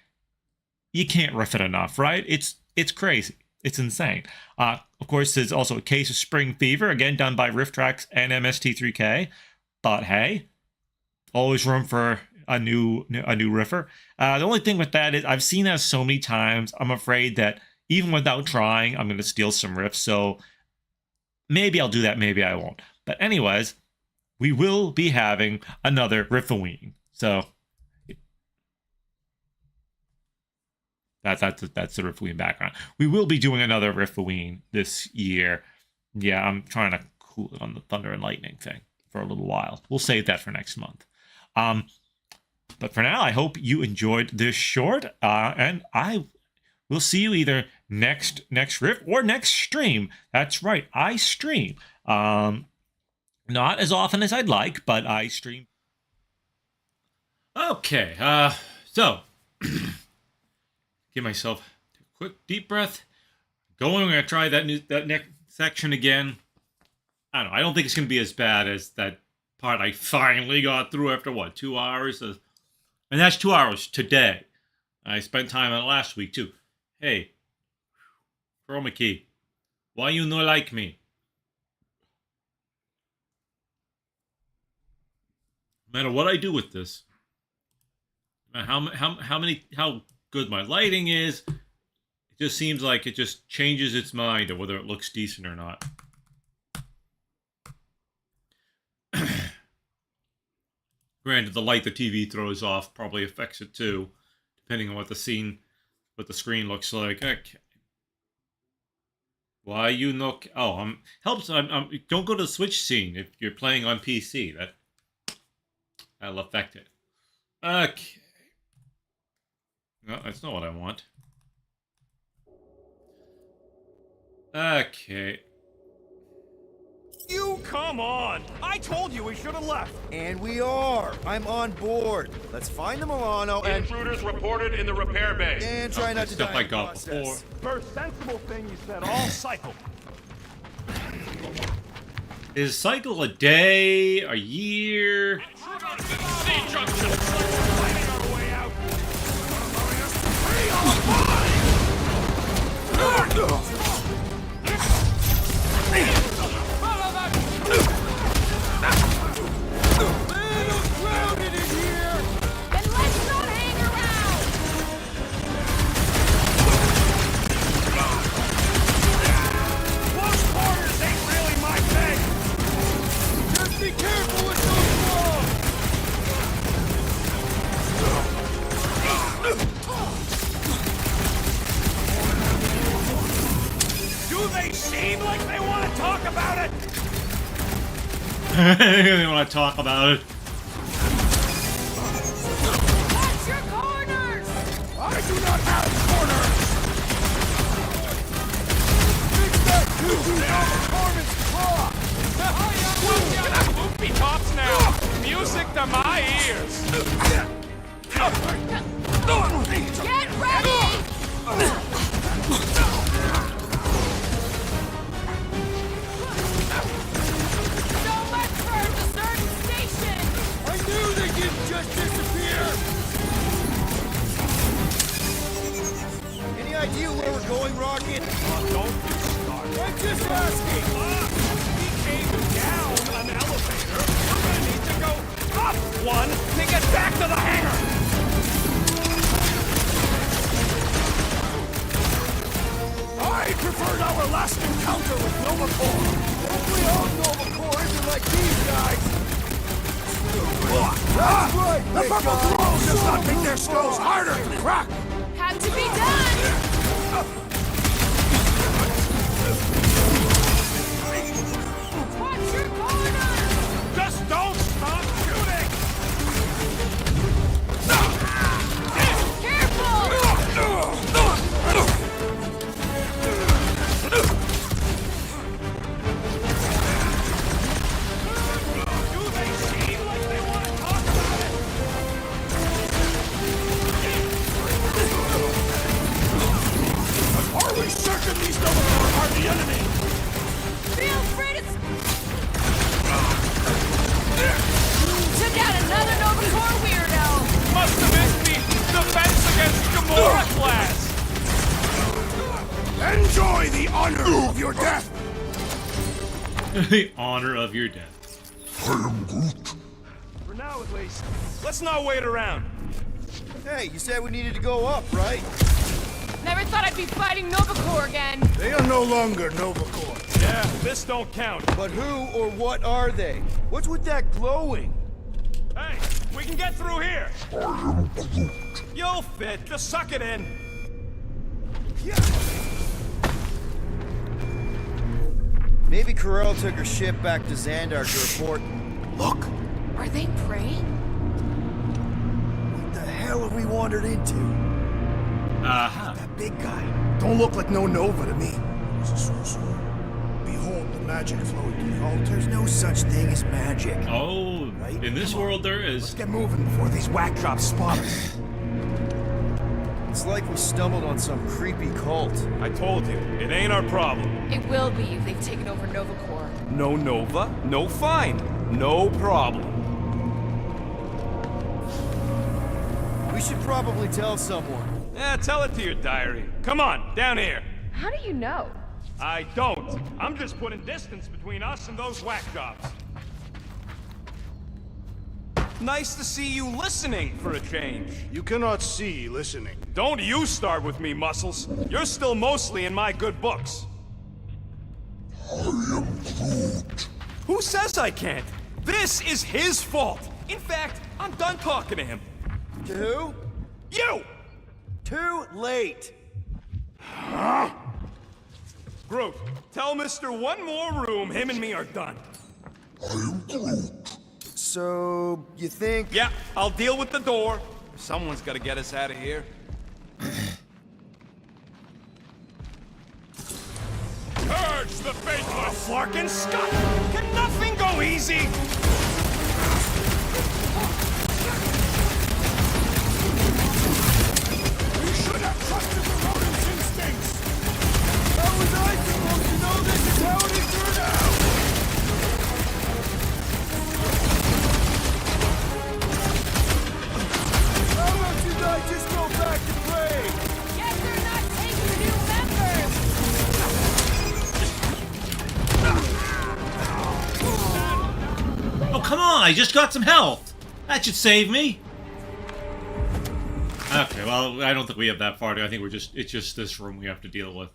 you can't riff it enough, right? It's crazy. It's insane. Of course, there's also a case of spring fever, again done by Riff Tracks and MST3K. But hey, always room for a new riffer. The only thing with that is I've seen that so many times. I'm afraid that even without trying, I'm going to steal some riffs. So maybe I'll do that. Maybe I won't. But anyways, we will be having another Riffoween. So that's the Riffoween background. We will be doing another Riffoween this year. Yeah, I'm trying to cool it on the thunder and lightning thing for a little while. We'll save that for next month. But for now, I hope you enjoyed this short, and I will see you either next riff or next stream. That's right, I stream. Not as often as I'd like, but I stream. Okay, so give myself a quick deep breath. I'm gonna try that next section again. I don't know. I don't think it's gonna be as bad as that part I finally got through after what, 2 hours? And that's 2 hours today. I spent time on it last week too. Hey, Chroma Key, why you no like me? No matter what I do with this, How good my lighting is. It just seems like it just changes its mind of whether it looks decent or not. Granted, the light the TV throws off probably affects it too, depending on what the screen looks like. Okay. Why you look? Oh, helps. Don't go to the Switch scene if you're playing on PC. That'll affect it. Okay. No, that's not what I want. Okay. You come on! I told you we should have left! And we are. I'm on board. Let's find the Milano and... Intruders reported in the repair bay. And try not to die stuff I got before. First sensible thing you said, all cycle. Is cycle a day, a year? They want to talk about it. Watch your corners! I do not have corners! Fix that goofy performance clock! Loopy tops now! Music to my ears! Get ready! Just disappear! Any idea where we're going, Rocket? Don't you start. I'm just asking! We came down an elevator. We're gonna need to go up one to get back to the hangar! I preferred our last encounter with Nova Corps. Hopefully all Nova Corps isn't like these guys! That's right! The purple glow does not make their skulls harder to crack! Have to be done! Watch your corner! Just don't stop shooting! Careful! Are we certain these Nova Corps are the enemy? Feel free to... Took out another Nova Corps weirdo! Must have missed the Defense Against Gamora class! Enjoy the honor of your death! The honor of your death. I am Groot. For now, at least. Let's not wait around. Hey, you said we needed to go up, right? Never thought I'd be fighting Nova Corps again. They are no longer Nova Corps. Yeah, this don't count. But who or what are they? What's with that glowing? Hey, we can get through here. I am Groot. You'll fit. Just suck it in. Yeah. Maybe Corell took her ship back to Xandar to report. Look! Are they praying? What the hell have we wandered into? That big guy. Don't look like no Nova to me. He's a sorcerer. Behold the magic flowing through the altar. There's no such thing as magic. Oh, Right? in this world there Let's is. get moving before these whack drops spot us. It's like we stumbled on some creepy cult. I told you, it ain't our problem. It will be if they've taken over Nova Corps. No Nova, no fine. No problem. We should probably tell someone. Yeah, tell it to your diary. Come on, down here. How do you know? I don't. I'm just putting distance between us and those whack jobs. Nice to see you listening for a change. You cannot see listening. Don't you start with me, Muscles. You're still mostly in my good books. I am Groot. Who says I can't? This is his fault. In fact, I'm done talking to him. To who? You! Too late. Groot, tell Mr. One More Room him and me are done. I am Groot. So, you think... Yeah, I'll deal with the door. Someone's gotta get us out of here. Purge the faithless! Flark and Scott! Can nothing go easy? You should have trusted the rodent's instincts. How was I supposed to know this is how it turned out? How about you guys just go back to play? Guess they're not taking new members! Oh, come on! I just got some health! That should save me! Okay, well, I don't think we have that far to go. I think it's just this room we have to deal with.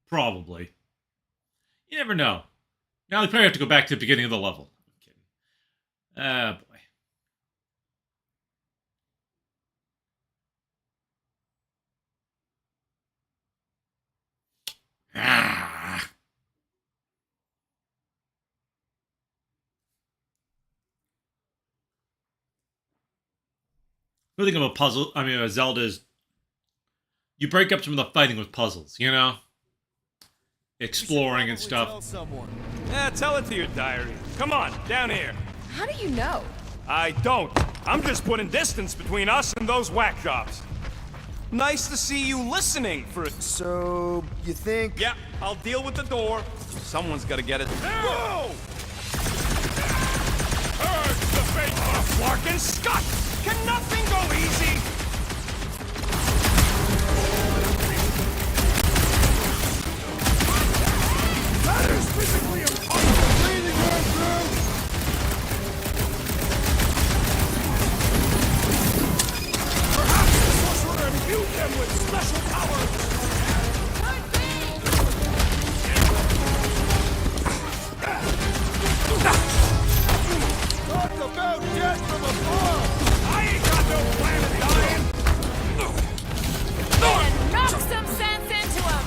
Probably. You never know. Now we probably have to go back to the beginning of the level. I'm kidding. Ah, boy. Ah. The thing about puzzle, Zelda is you break up some of the fighting with puzzles, you know? Exploring and stuff. Yeah, tell it to your diary. Come on, down here. How do you know? I don't. I'm just putting distance between us and those whack jobs. Nice to see you listening for a... So, you think... Yeah, I'll deal with the door. Someone's gotta get it. Whoa! Purge the faithless! Flark and Scott! Can nothing go easy? That is physically impossible. Breathing right through. Perhaps the sorcerer imbued them with special powers. Talk about death from above! I ain't got no plan of dying. And knock some sense into him!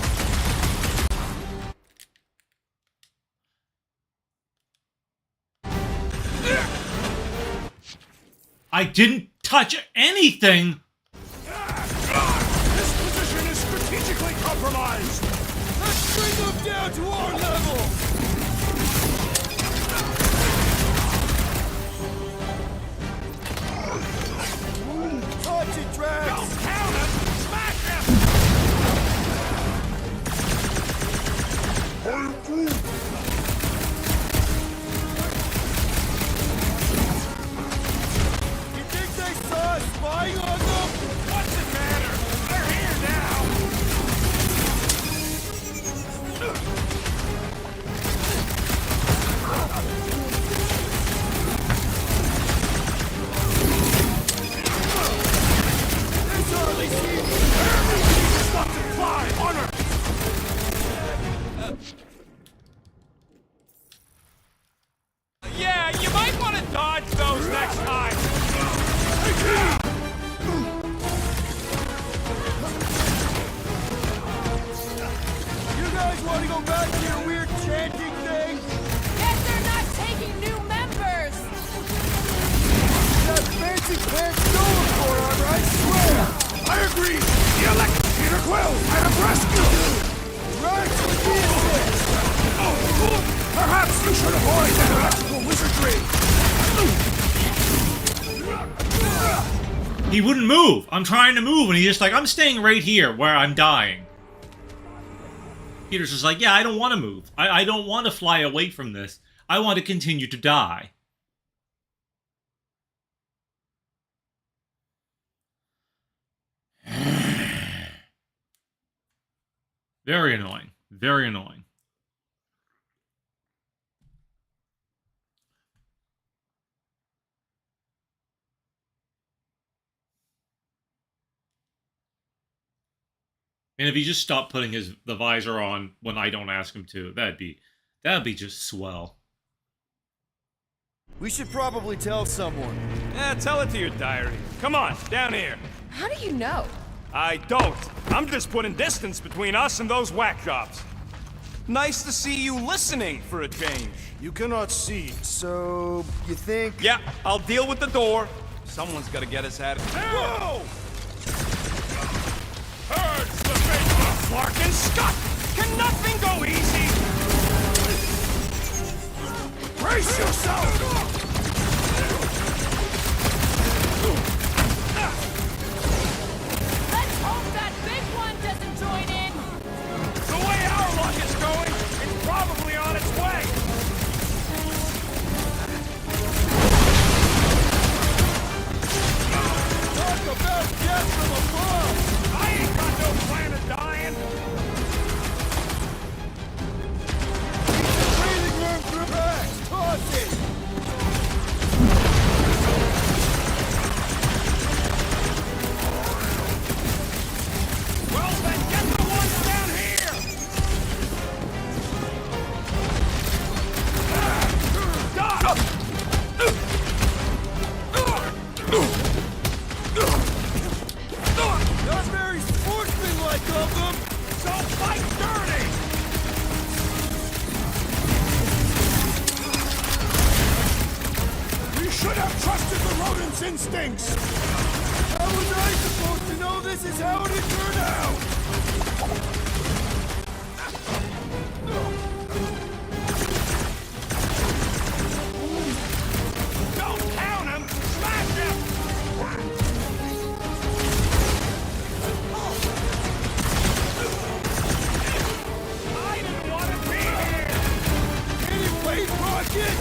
I didn't touch anything! This position is strategically compromised. Let's bring them down to our level! Touch it, Drax! Don't count him! Smash him! I am Groot. You think they saw us spying on them? What's it matter? They're here now! This hardly seems... Stop to fly. Honor. Yeah, you might want to dodge those next time. You guys want to go back to your weird chanting thing? Guess they're not taking new members! That fancy pants stolen forearm, I swear! I agree. The elected Peter Quill. I have rescued. Drax with the assist! Perhaps you should avoid that electrical wizardry. He wouldn't move! I'm trying to move, and he's just like, I'm staying right here where I'm dying. Peter's just like, yeah, I don't want to move. I don't want to fly away from this. I want to continue to die. Very annoying. Very annoying. And if he just stopped putting the visor on when I don't ask him to, that'd be just swell. We should probably tell someone. Yeah, tell it to your diary. Come on, down here. How do you know? I don't. I'm just putting distance between us and those whack jobs. Nice to see you listening for a change. You cannot see, so you think? Yeah, I'll deal with the door. Someone's got to get us out of here. Whoa! Purge the faithful! Larkin Scott! Can nothing go easy? Brace yourself! Let's hope that big one doesn't join in. The way our luck is going, it's probably on its way. Talk about death from above! I ain't got no plan of dying. Breathing room through bags! Toss it! Well, then get the ones down here. Not very sportsmanlike of them! So fight dirty. We should have trusted the rodent's instincts! How was I supposed to know this is how it turned out? Don't count him. Smash him. I didn't want to be here. Anyway, Rocket!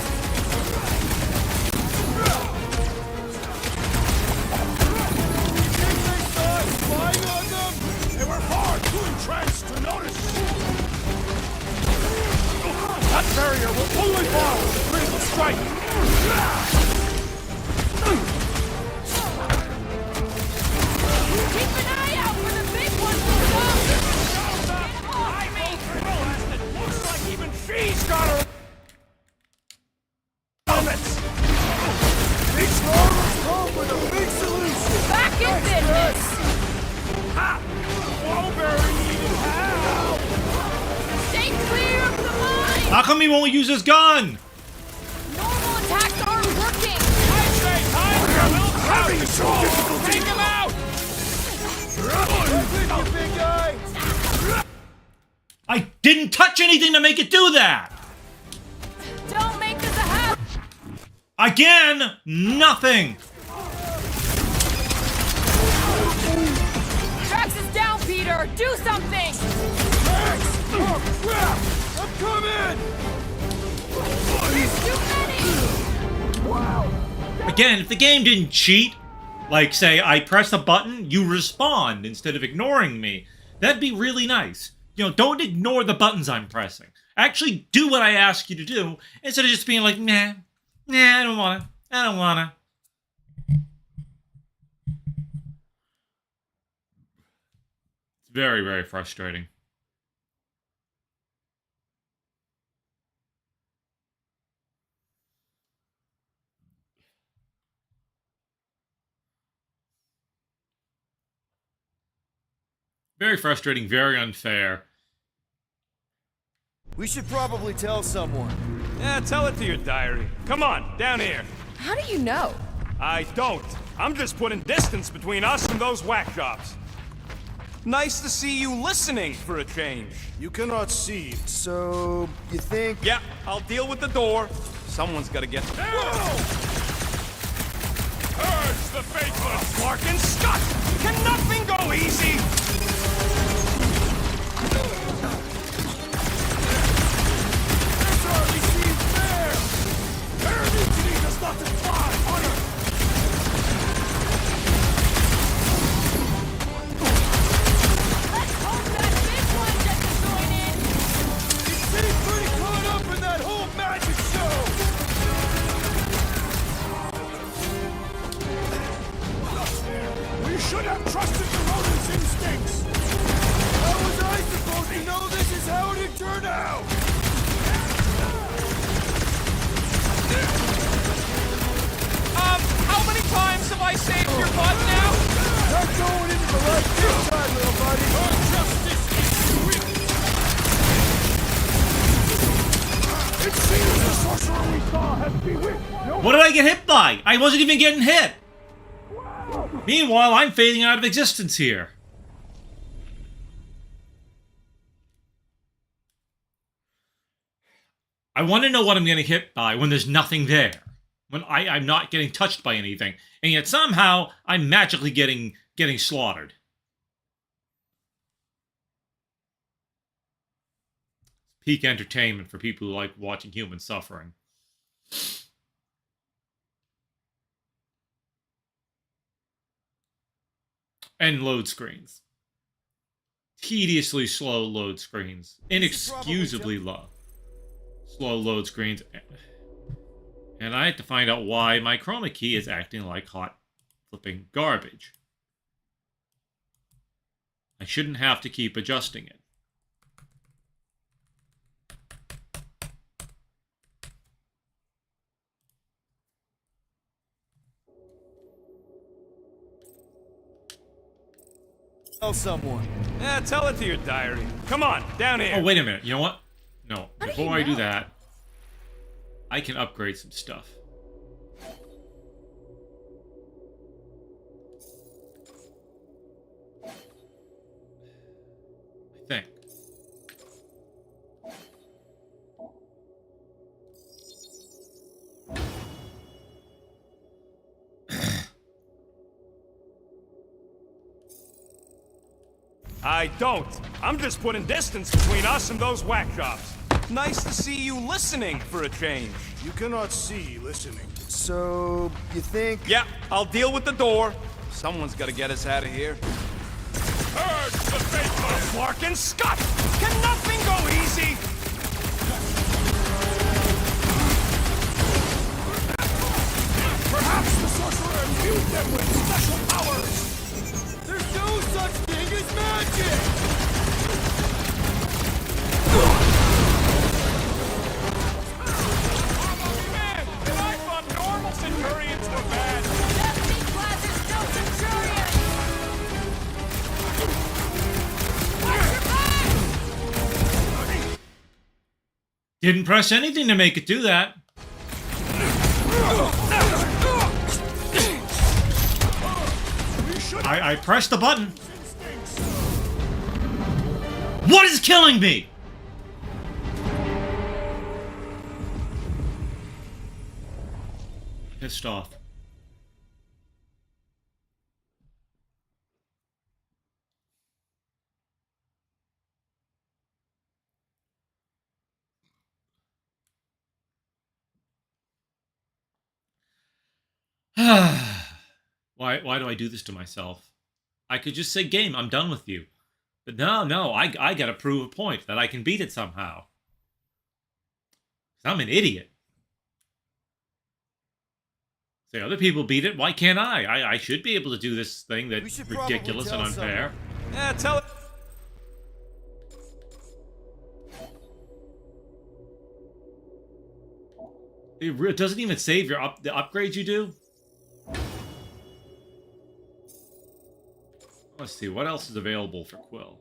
Think they saw us spying on them? They were far too entranced to notice! That barrier will only fall with a critical strike! Keep an eye out for the big one to come. I mean, Phyllis, it looks like even she's got her helmets. Big Sparrows come with a big solution! Back in business. Ha! Wallberry needed help. Stay clear of the mine. How come he won't use his gun? Normal attacks aren't working. I say time for a little Having some difficulty! Take him out. You big guy! I didn't touch anything to make it do that! Don't make this a habit. Again, nothing! Drax is down, Peter. Do something. Max! Oh, crap! I'm coming! There's too many. Again, if the game didn't cheat, like say I press a button, you respond instead of ignoring me, that'd be really nice. You know, don't ignore the buttons I'm pressing. Actually do what I ask you to do, instead of just being like, nah, I don't wanna. It's very, very frustrating. Very frustrating, very unfair. We should probably tell someone. Yeah, tell it to your diary. Come on, down here. How do you know? I don't. I'm just putting distance between us and those whack jobs. Nice to see you listening for a change. You cannot see, so you think? Yeah, I'll deal with the door. Someone's got to get. Whoa! Purge the faithful! Larkin Scott! Can nothing go easy? This hardly seems fair! Paramutiny does not imply honor! Let's hope that big one doesn't join in. You seem pretty caught up in that whole magic show! We should have trusted the rodent's instincts! How right this time, little buddy. Your justice is swift. It seems the sorcerer we saw has bewitched. What did I get hit by? I wasn't even getting hit. Meanwhile, I'm fading out of existence here. I want to know what I'm getting hit by when there's nothing there. When I'm not getting touched by anything. And yet somehow, I'm magically getting slaughtered. Peak entertainment for people who like watching humans suffering. And load screens. Tediously slow load screens. Inexcusably slow load screens. And I had to find out why my chroma key is acting like hot flipping garbage. I shouldn't have to keep adjusting it. Tell someone. Yeah, tell it to your diary. Come on, down here. Oh, wait a minute. You know what? No. Before I do that, I can upgrade some stuff. I think. I don't. I'm just putting distance between us and those whack jobs. Nice to see you listening for a change. You cannot see listening. So, you think... Yeah, I'll deal with the door. Someone's got to get us out of here. Purge the faithful, Clark and Scott! Can nothing go easy? Perhaps the sorcerer imbued them with special powers. There's no such thing as magic! Man, and I thought normal centurions were bad. Deputy class is no centurion! Watch your back! Didn't press anything to make it do that. I pressed the button. What is killing me? Pissed off. Why do I do this to myself? I could just say, game, I'm done with you. But no, I gotta prove a point that I can beat it somehow. I'm an idiot. Say other people beat it, why can't I? I should be able to do this thing that's ridiculous and unfair. Yeah, tell it. It doesn't even save the upgrades you do. Let's see, what else is available for Quill?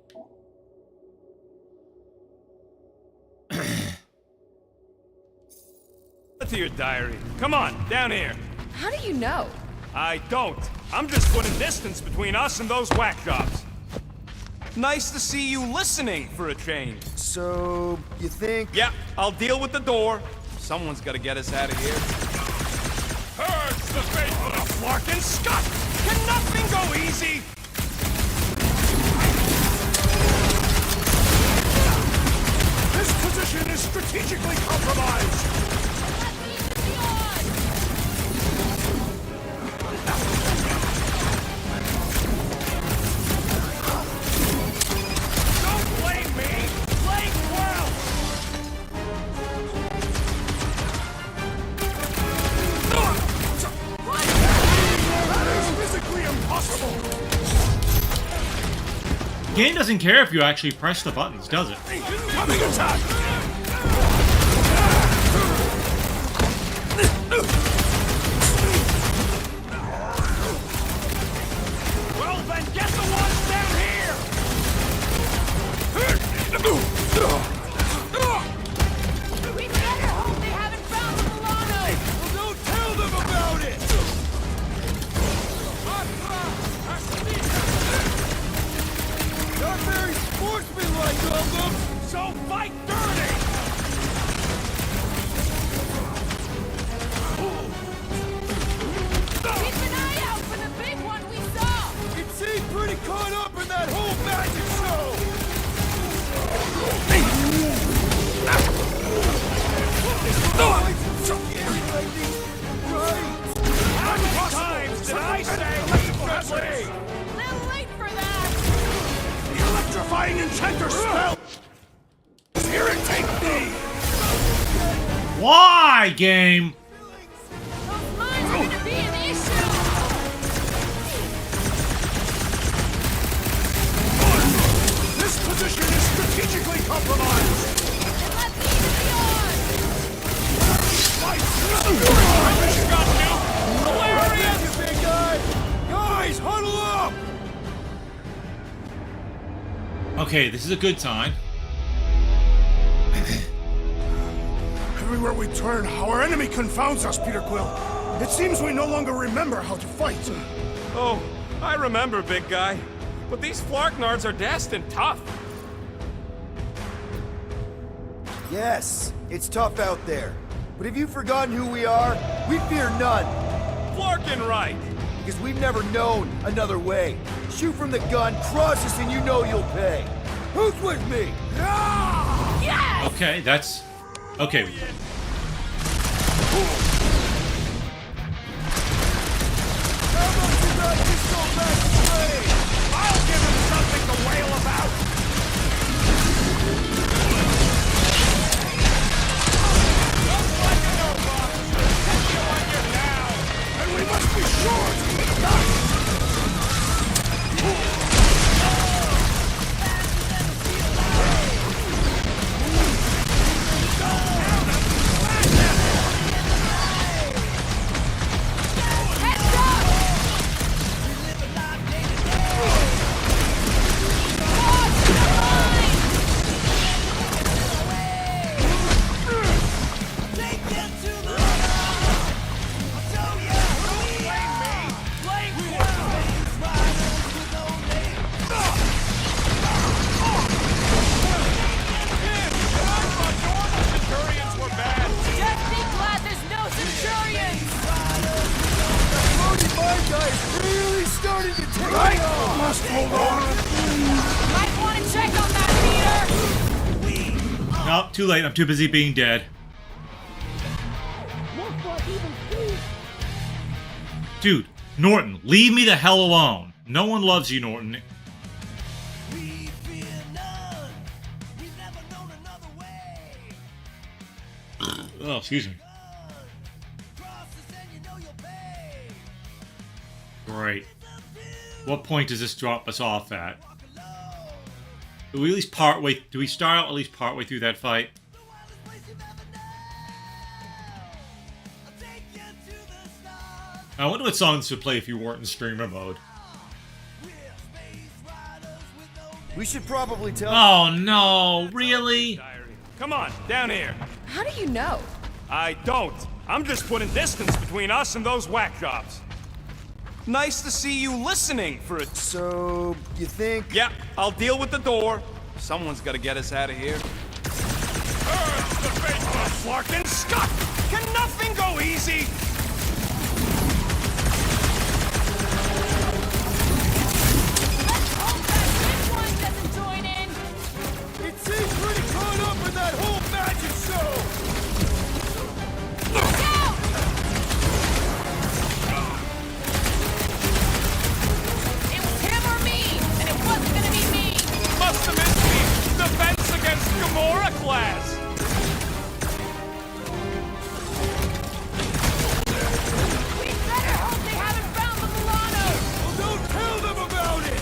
To your diary. Come on, down here. How do you know? I don't. I'm just putting distance between us and those whack jobs. Nice to see you listening for a change. So, you think... Yeah, I'll deal with the door. Someone's got to get us out of here. Purge the faithful of Clark and Scott! Can nothing go easy? This position is strategically compromised. Don't blame me! Play well! That is physically impossible. The game doesn't care if you actually press the buttons, does it? Coming attack! Well then, get the one! Defying enchanter spell! Irritate me! Why, game? Those mines are gonna be an issue! This position is strategically compromised! Then let's ease the odds! Hilarious! Big guy! Guys, huddle up! Okay, this is a good sign. Everywhere we turn, our enemy confounds us, Peter Quill. It seems we no longer remember how to fight. Oh, I remember, big guy. But these Flarknards are destined tough. Yes, it's tough out there. But have you forgotten who we are? We fear none. Flarkin' right. Because we've never known another way. Shoot from the gun, cross us, and you know you'll pay. Who's with me? Yes! Okay, that's... Okay. How about you guys just go back to play? I'll give him something to wail about! Looks like you know, boss. Take you on your now! And we must be sure to be done! Nope, too late. I'm too busy being dead. Dude, Norton, leave me the hell alone. No one loves you, Norton. Oh, excuse me. Great. What point does this drop us off at? Do we at least partway? Do we start out at least partway through that fight? I wonder what songs would play if you weren't in streamer mode. We should probably tell. Oh no! Really? Come on, down here. How do you know? I don't. I'm just putting distance between us and those whack jobs. Nice to see you listening for it. So, you think? Yeah, I'll deal with the door. Someone's got to get us out of here. Urge the faithless, Larkin Scott! Can nothing go easy? Let's hope that this one doesn't join in. It seems pretty caught up in that whole magic show! Look out! It was him or me, and it wasn't gonna be me. Must have missed me. Defense against Gamora class. We better hope they haven't found the Milano. Well, don't tell them about it!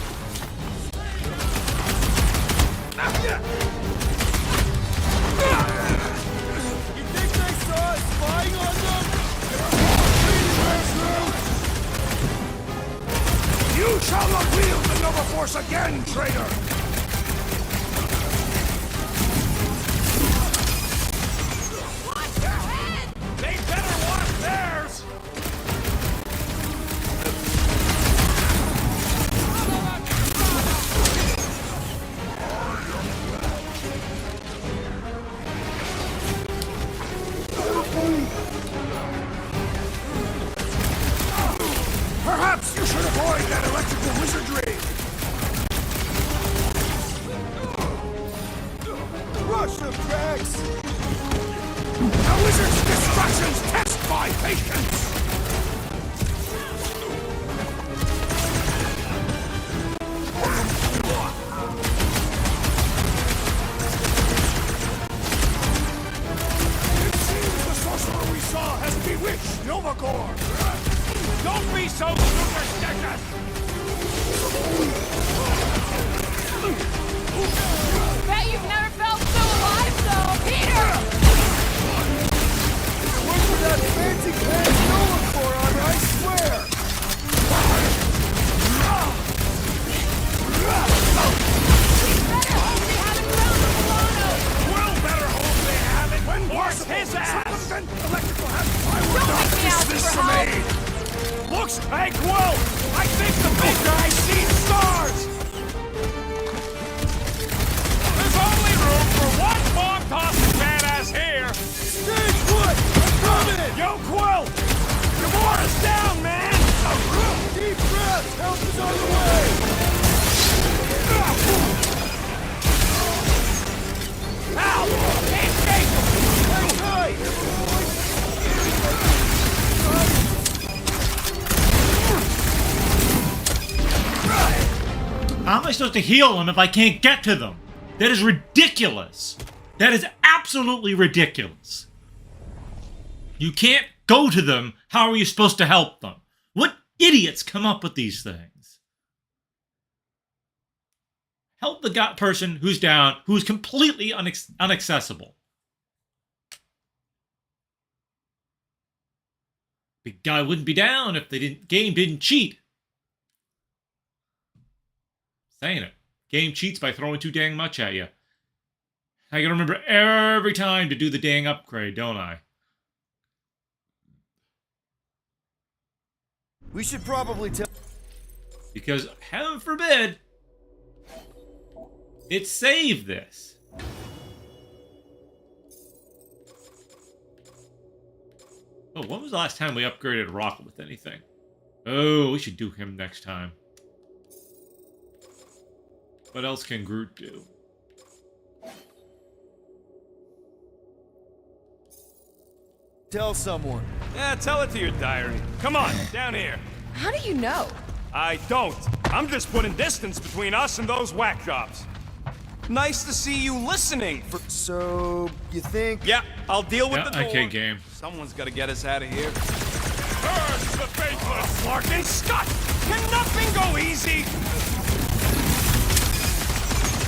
You think they saw us spying on them? You shall not wield the Nova Force again, traitor! Watch your head! They better watch theirs. Perhaps you should avoid that electrical wizardry! Rush them, Drax! A wizard's destructions test my patience! Don't be so superstitious! Bet you've never felt so alive, though, Peter! Look for that fancy pants you look for, Honor, I swear! Well, better hope they haven't! When Where's his ass? Electrical has firework Don't make me ask this for help. maid! Looks, hey, Quill! I think the big guy sees stars! There's only room for one bomb-tossing badass here! Stage foot! I'm coming! Yo, Quill! Your mortar's down, man! Deep breath! Help is on the way! Al! Can't take him! Hang tight! How am I supposed to heal them if I can't get to them? That is ridiculous. That is absolutely ridiculous. You can't go to them. How are you supposed to help them? What idiots come up with these things? Help the person who's down, who's completely inaccessible. The guy wouldn't be down if the game didn't cheat. Saying it. Game cheats by throwing too dang much at you. I gotta remember every time to do the dang upgrade, don't I? We should probably tell... Because, heaven forbid, it saved this. Oh, when was the last time we upgraded Rocket with anything? Oh, we should do him next time. What else can Groot do? Tell someone. Yeah, tell it to your diary. Come on, down here. How do you know? I don't. I'm just putting distance between us and those whack jobs. Nice to see you listening. So, you think... Yeah, I'll deal with the door. Okay, game. Someone's got to get us out of here. Burn the faithless! Larkin Scott! Can nothing go easy?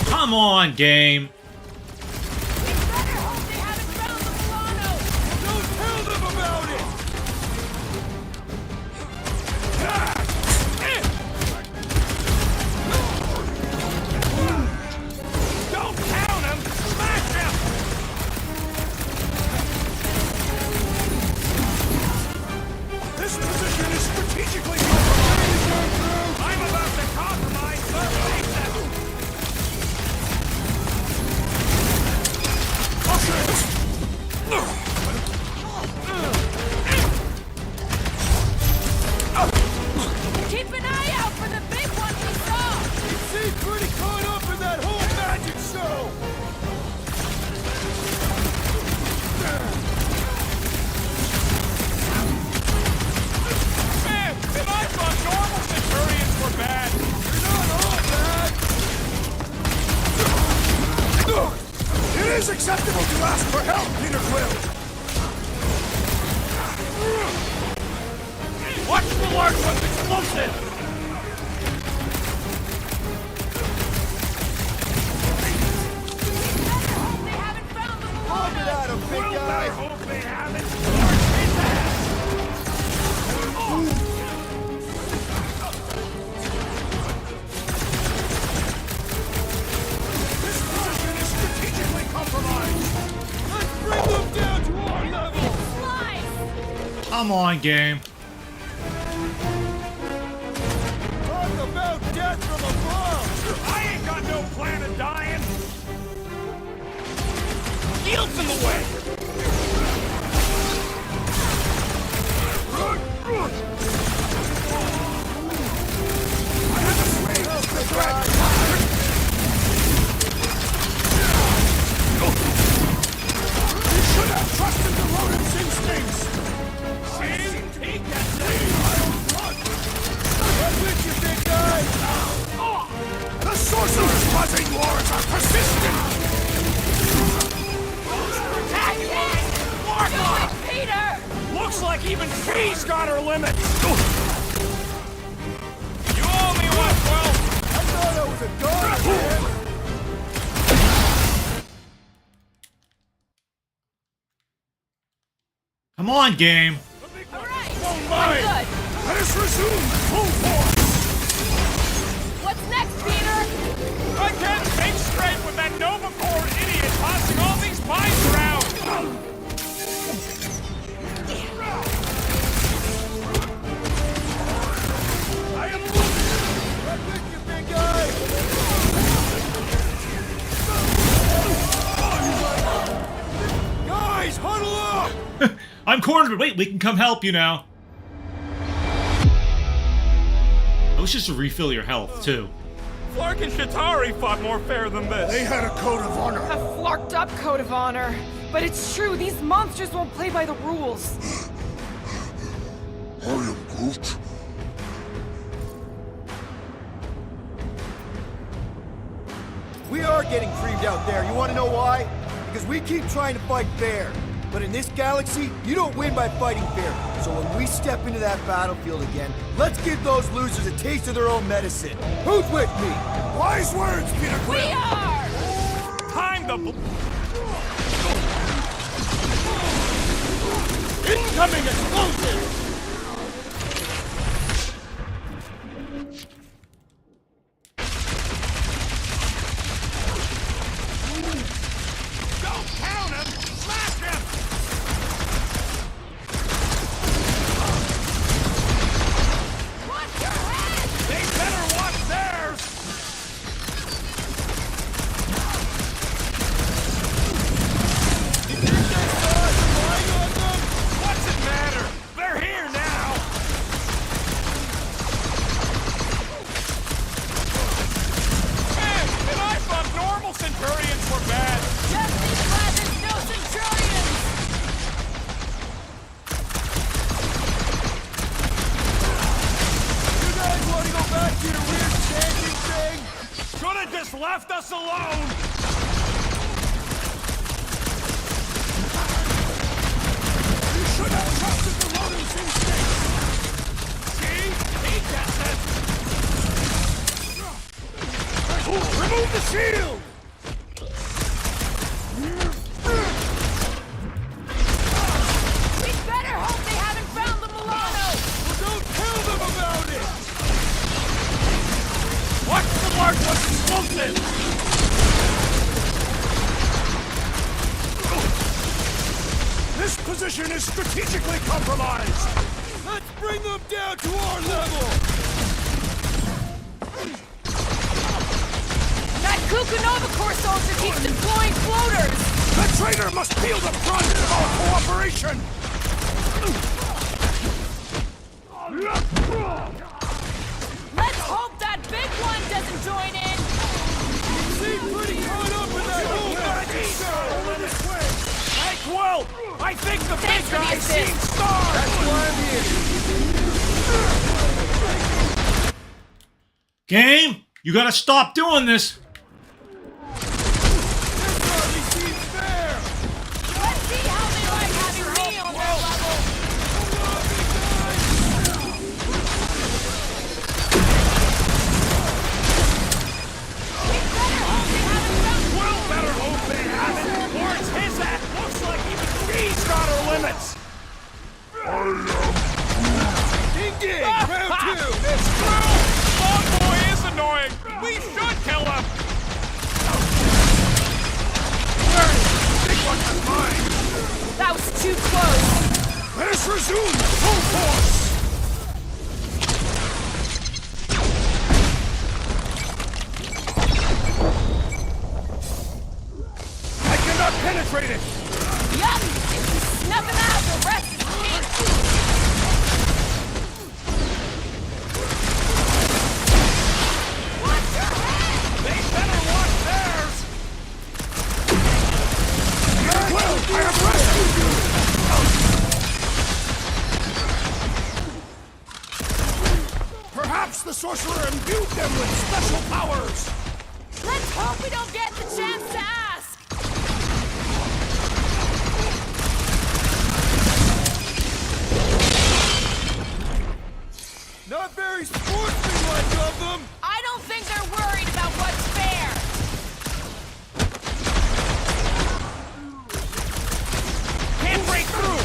Come on, game. Don't tell them about it! Don't count him! Smash him! This position is strategically compromised! I'm about to compromise their faces! Keep an eye out for the big one we saw! You seem pretty caught up in that whole magic show! Man, and I thought normal Centurions were bad! You're not all bad! It is acceptable to ask for help, Peter Quill! Watch the large one's explosive! They haven't found the Look at that, a big guy! Hope they haven't marked his ass! This position is strategically compromised! Let's bring them down to our level! Slice! Come on, game. Talk about death from above! I ain't got no plan of dying! Shield's in the way! I have a swing! Help the guy! You should have trusted the rodent's instincts! He gets it! I'm with you, big guy! The sorcerer's buzzing wars are persistent! Attack it! Do it, Peter! Look Looks like even she's got her limits! You owe me one, Will! I thought I was a dog, man. Come on, game. Alright, Oh I'm my! good. Let us resume full force! What's next, Peter? I can't think straight with that Nova Corps idiot tossing all these mines around! I am moving! Right with you, big guy. Guys, huddle up! I'm cornered, but wait, we can come help you now. That was just to refill your health, too. Flark and Shatari fought more fair than this. They had a code of honor. A flarked up code of honor. But it's true, these monsters won't play by the rules. I am Groot. We are getting creamed out there. You want to know why? Because we keep trying to fight fair. But in this galaxy, you don't win by fighting fair. So when we step into that battlefield again, let's give those losers a taste of their own medicine. Who's with me? Wise words, Peter We Quill. are! Time to incoming explosive! Don't count him! Smash him! Watch your head! They better watch theirs! What's it matter? They're here now! Man, and I thought normal Centurions were bad! Just be glad there's no Centurions! You guys want to go back to your weird chanting thing? Should have just left us alone! You should have trusted the Ronin's instinct. See? He gets it! Remove the shield! We better hope they haven't found the Milano! Well, don't tell them about it! Watch the large explosive! This position is strategically compromised. Let's bring them down to our level! That Kukunova Corps soldier keeps deploying floaters! The traitor must feel the brunt of our cooperation. Let's hope that big one doesn't join in! Seem pretty caught up in that whole magic show! Over this way. Hey, Quill! I think the Thanks big for the guy's assist. seen stars! That's why I'm here. Game, you gotta stop doing this. This hardly seems fair! Let's see how they like having me on their level! We better hope they haven't found Quill better hope they haven't, or it's his ass! Looks like even she's got her limits! Ding ding! Round two! It's true! Long boy is annoying! We should kill him! Big one is mine. That was too close! Let us resume full force. I cannot penetrate it. Yum! If you snuff him out, the rest is meat! Watch your head! They better watch theirs! Well, I have rescued you. Perhaps the sorcerer imbued them with special powers. Let's hope we don't get the chance to ask! Not very sportsmanlike of them! I don't think they're worried about what's fair. Can't break through!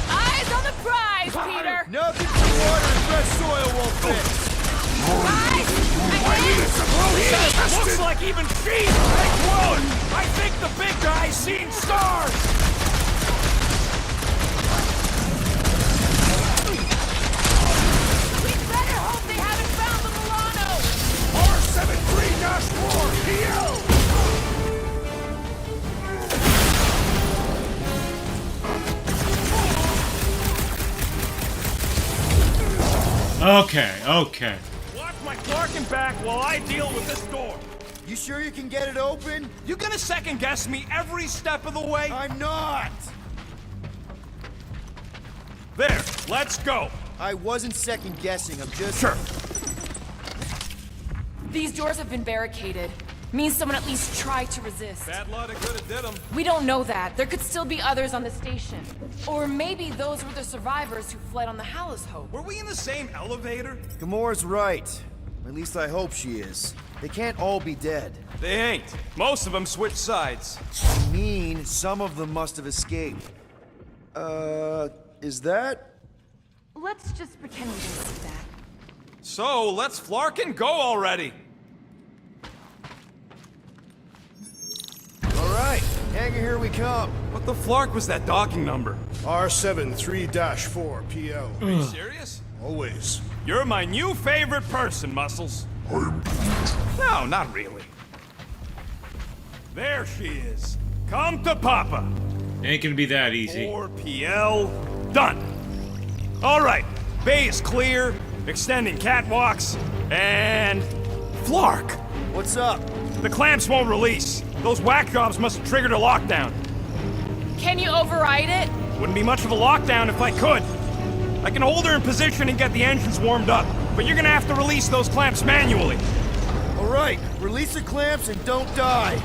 Eyes on the prize, Peter. Nothing to water and fresh soil won't fix. Guys, Looks like even she's big one! I think the big guy's seen stars! we better hope they haven't found the Milano. R73-4 PL! Okay. Watch my Clark and back while I deal with this door. You sure you can get it open? You gonna second guess me every step of the way? I'm not! There, let's go. I wasn't second guessing, I'm just... Sure. These doors have been barricaded. Means someone at least tried to resist. Bad luck could have did them. We don't know that. There could still be others on the station. Or maybe those were the survivors who fled on the Hallows Hope. Were we in the same elevator? Gamora's right. At least I hope she is. They can't all be dead. They ain't. Most of them switched sides. I mean, some of them must have escaped. Is that? Let's just pretend we didn't see that. So, let's flark and go already. Alright, hangar, here we come. What the flark was that docking number? R73-4 PL. Are you serious? Always. You're my new favorite person, Muscles. No, not really. There she is. Come to Papa. Ain't gonna be that easy. 4 PL. Done. All right. Bay is clear. Extending catwalks. And... Flark. What's up? The clamps won't release. Those whack jobs must have triggered a lockdown. Can you override it? Wouldn't be much of a lockdown if I could. I can hold her in position and get the engines warmed up, but you're gonna have to release those clamps manually. Alright, release the clamps and don't die.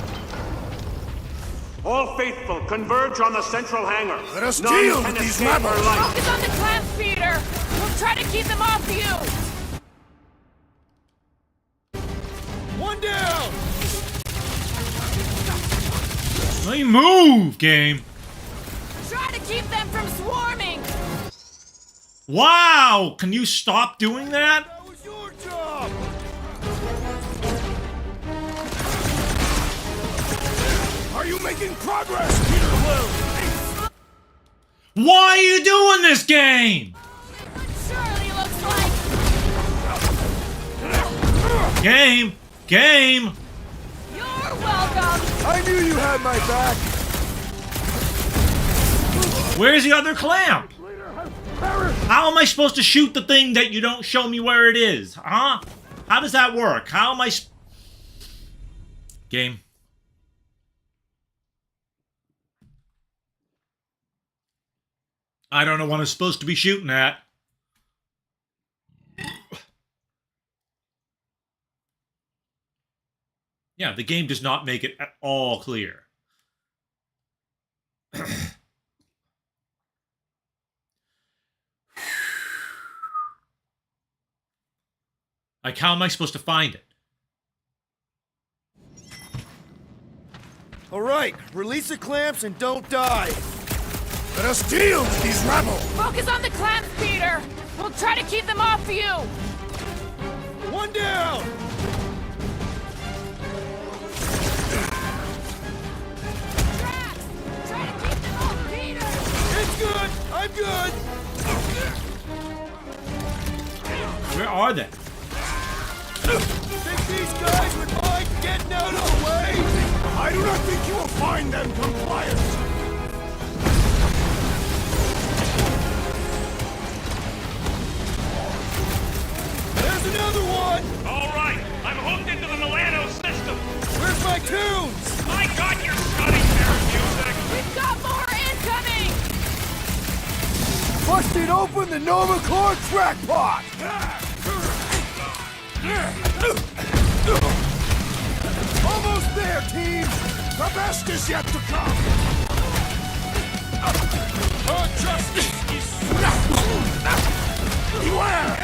All faithful, converge on the central hangar. Let us None deal can with these escape our rebels. light. Focus on the clamps, Peter. We'll try to keep them off you. One down! Let me move, game. Try to keep them from swarming. Wow! Can you stop doing that? That was your job! Are you making progress, Peter Blue? Why are you doing this game? Surely looks like. Game! You're welcome. I knew you had my back! Where's the other clamp? How am I supposed to shoot the thing that you don't show me where it is? Huh? How does that work? How am I Game. I don't know what I'm supposed to be shooting at. Yeah, the game does not make it at all clear. Like, how am I supposed to find it? Alright, release the clamps and don't die. Let us deal with these rebels. Focus on the clamps, Peter. We'll try to keep them off you. One down! Drax, try to keep them off Peter. It's good! I'm good! Where are they? Think these guys would mind getting out of the way? I do not think you will find them compliant. There's another one! All right, I'm hooked into the Milano system. Where's my tunes? I got your stunning mirror music. We've got more incoming. Busted open the Nova Core crackpot! Almost there, team! The best is yet to come! Our justice is... Beware!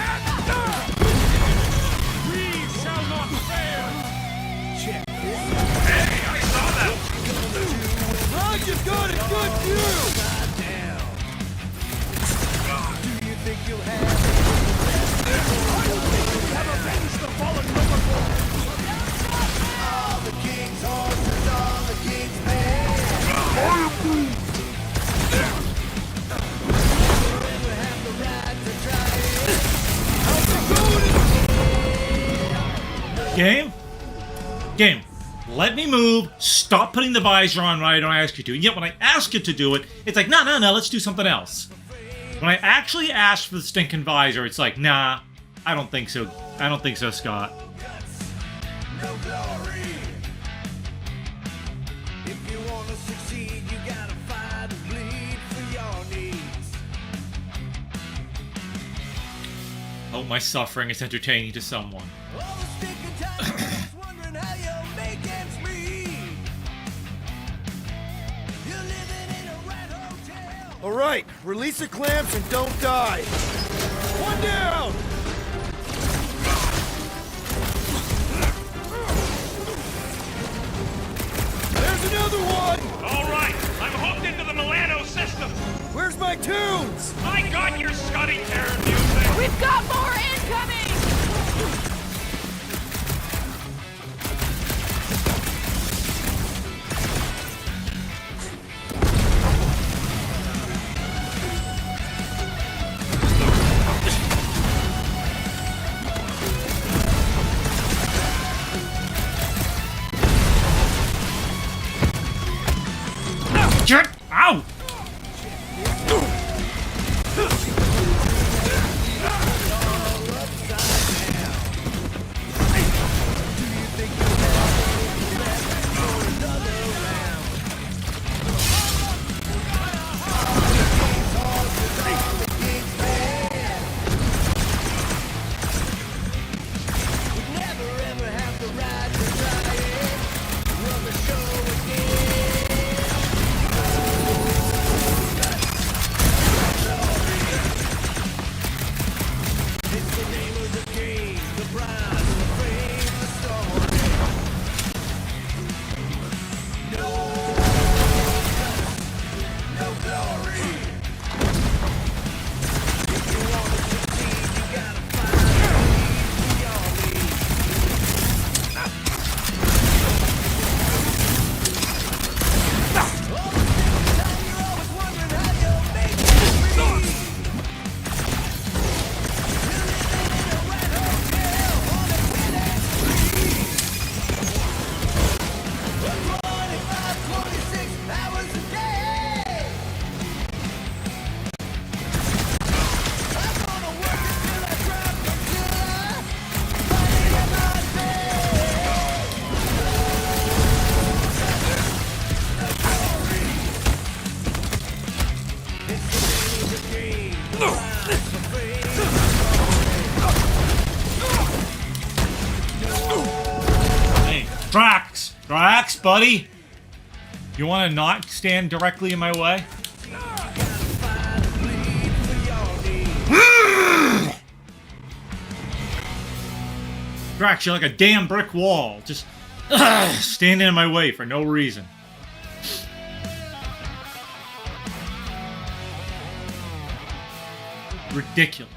You've got a good view! Do you think you'll have avenged the fallen Riffbucks? All the king's horses, all the king's men. Game? Game. Let me move. Stop putting the visor on when I don't ask you to. And yet when I ask you to do it, it's like, no, let's do something else. When I actually ask for the stinking visor, it's like, nah, I don't think so. I don't think so, Scott. No glory. If you want to succeed, you gotta fight and bleed for your needs. Oh, my suffering is entertaining to someone. All the stinking time wondering how you'll make ends meet. You're living in a rat hotel. All right, release the clamps and don't die. One down. There's another one! All right, I'm hooked into the Milano system. Where's my tunes? I got your Scotty Terror music. We've got more incoming! Jerk! Ow! Hey, Drax, buddy! You want to not stand directly in my way? Drax, you're like a damn brick wall. Just standing in my way for no reason. Ridiculous.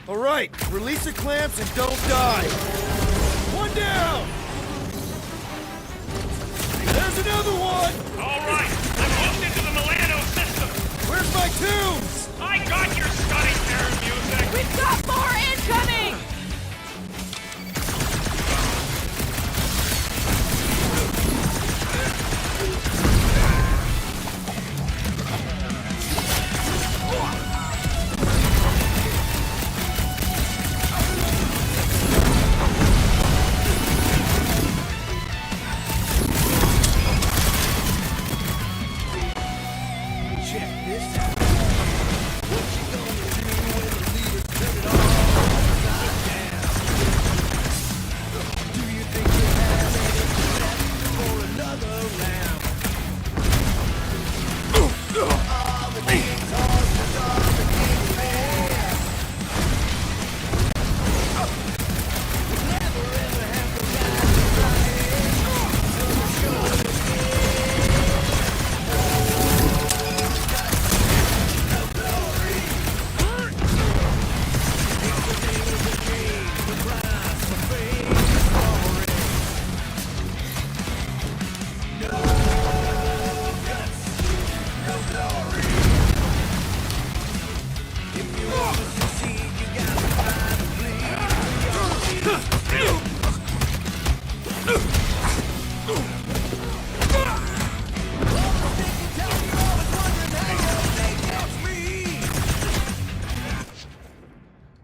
All right, release the clamps and don't die. One down. There's another one. All right, I'm hooked into the Milano system. Where's my tunes? I got your Scotty Terror music. We've got more incoming! Check this out. What you gonna do when the leader turn it all upside down?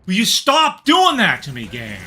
Will you stop doing that to me, game?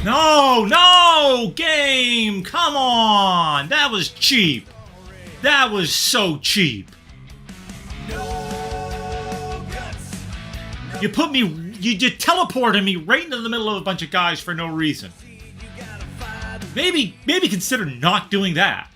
No, no, game, come on. That was cheap. That was so cheap. You put me, you teleported me right into the middle of a bunch of guys for no reason. Maybe consider not doing that.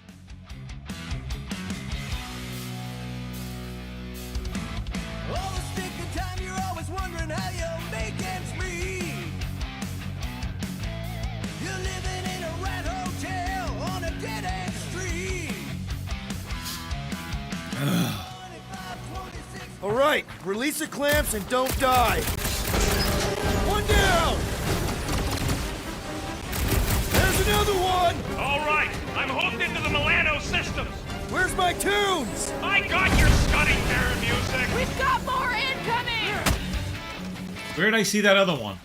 All right, release the clamps and don't die. One down. There's another one. All right, I'm hooked into the Milano systems. Where's my tunes? I got your Scuddy Terror music. We've got more incoming. Where did I see that other one?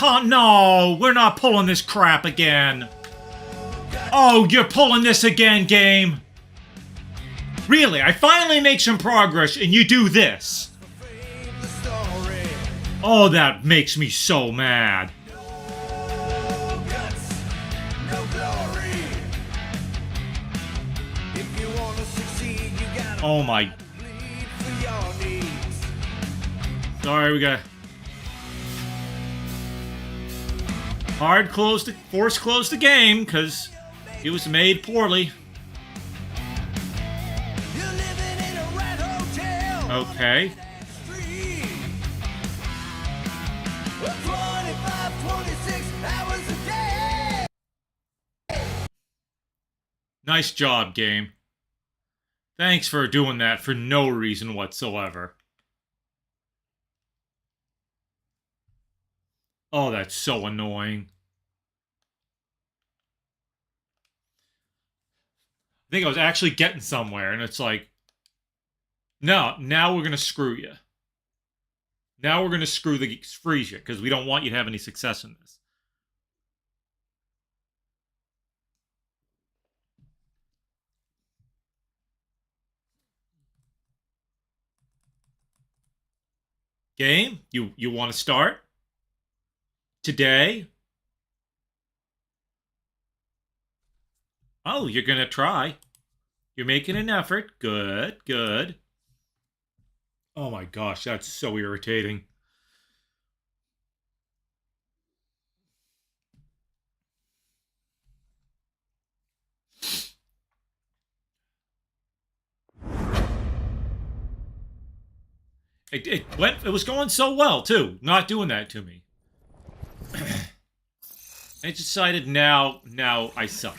Oh, no, we're not pulling this crap again. Oh, you're pulling this again, game. Really, I finally make some progress and you do this. Oh, that makes me so mad. Oh my. Sorry, we got force close the game because it was made poorly. Okay. Nice job, game. Thanks for doing that for no reason whatsoever. Oh, that's so annoying. I think I was actually getting somewhere, and it's like, no, now we're going to screw you. Now we're going to freeze you, because we don't want you to have any success in this. Game, you want to start? Today? Oh, you're gonna try. You're making an effort. Good, good. Oh my gosh, that's so irritating. It was going so well too, not doing that to me. I decided now I suck.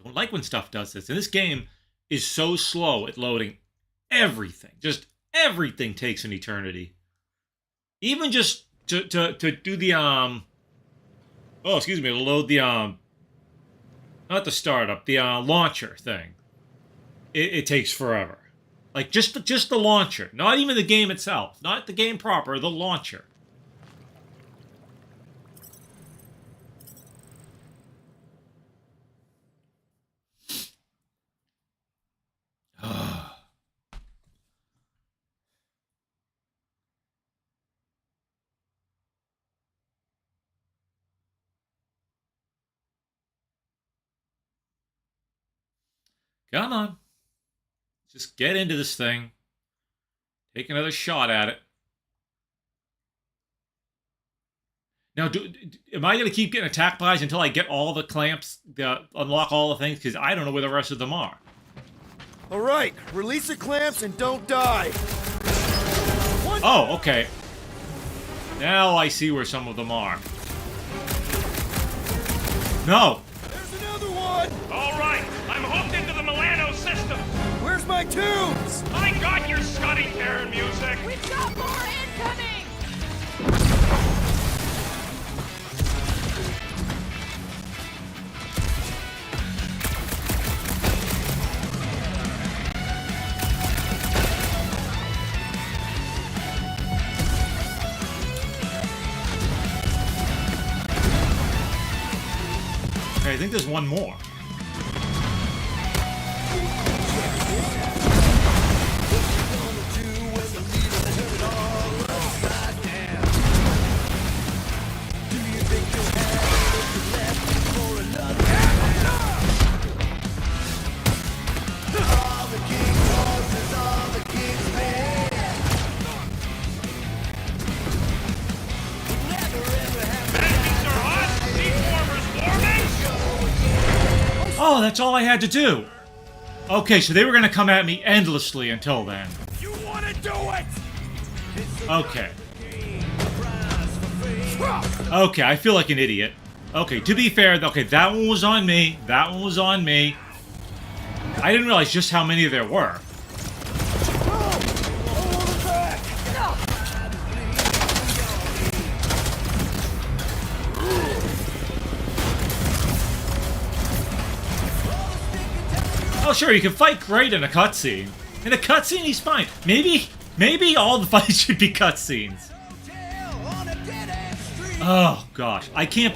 Don't like when stuff does this. And this game is so slow at loading everything. Just everything takes an eternity. Even just to do the oh, excuse me, to load the not the startup, the launcher thing. It takes forever. Like just the launcher, not even the game itself, not the game proper, the launcher. Come on. Just get into this thing. Take another shot at it. Now, am I going to keep getting attacked by until I get all the clamps, unlock all the things? Because I don't know where the rest of them are. All right, release the clamps and don't die. Oh, okay. Now I see where some of them are. No! There's another one! All right, I'm hooked into the Milano system. Where's my tubes? I got your Scotty Karen music. We've got more incoming! Okay, I think there's one more. Oh, that's all I had to do. Okay, so they were going to come at me endlessly until then. You want to do it? Okay. Okay, I feel like an idiot. Okay, to be fair, okay, that one was on me. That one was on me. I didn't realize just how many there were. Oh, sure, you can fight great in a cutscene. In a cutscene, he's fine. Maybe all the fights should be cutscenes. Oh, gosh. I can't...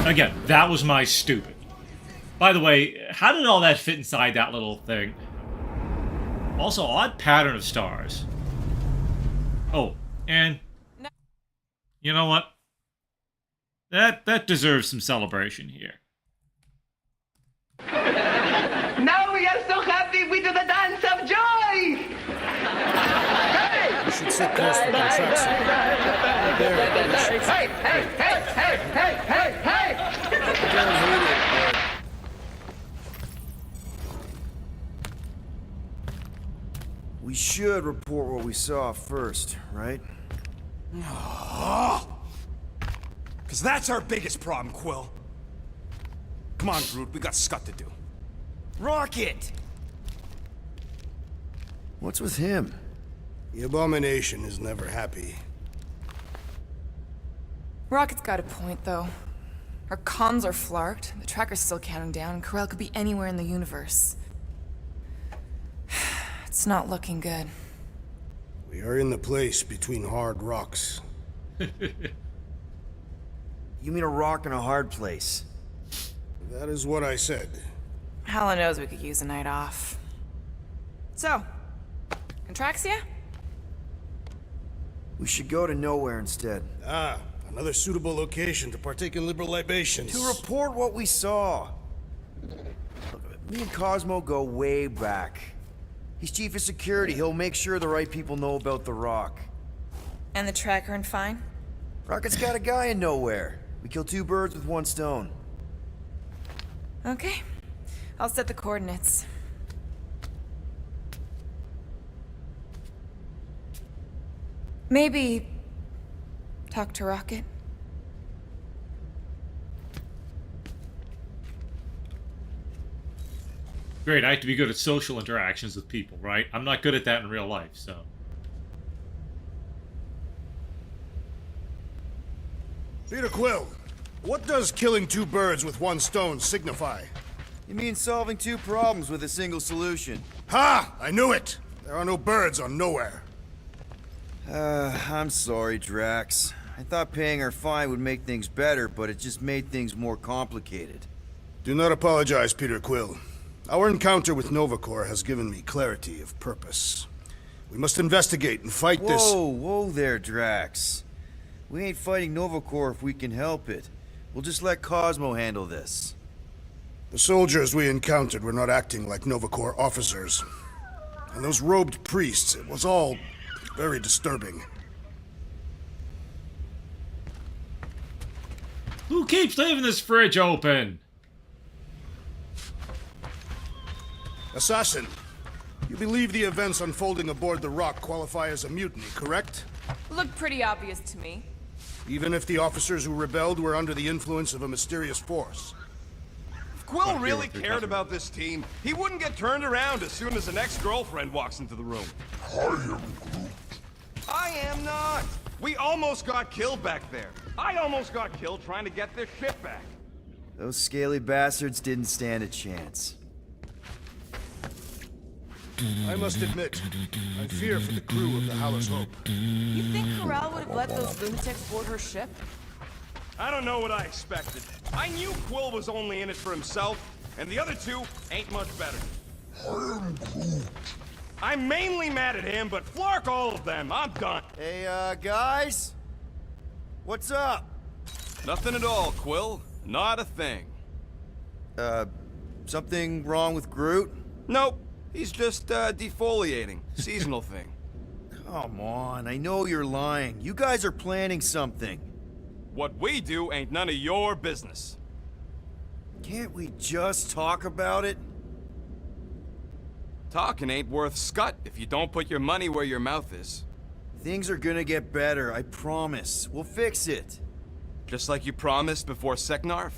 Again, that was my stupid. By the way, how did all that fit inside that little thing? Also, odd pattern of stars. Oh, and... You know what? That deserves some celebration here. Now we are so happy we do the dance of joy! You should sit close for contraction. Hey, hey, hey, hey, hey, hey, hey! We should report what we saw first, right? Because that's our biggest problem, Quill. Come on, Groot, we got scut to do. Rocket! What's with him? The Abomination is never happy. Rocket's got a point, though. Our comms are flarked, the tracker's still counting down, and Corel could be anywhere in the universe. It's not looking good. We are in the place between hard rocks. You mean a rock and a hard place? That is what I said. Hala knows we could use a night off. So, Contraxia? We should go to nowhere instead. Ah, another suitable location to partake in liberal libations. To report what we saw. Me and Cosmo go way back. He's chief of security. He'll make sure the right people know about the rock. And the tracker and fine? Rocket's got a guy in nowhere. We kill two birds with one stone. Okay. I'll set the coordinates. Maybe talk to Rocket. Great, I have to be good at social interactions with people, right? I'm not good at that in real life, so... Peter Quill, what does killing two birds with one stone signify? You mean solving two problems with a single solution? Ha! I knew it! There are no birds on nowhere. I'm sorry, Drax. I thought paying our fine would make things better, but it just made things more complicated. Do not apologize, Peter Quill. Our encounter with Nova Corps has given me clarity of purpose. We must investigate and fight this... Whoa there, Drax. We ain't fighting Nova Corps if we can help it. We'll just let Cosmo handle this. The soldiers we encountered were not acting like Nova Corps officers. And those robed priests, it was all very disturbing. Who keeps leaving this fridge open? Assassin, you believe the events unfolding aboard the Rock qualify as a mutiny, correct? Looked pretty obvious to me. Even if the officers who rebelled were under the influence of a mysterious force. If Quill really cared about this team, he wouldn't get turned around as soon as an ex-girlfriend walks into the room. I am not! We almost got killed back there. I almost got killed trying to get this ship back. Those scaly bastards didn't stand a chance. I must admit, I fear for the crew of the Howler's Hope. You think Corral would have let those lunatics board her ship? I don't know what I expected. I knew Quill was only in it for himself, and the other two ain't much better. I'm mainly mad at him, but flark all of them. I'm done. Hey, guys? What's up? Nothing at all, Quill. Not a thing. Something wrong with Groot? Nope. He's just, defoliating. Seasonal thing. Come on, I know you're lying. You guys are planning something. What we do ain't none of your business. Can't we just talk about it? Talking ain't worth scut if you don't put your money where your mouth is. Things are gonna get better, I promise. We'll fix it. Just like you promised before Seknarf?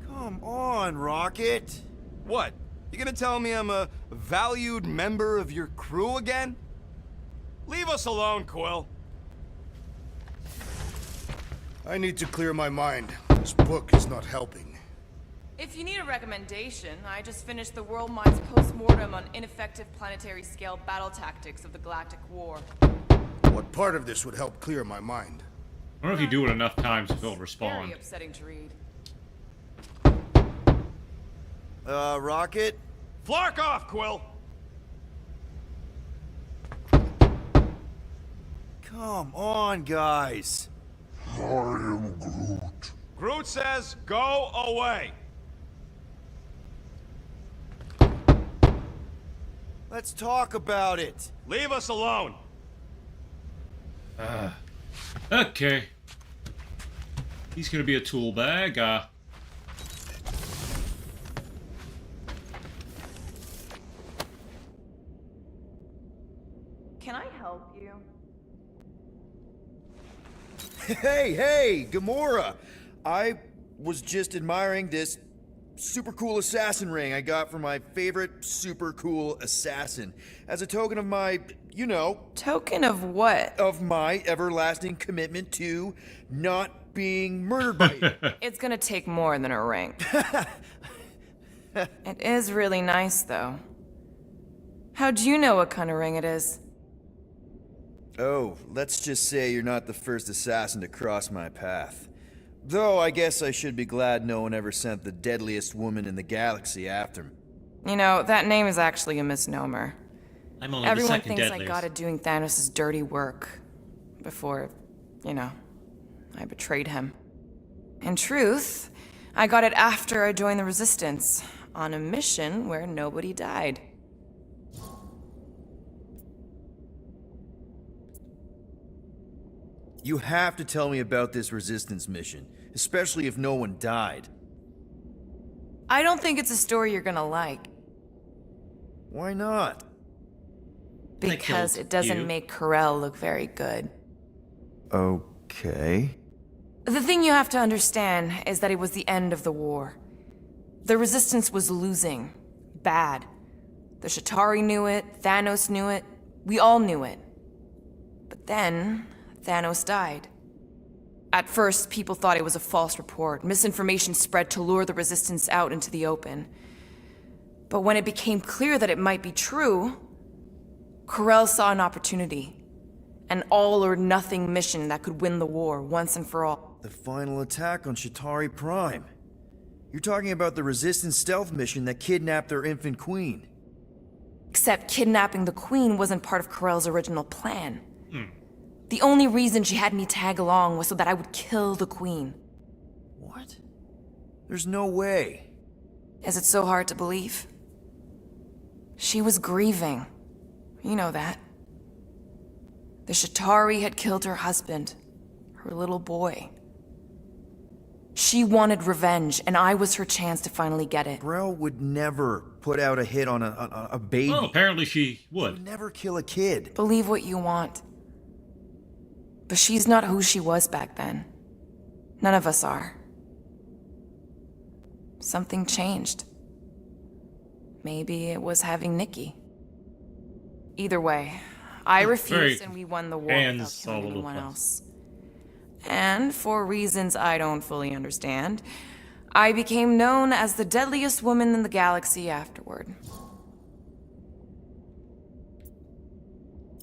Come on, Rocket. What? You gonna tell me I'm a valued member of your crew again? Leave us alone, Quill. I need to clear my mind. This book is not helping. If you need a recommendation, I just finished the World Mind's post-mortem on ineffective planetary scale battle tactics of the Galactic War. What part of this would help clear my mind? I wonder if you do it enough times, he'll respond. Very upsetting to read. Rocket? Flark off, Quill! Come on, guys. I am Groot. Groot says, go away. Let's talk about it. Leave us alone. Okay. He's gonna be a tool bag, Can I help you? Hey, Gamora! I was just admiring this super cool assassin ring I got from my favorite super cool assassin. As a token of my, you know... Token of what? Of my everlasting commitment to not being murdered by you. It's gonna take more than a ring. It is really nice, though. How'd you know what kind of ring it is? Oh, let's just say you're not the first assassin to cross my path. Though I guess I should be glad no one ever sent the deadliest woman in the galaxy after me. You know, that name is actually a misnomer. I'm only Everyone the second thinks deadliest. I got it doing Thanos' dirty work before, you know, I betrayed him. In truth, I got it after I joined the Resistance, on a mission where nobody died. You have to tell me about this Resistance mission, especially if no one died. I don't think it's a story you're gonna like. Why not? Because it doesn't make Corel look very good. Okay. The thing you have to understand is that it was the end of the war. The Resistance was losing. Bad. The Chitauri knew it, Thanos knew it, we all knew it. But then, Thanos died. At first, people thought it was a false report. Misinformation spread to lure the Resistance out into the open. But when it became clear that it might be true, Corel saw an opportunity. An all-or-nothing mission that could win the war once and for all. The final attack on Chitauri Prime. You're talking about the Resistance stealth mission that kidnapped their infant queen. Except kidnapping the queen wasn't part of Corel's original plan. The only reason she had me tag along was so that I would kill the queen. What? There's no way. Is it so hard to believe? She was grieving. You know that. The Chitauri had killed her husband, her little boy. She wanted revenge, and I was her chance to finally get it. Brel would never put out a hit on a baby. Well, apparently she would. She would never kill a kid. Believe what you want. But she's not who she was back then. None of us are. Something changed. Maybe it was having Nikki. Either way, I refused and we won the war without killing anyone else. And for reasons I don't fully understand, I became known as the deadliest woman in the galaxy afterward.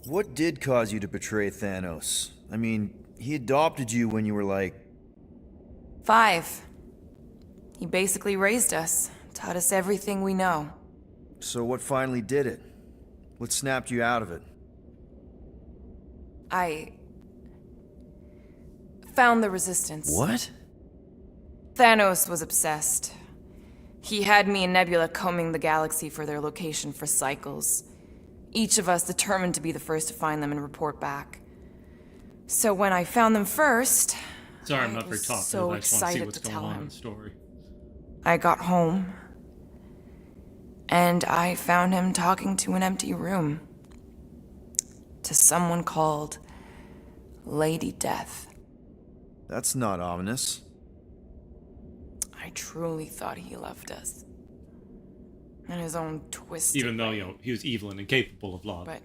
What did cause you to betray Thanos? I mean, he adopted you when you were like... 5. He basically raised us, taught us everything we know. So what finally did it? What snapped you out of it? I found the Resistance. What? Thanos was obsessed. He had me and Nebula combing the galaxy for their location for cycles. Each of us determined to be the first to find them and report back. So when I found them first, Sorry, I'm not very talkative. so I just want to see excited what's to going tell on in him. the story. I got home, and I found him talking to an empty room. To someone called Lady Death. That's not ominous. I truly thought he loved us. In his own twisted Even though, you know, he was evil and incapable of love. But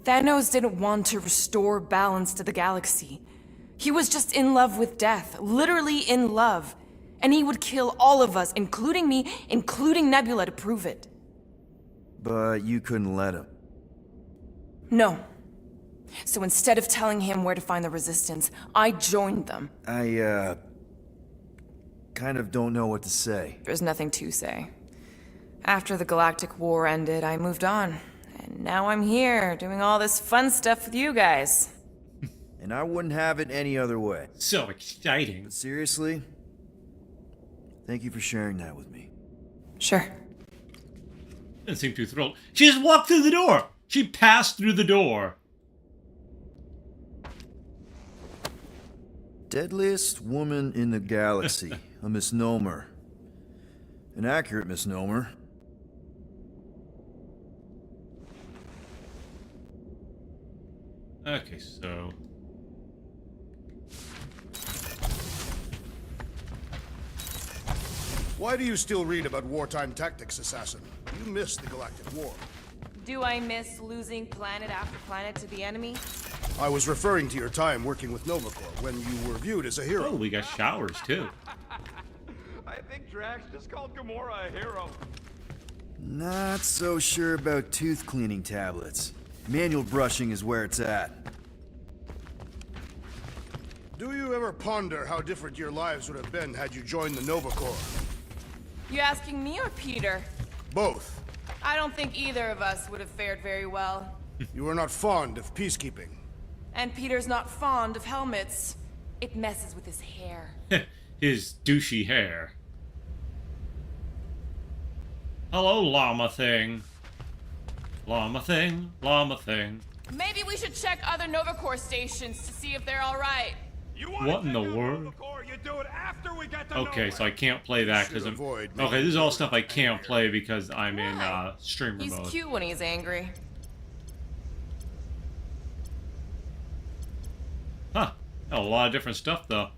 Thanos didn't want to restore balance to the galaxy. He was just in love with death, literally in love. And he would kill all of us, including me, including Nebula, to prove it. But you couldn't let him. No. So instead of telling him where to find the Resistance, I joined them. I, kind of don't know what to say. There's nothing to say. After the Galactic War ended, I moved on. And now I'm here, doing all this fun stuff with you guys. And I wouldn't have it any other way. So exciting. But seriously? Thank you for sharing that with me. Sure. Didn't seem too thrilled. She just walked through the door. She passed through the door. Deadliest woman in the galaxy. A misnomer. An accurate misnomer. Okay, so... Why do you still read about wartime tactics, Assassin? You missed the Galactic War. Do I miss losing planet after planet to the enemy? I was referring to your time working with Nova Corps when you were viewed as a hero. Oh, we got showers, too. I think Drax just called Gamora a hero. Not so sure about tooth cleaning tablets. Manual brushing is where it's at. Do you ever ponder how different your lives would have been had you joined the Nova Corps? You asking me or Peter? Both. I don't think either of us would have fared very well. You are not fond of peacekeeping. And Peter's not fond of helmets. It messes with his hair. His douchey hair. Hello, llama thing. Llama thing, llama thing. Maybe we should check other Nova Corps stations to see if they're alright. What in the world? Okay, so I can't play that because I'm... Okay, this is all stuff I can't play because I'm in streamer He's mode. cute when he's angry. Huh. A lot of different stuff, though.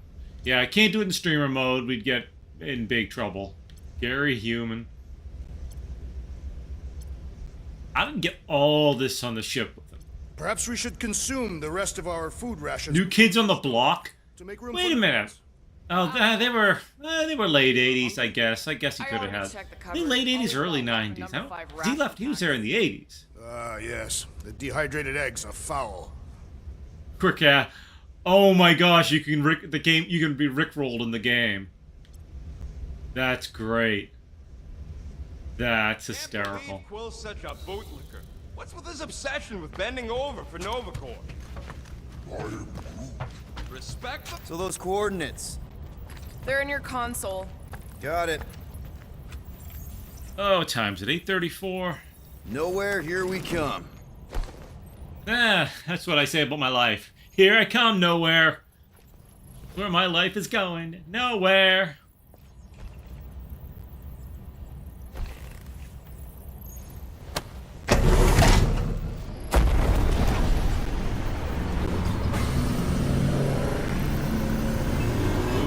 Yeah, I can't do it in streamer mode. We'd get in big trouble. Gary Human. I didn't get all this on the ship with him. Perhaps we should consume the rest of our food rations. New Kids on the Block? To make room Wait for a minute. Oh, they were late 80s, I guess. I guess he could have had. The late 80s, early 90s. He was there in the 80s. Ah, yes. The dehydrated eggs are foul. Quick, oh my gosh, you can be rickrolled in the game. That's great. That's hysterical. Quill's such a bootlicker. What's with his obsession with bending over for Nova Corps? Respect them? So those coordinates. They're in your console. Got it. Oh, time's at 8:34. Nowhere, here we come. That's what I say about my life. Here I come, nowhere. Where my life is going, nowhere.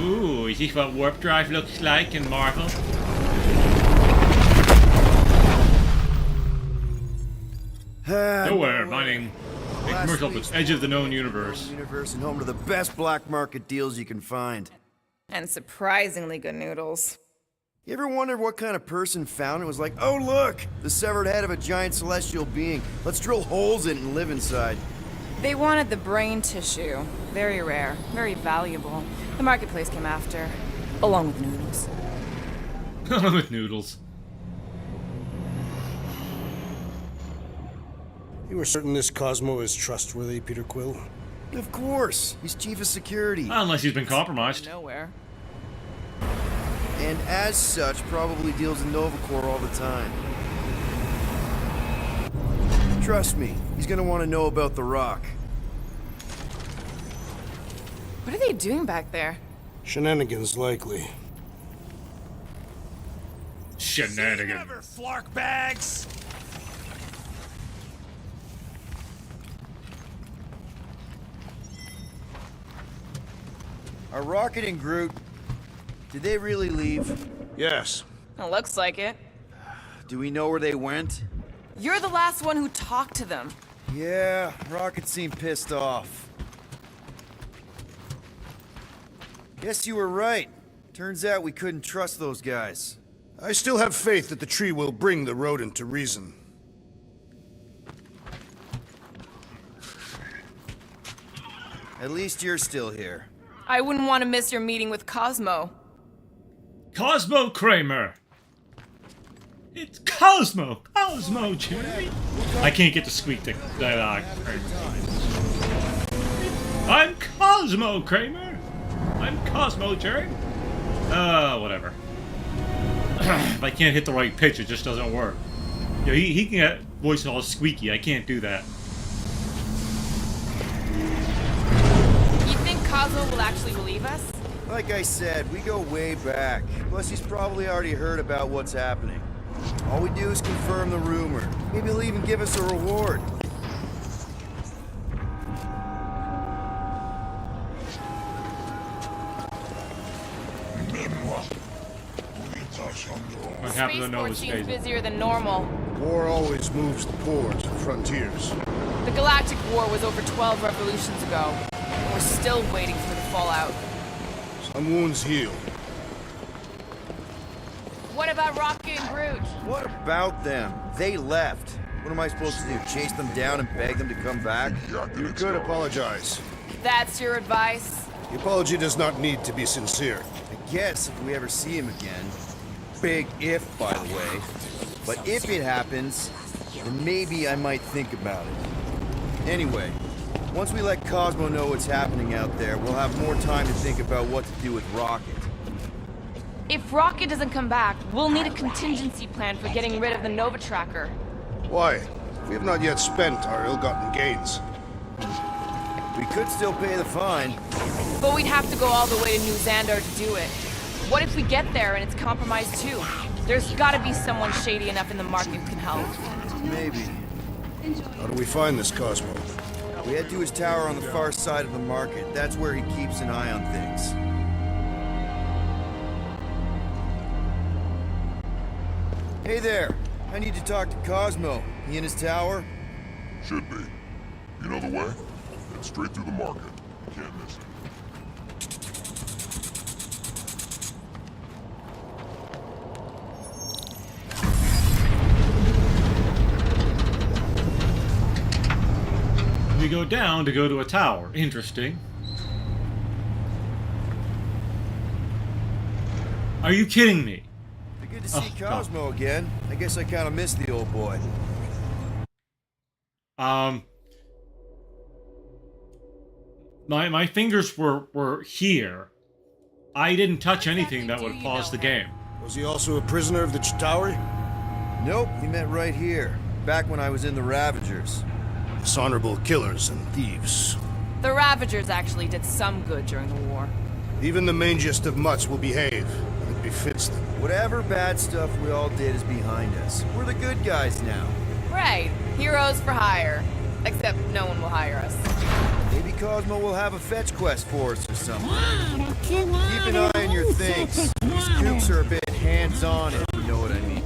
Ooh, is this what warp drive looks like in Marvel? Nowhere, mining. A commercial that's edge of the known universe. Universe and home to the best black market deals you can find. And surprisingly good noodles. You ever wondered what kind of person found it was like, oh look, the severed head of a giant celestial being. Let's drill holes in it and live inside. They wanted the brain tissue. Very rare, very valuable. The marketplace came after, along with noodles. Along with noodles. You are certain this Cosmo is trustworthy, Peter Quill? Of course. He's chief of security. Unless he's been compromised. Nowhere. And as such, probably deals in Nova Corps all the time. Trust me, he's gonna want to know about the rock. What are they doing back there? Shenanigans, likely. Shenanigans. Flark bags! Are Rocket and Groot... Did they really leave? Yes. It looks like it. Do we know where they went? You're the last one who talked to them. Yeah, Rocket seemed pissed off. Guess you were right. Turns out we couldn't trust those guys. I still have faith that the tree will bring the rodent to reason. At least you're still here. I wouldn't want to miss your meeting with Cosmo. Cosmo Kramer. It's Cosmo. Cosmo, Jerry. I can't get to squeak the dialogue. I'm Cosmo Kramer. I'm Cosmo, Jerry. Whatever. If I can't hit the right pitch, it just doesn't work. Yeah, he can get voice all squeaky. I can't do that. You think Cosmo will actually believe us? Like I said, we go way back. Plus, he's probably already heard about what's happening. All we do is confirm the rumor. Maybe he'll even give us a reward. What happened to Nova Spaceport seems Space? busier than normal. War always moves the ports and frontiers. The Galactic War was over 12 revolutions ago. And we're still waiting for the fallout. Some wounds heal. What about Rocket and Groot? What about them? They left. What am I supposed to do? Chase them down and beg them to come back? You could apologize. That's your advice? The apology does not need to be sincere. I guess if we ever see him again. Big if, by the way. But if it happens, then maybe I might think about it. Anyway, once we let Cosmo know what's happening out there, we'll have more time to think about what to do with Rocket. If Rocket doesn't come back, we'll need a contingency plan for getting rid of the Nova Tracker. Why? We have not yet spent our ill-gotten gains. We could still pay the fine. But we'd have to go all the way to New Xandar to do it. What if we get there and it's compromised too? There's gotta be someone shady enough in the market who can help. Maybe. How do we find this Cosmo? We head to his tower on the far side of the market. That's where he keeps an eye on things. Hey there. I need to talk to Cosmo. He in his tower? Should be. You know the way? Head straight through the market. Can't miss it. We go down to go to a tower. Interesting. Are you kidding me? Good to see Cosmo again. I guess I kind of missed the old boy. My fingers were here. I didn't touch anything that would have paused the game. Was he also a prisoner of the Chitauri? Nope, we met right here. Back when I was in the Ravagers. Dishonorable killers and thieves. The Ravagers actually did some good during the war. Even the mangiest of mutts will behave. It befits them. Whatever bad stuff we all did is behind us. We're the good guys now. Right. Heroes for hire. Except no one will hire us. Maybe Cosmo will have a fetch quest for us or something. Keep an eye on your things. These coops are a bit hands-on, if you know what I mean.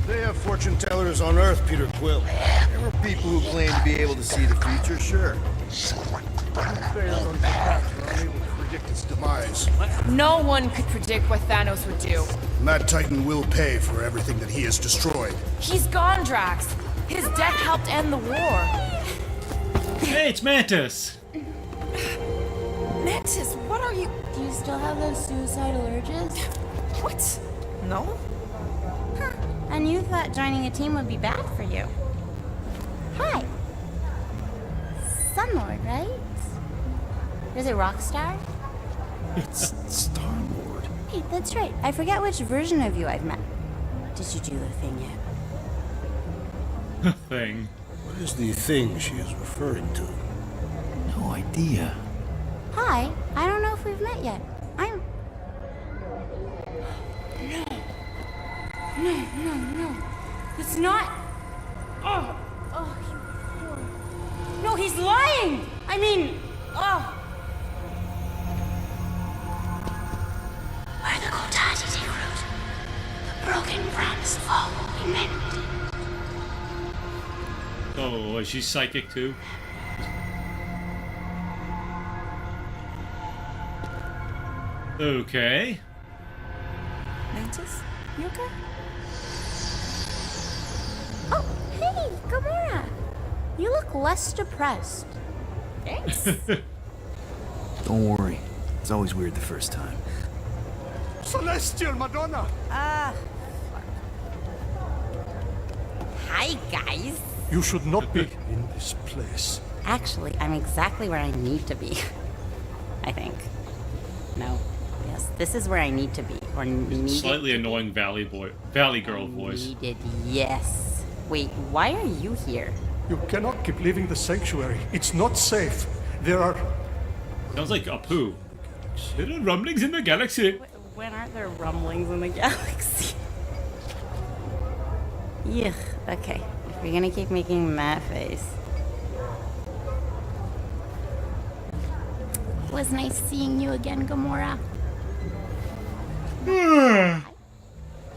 They have fortune tellers on Earth, Peter Quill. There are people who claim to be able to see the future, sure. They are perhaps unable to predict its demise. No one could predict what Thanos would do. Mad Titan will pay for everything that he has destroyed. He's gone, Drax. His death helped end the war. Hey, it's Mantis! Mantis, what are you... Do you still have those suicidal urges? What? No? Huh. And you thought joining a team would be bad for you. Hi. Sunlord, right? Is it Rockstar? It's Star-Lord. Hey, that's right. I forget which version of you I've met. Did you do the thing yet? Thing. What is the thing she is referring to? No idea. Hi. I don't know if we've met yet. I'm... No. It's not... Oh, you poor... No, he's lying! I mean... Oh... Where the Kotati take root, the broken promise of all will be mended. Oh, is she psychic too? Okay. Mantis, you okay? Oh, hey, Gamora! You look less depressed. Thanks. Don't worry. It's always weird the first time. Celestial Madonna! Hi, guys. You should not be in this place. Actually, I'm exactly where I need to be. I think. No. Yes, this is where I need to be. Or needed. Slightly annoying Valley Girl voice. Needed, yes. Wait, why are you here? You cannot keep leaving the sanctuary. It's not safe. There are... Sounds like Apu. There are rumblings in the galaxy. When aren't there rumblings in the galaxy? Yuck, okay. If you're gonna keep making that face. It was nice seeing you again, Gamora.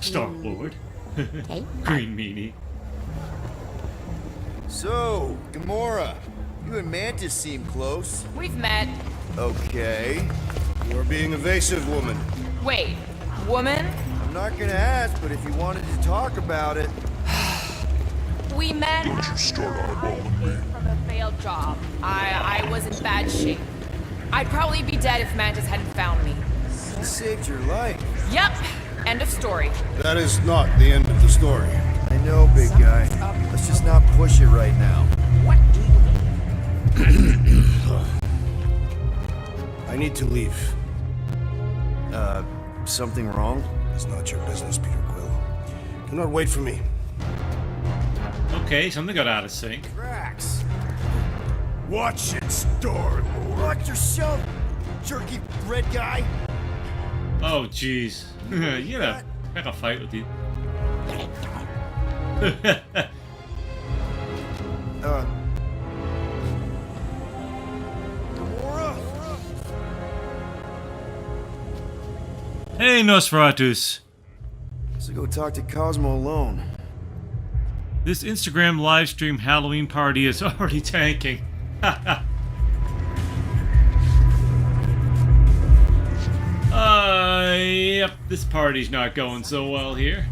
Star-Lord. Okay. Green meanie. So, Gamora, you and Mantis seem close. We've met. Okay. You're being evasive, woman. Wait, woman? I'm not gonna ask, but if you wanted to talk about it... We met Don't you start eyeballing me. from a failed job. I was in bad shape. I'd probably be dead if Mantis hadn't found me. He saved your life. Yep. End of story. That is not the end of the story. I know, big guy. Let's just not push it right now. I need to leave. Something wrong? It's not your business, Peter Quill. Do not wait for me. Okay, something got out of sync. Drax. Watch it, Star-Lord. Watch yourself, jerky red guy. Oh, jeez. You gotta pick a fight with you. Hey, Nosferatus. So go talk to Cosmo alone. This Instagram livestream Halloween party is already tanking. Yep, this party's not going so well here.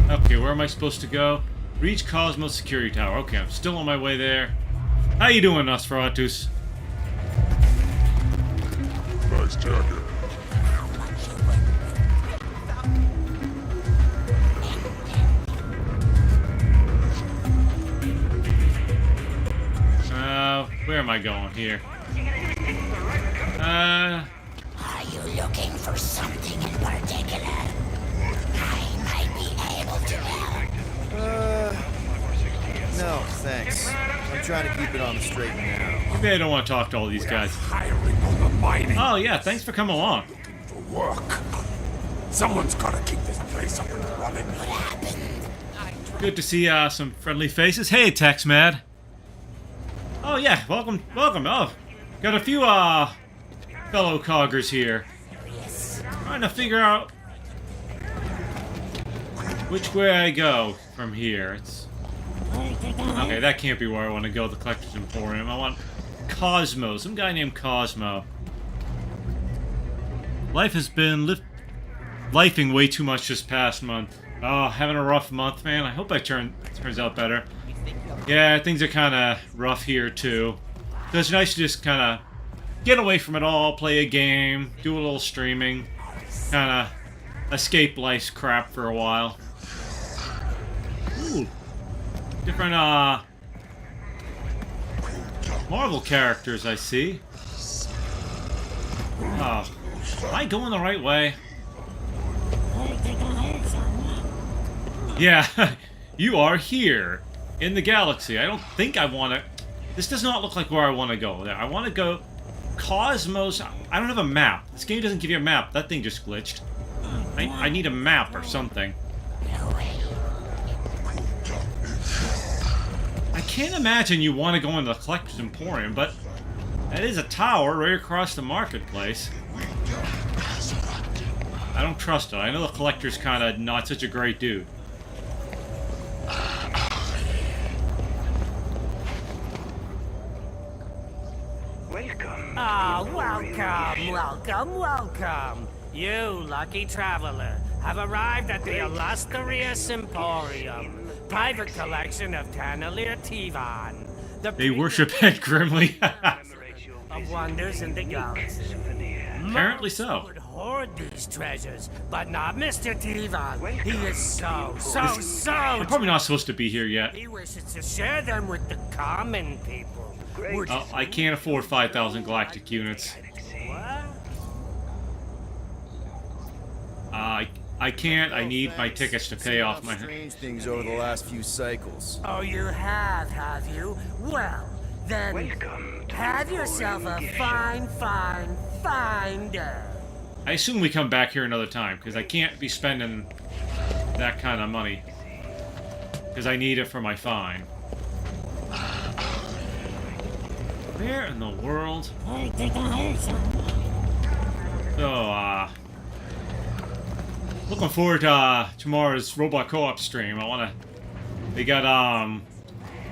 Okay, where am I supposed to go? Reach Cosmos Security Tower. Okay, I'm still on my way there. How you doing, Nosferatus? Nice jacket. Where am I going here? Are you looking for something in particular? I might be able to help. No, thanks. I'm trying to keep it on the straight and narrow. Maybe I don't want to talk to all these guys. Oh yeah, thanks for coming along. Work. Someone's gotta keep this place up and running. Good to see some friendly faces. Hey, TexMad. Oh yeah, welcome. Oh, got a few fellow coggers here. Trying to figure out which way I go from here. Okay, that can't be where I want to go. The Collector's Emporium. I want Cosmo. Some guy named Cosmo. Life has been lifing way too much this past month. Oh, having a rough month, man. I hope turns out better. Yeah, things are kind of rough here, too. So it's nice to just kind of get away from it all, play a game, do a little streaming, kind of escape life's crap for a while. Ooh. Different, Marvel characters, I see. Oh, am I going the right way? Yeah, you are here. In the galaxy. I don't think I want to... This does not look like where I want to go. I want to go... Cosmos... I don't have a map. This game doesn't give you a map. That thing just glitched. I need a map or something. I can't imagine you want to go into the Collector's Emporium, but... That is a tower right across the marketplace. I don't trust it. I know the Collector's kind of not such a great dude. Welcome. You, lucky traveler, have arrived at the illustrious Emporium, private collection of Tannelir Tivan. They worship Ed Grimley. Of wonders in the galaxy. Apparently so. Would hoard these treasures, but not Mr. Tivan. He is so. I'm probably not supposed to be here yet. He wishes to share them with the common people. Oh, I can't afford 5,000 galactic units. I can't. I need my tickets to pay off my... Strange things over the last few cycles. Oh, you have you? Well, then have yourself a fine day. I assume we come back here another time, because I can't be spending that kind of money. Because I need it for my fine. Where in the world? So, looking forward to tomorrow's Robot Co-op stream. They got,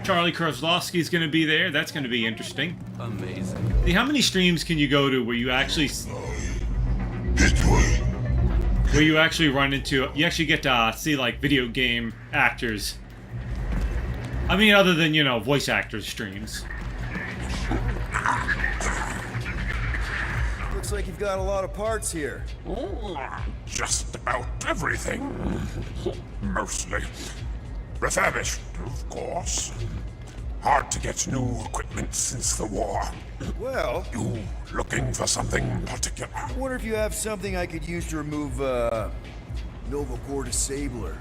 Charlie Kozlowski's gonna be there. That's gonna be interesting. Amazing. See, how many streams can you go to where you actually... Where you actually run into... You actually get to see, like, video game actors. I mean, other than, you know, voice actors streams. Looks like you've got a lot of parts here. Just about everything. Mostly. Refurbished, of course. Hard to get new equipment since the war. Well... You looking for something particular? I wonder if you have something I could use to remove, Nova Core Disabler.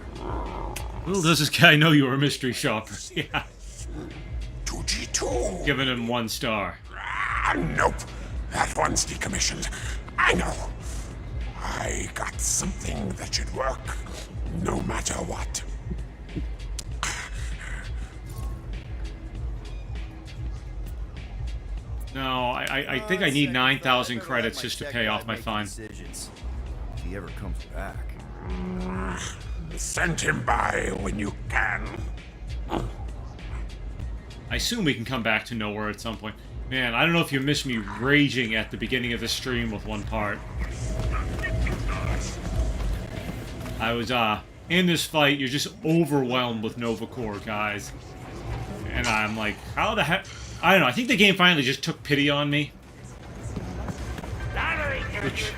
Little does this guy know you were a mystery shopper. Yeah. 2G2. Giving him 1 star. Nope. That one's decommissioned. I know. I got something that should work, no matter what. No, I think I need 9,000 credits just to pay off my fine. If he ever comes back. Send him by when you can. I assume we can come back to nowhere at some point. Man, I don't know if you missed me raging at the beginning of the stream with one part. I was, in this fight, you're just overwhelmed with Nova Core, guys. And I'm like, how the heck... I don't know, I think the game finally just took pity on me. Which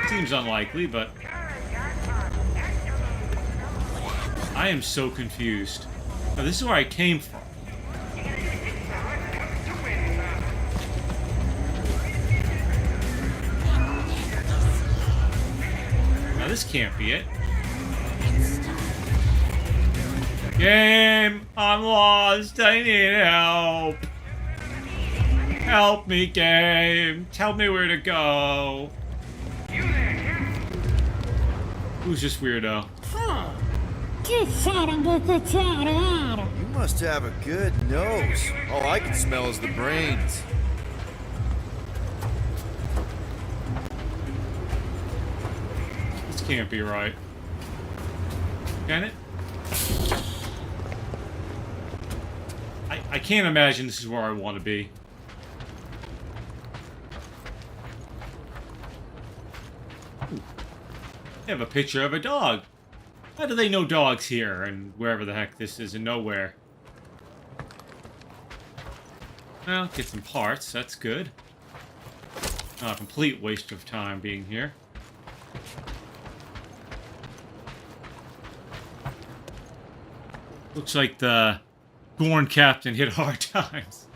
seems unlikely, but... I am so confused. Now, this is where I came from. Now, this can't be it. Game! I'm lost! I need help! Help me, game! Tell me where to go! Who's this weirdo? You must have a good nose. All I can smell is the brains. This can't be right. Can it? I can't imagine this is where I want to be. They have a picture of a dog. How do they know dogs here and wherever the heck this is in nowhere? Well, get some parts, that's good. Not a complete waste of time being here. Looks like the Gorn captain hit hard times.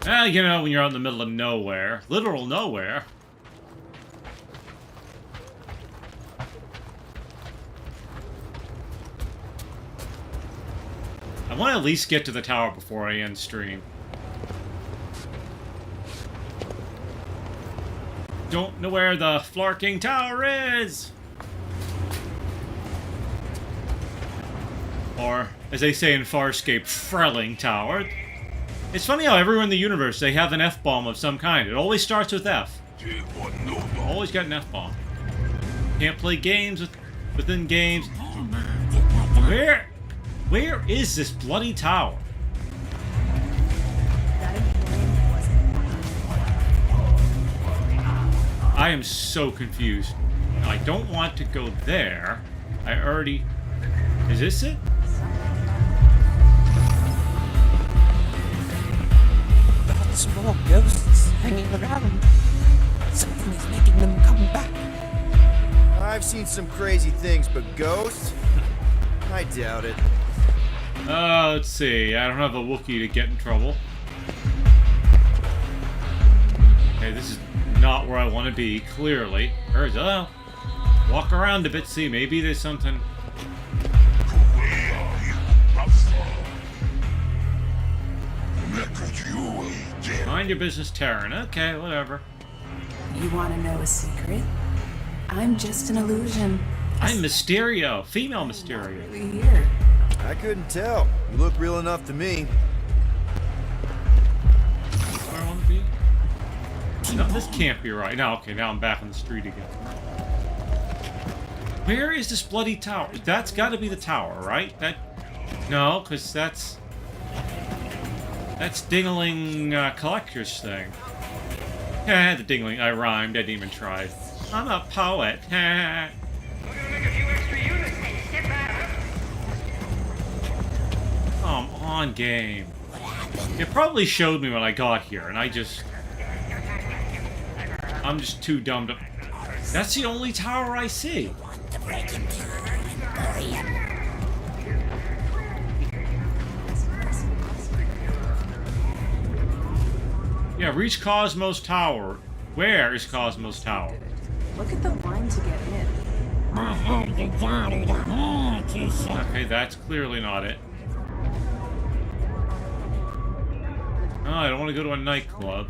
Well, you know, when you're out in the middle of nowhere, literal nowhere. I want to at least get to the tower before I end stream. Don't know where the Flarking Tower is! Or, as they say in Farscape, Frelling Tower. It's funny how everywhere in the universe they have an F-bomb of some kind. It always starts with F. Always got an F-bomb. Can't play games within games. Where is this bloody tower? I am so confused. I don't want to go there. I already... Is this it? Small ghosts hanging around. Something is making them come back. I've seen some crazy things, but ghosts? I doubt it. Let's see. I don't have a Wookiee to get in trouble. Okay, this is not where I want to be, clearly. Walk around a bit, see, maybe there's something... Mind your business, Terran. Okay, whatever. You want to know a secret? I'm just an illusion. I'm Mysterio. Female Mysterio. Really here. I couldn't tell. You look real enough to me. Where I want to be? No, this can't be right. No, okay, now I'm back on the street again. Where is this bloody tower? That's got to be the tower, right? No, because that's Dingling Collector's thing. Yeah, the Dingling. I rhymed. I didn't even try. I'm a poet. Come on, game. It probably showed me when I got here, and I'm just too dumb to... That's the only tower I see. Yeah, reach Cosmos Tower. Where is Cosmos Tower? Look at the line to get in. Okay, that's clearly not it. Oh, I don't want to go to a nightclub.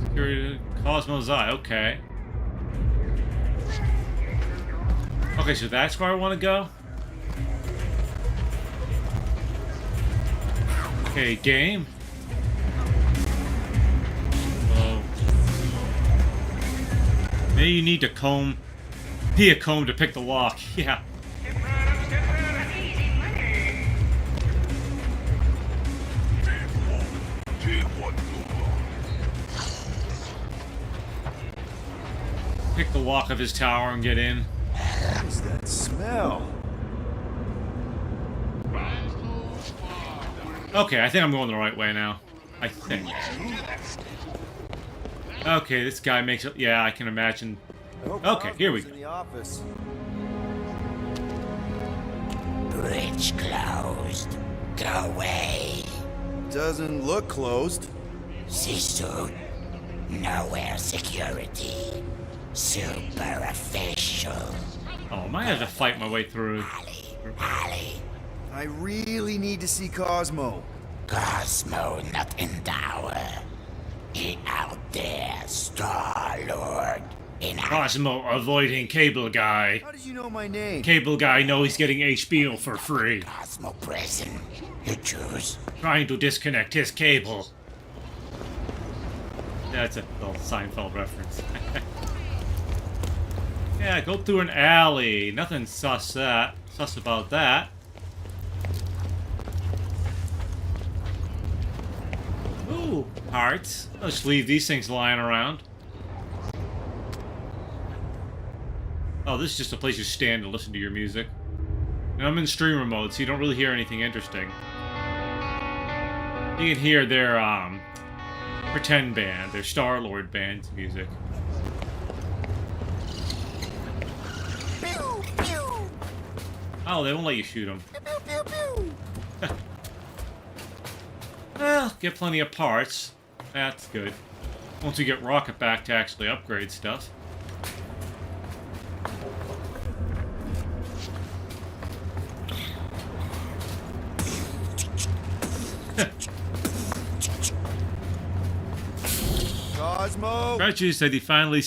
Security, Cosmos Eye, okay. Okay, so that's where I want to go? Okay, game. Oh. Maybe you need to be a comb to pick the lock. Yeah. Pick the lock of his tower and get in. What's that smell? Okay, I think I'm going the right way now. I think. Okay, this guy makes it. Yeah, I can imagine. Okay, here we go. In the office. Bridge closed. Go away. Doesn't look closed. C-suit. Nowhere security. Super official. Oh, I might have to fight my way through. Ali. I really need to see Cosmo. Cosmo not in tower. He out there, Star-Lord. Cosmo avoiding Cable Guy. How did you know my name? Cable Guy know he's getting HBO for free. Cosmo prison. You choose. Trying to disconnect his cable. That's a little Seinfeld reference. Yeah, go through an alley. Nothing sus about that. Ooh, hearts. I'll just leave these things lying around. Oh, this is just a place you stand to listen to your music. And I'm in streamer mode, so you don't really hear anything interesting. You can hear their, pretend band, their Star-Lord band's music. Oh, they won't let you shoot them. Well, get plenty of parts. That's good. Once you get Rocket back to actually upgrade stuff. Cosmo! Reggie said he finally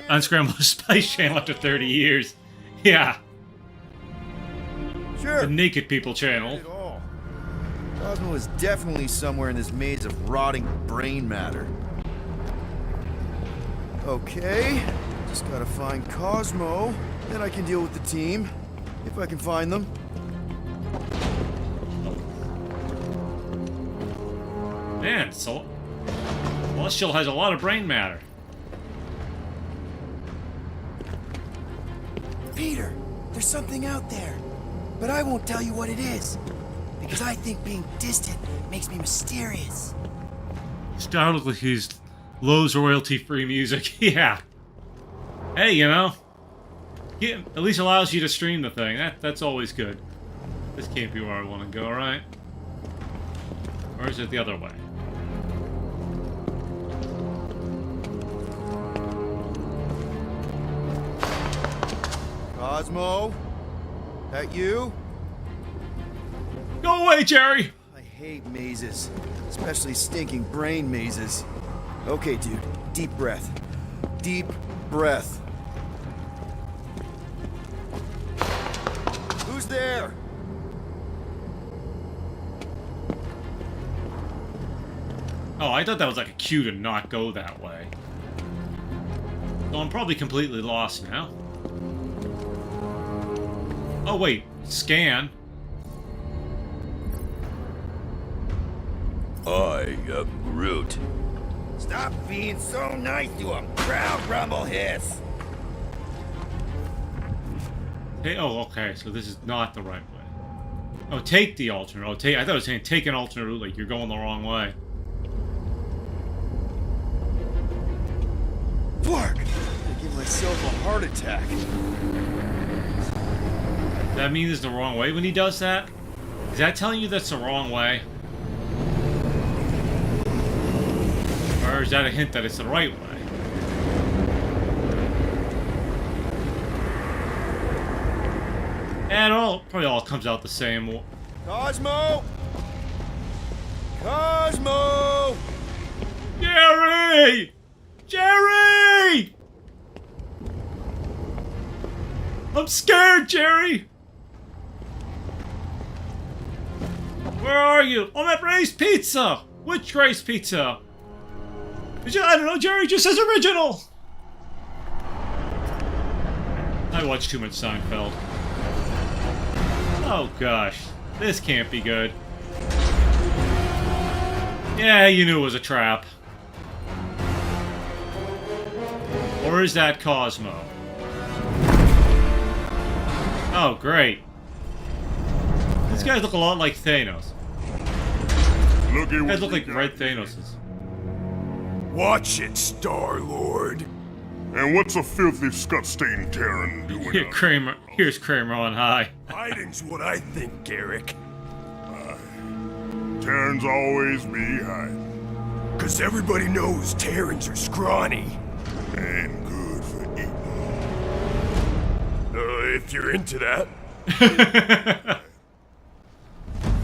unscrambled his Spice Channel after 30 years. Yeah. Sure. The Naked People channel. Cosmo is definitely somewhere in this maze of rotting brain matter. Okay. Just gotta find Cosmo. Then I can deal with the team. If I can find them. Man, so Celestial has a lot of brain matter. Peter, there's something out there. But I won't tell you what it is. Because I think being distant makes me mysterious. Startled with his Lowe's royalty-free music. Yeah. Hey, you know. It at least allows you to stream the thing. That's always good. This can't be where I want to go, right? Or is it the other way? Cosmo? That you? Go away, Jerry! I hate mazes. Especially stinking brain mazes. Okay, dude. Deep breath. Deep breath. Who's there? Oh, I thought that was like a cue to not go that way. So I'm probably completely lost now. Oh, wait. Scan. I am Groot. Stop being so nice to him. Crowd rumble hiss. Hey, oh, okay. So this is not the right way. Oh, take the alternate. Oh, take. I thought it was saying take an alternate route, like you're going the wrong way. Fuck! I give myself a heart attack. Does that mean it's the wrong way when he does that? Is that telling you that's the wrong way? Or is that a hint that it's the right way? And it probably all comes out the same. Cosmo! Cosmo! Jerry! Jerry! I'm scared, Jerry! Where are you? I'm at Ray's Pizza! Which Ray's Pizza? I don't know, Jerry just says original! I watch too much Seinfeld. Oh gosh, this can't be good. Yeah, you knew it was a trap. Or is that Cosmo? Oh, great. These guys look a lot like Thanos. These guys look like red Thanoses. Watch it, Star-Lord. And what's a filthy, scut-stained Terran doing? Here, Kramer. Here's Kramer on high. Hiding's what I think, Garrick. Terrans always be hiding. 'Cause everybody knows Terrans are scrawny. And good for eating. If you're into that.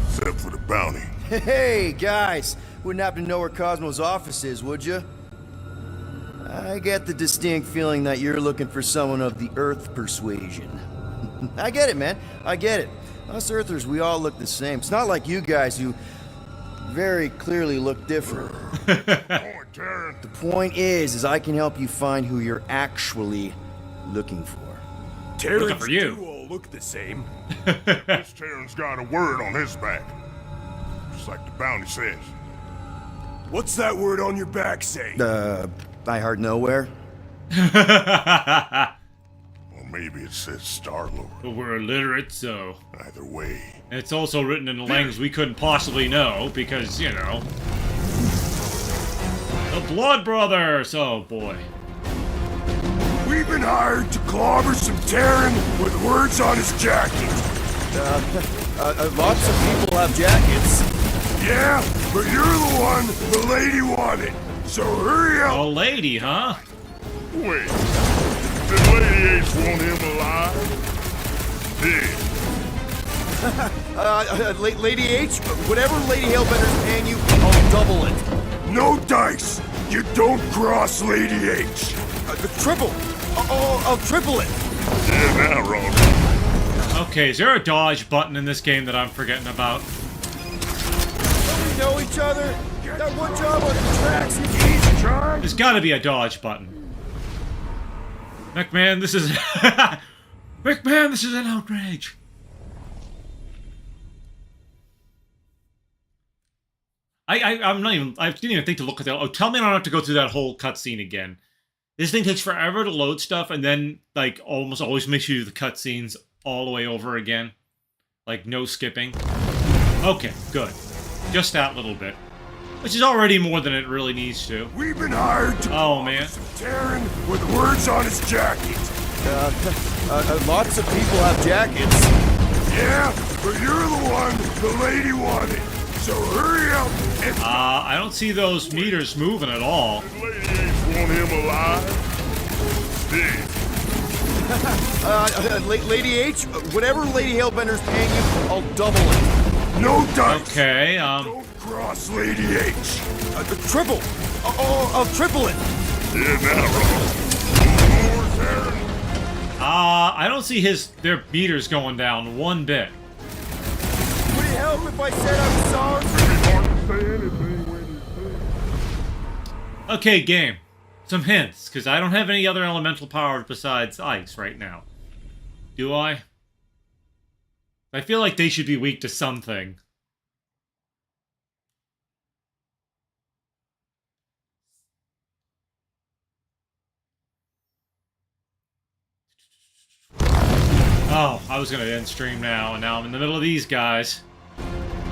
Except for the bounty. Hey, guys! Wouldn't happen to know where Cosmo's office is, would you? I get the distinct feeling that you're looking for someone of the Earth persuasion. I get it, man. I get it. Us Earthers, we all look the same. It's not like you guys who very clearly look different. The point is I can help you find who you're actually looking for. Terrans for you. do all look the same. This Terran's got a word on his back. Just like the bounty says. What's that word on your back say? I heart nowhere. Or maybe it says Star-Lord. But we're illiterate, so... Either way. And it's also written in a language we couldn't possibly know, because, you know... The Blood Brothers! Oh, boy. We've been hired to clobber some Terran with words on his jacket. Lots of people have jackets. Yeah, but you're the one the lady wanted. So hurry up. A lady, huh? Wait. Did Lady H want him alive? Dead. Lady H, whatever Lady Hellbender's paying you, I'll double it. No dice. You don't cross Lady H. Triple. I'll triple it. Yeah, now, Ron. Okay, is there a dodge button in this game that I'm forgetting about? Don't we know each other? That one job on the tracks, easy, John. There's gotta be a dodge button. McMahon, this is... McMahon, this is an outrage. I'm not even... I didn't even think to look at that. Oh, tell me I don't have to go through that whole cutscene again. This thing takes forever to load stuff, and then, like, almost always makes you do the cutscenes all the way over again. Like, no skipping. Okay, good. Just that little bit. Which is already more than it really needs to. We've been hired to man. some Terran with words on his jacket. Lots of people have jackets. Yeah, but you're the one the lady wanted. So hurry up and... I don't see those meters moving at all. Did Lady H want him alive? Dead. Lady H, whatever Lady Hellbender's paying you, I'll double it. No dice. Okay, Don't cross Lady H. Triple. I'll triple it. Yeah, now, Ron. I don't see their meters going down one bit. Would it help if I said I'm sorry? Okay, game. Some hints, because I don't have any other elemental powers besides ice right now. Do I? I feel like they should be weak to something. Oh, I was gonna end stream now, and now I'm in the middle of these guys.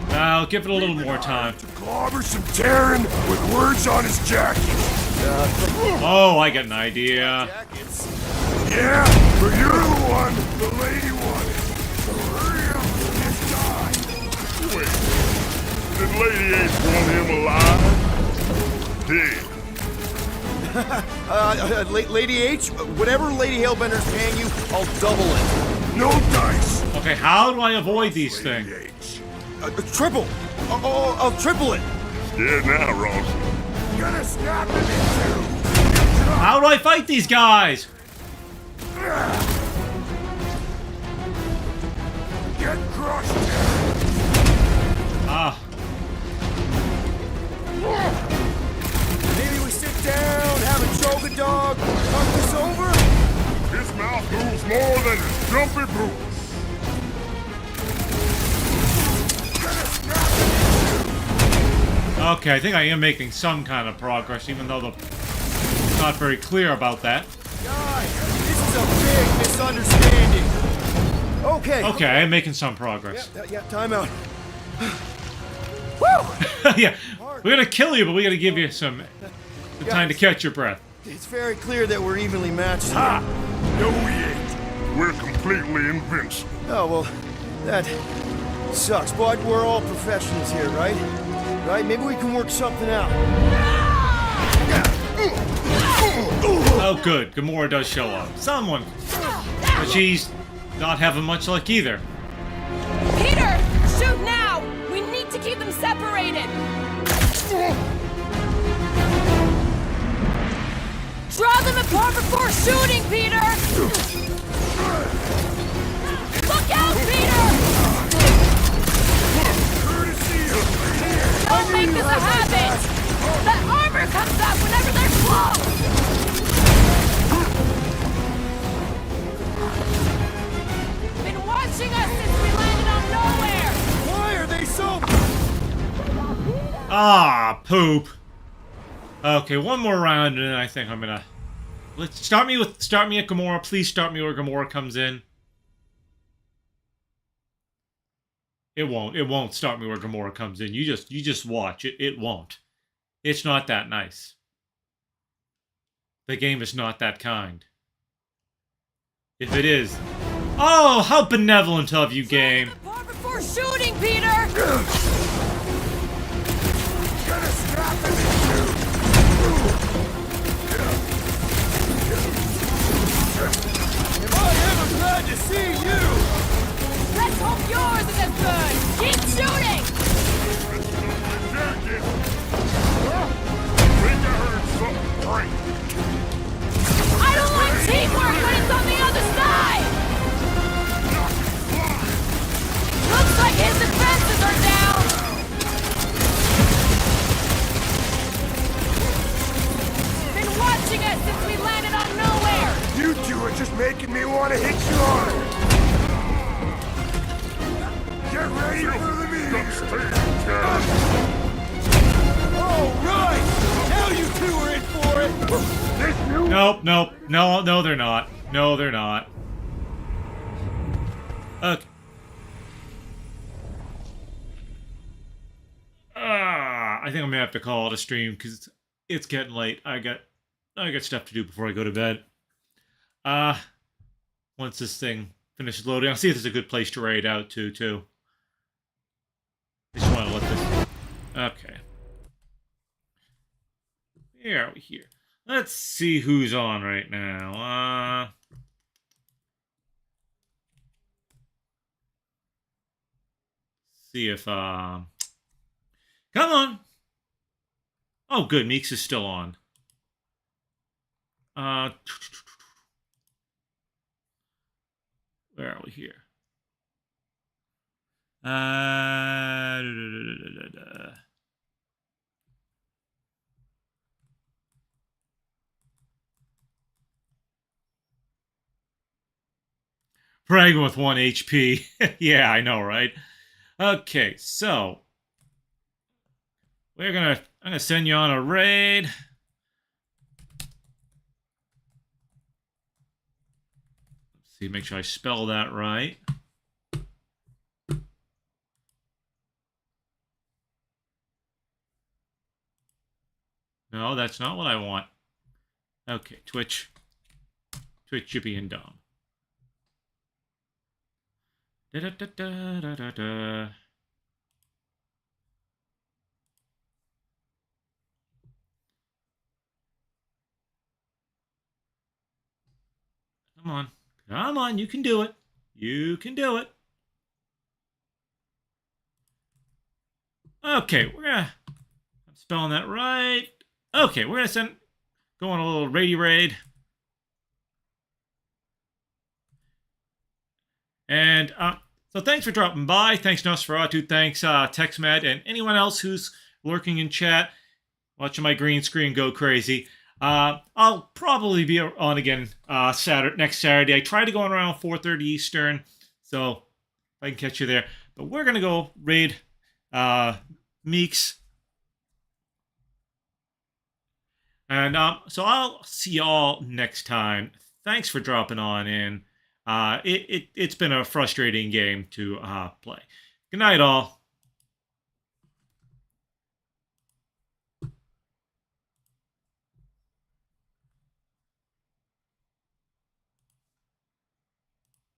I'll give it a little more time. To clobber some Terran with words on his jacket. Oh, I get an idea. Yeah, but you're the one the lady wanted. So hurry up and get die. Wait, did Lady H want him alive? Dead. Lady H, whatever Lady Hellbender's paying you, I'll double it. No dice. Okay, how do I avoid these things? Triple. I'll triple it. Scared now, Ross. Gonna snap him in two. How do I fight these guys? Get crushed. Ah. Maybe we sit down, have a choga dog, talk this over. His mouth moves more than his jumpy boots. Okay, I think I am making some kind of progress, even though it's not very clear about that. Guys, this is a big misunderstanding. Okay. Okay, I'm making some progress. Yeah, time out. Woo! Yeah, we're gonna kill you, but we gotta give you some time to catch your breath. It's very clear that we're evenly matched. Ha! No, we ain't. We're completely invincible. Oh, well, that sucks, but we're all professionals here, right? Right? Maybe we can work something out. Oh, good. Gamora does show up. Someone. But she's not having much luck either. Peter! Shoot now! We need to keep them separated! Draw them apart before shooting, Peter! Look out, Peter! Don't make this a habit! That armor comes up whenever they're close! Been watching us since we landed on nowhere! Why are they so... Ah, poop. Okay, one more round, and then I think I'm gonna... Let's start me at Gamora. Please start me where Gamora comes in. It won't start me where Gamora comes in. You just watch. It won't. It's not that nice. The game is not that kind. If it is... Oh, how benevolent of you, game. Before shooting, Peter! Gonna snap him in Am I ever glad to see you? Let's hope yours is as good! Keep shooting! Jacket! Think I heard something break. I don't like teamwork when it's on the other side! Looks like his defenses are down! Been watching us since we landed on nowhere! You two are just making me want to hit you hard. Get ready for the meeting. Oh, right! Now you two are in for it! Nope. No, they're not. No, they're not. Okay. I think I'm gonna have to call it a stream because it's getting late. I got stuff to do before I go to bed. Once this thing finishes loading, I'll see if there's a good place to raid out to too. I just want to let this. Okay. Where are we here? Let's see who's on right now. See if come on. Oh, good. Meeks is still on. Where are we here? Fragging with 1 HP. Yeah, I know, right? Okay, so I'm gonna send you on a raid. see, make sure I spell that right. No, that's not what I want. Okay, Twitch, Chippy, and Dom. Da da da da da da da. Come on, you can do it. You can do it. Okay, I'm spelling that right. Okay, we're gonna go on a little raidy raid. And so thanks for dropping by. Thanks Nosferatu. Thanks TextMed and anyone else who's lurking in chat, watching my green screen go crazy. I'll probably be on again next Saturday. I try to go on around 4:30 Eastern, so if I can catch you there. But we're gonna go raid Meeks. And so I'll see y'all next time. Thanks for dropping on in. It's been a frustrating game to play. Good night, all.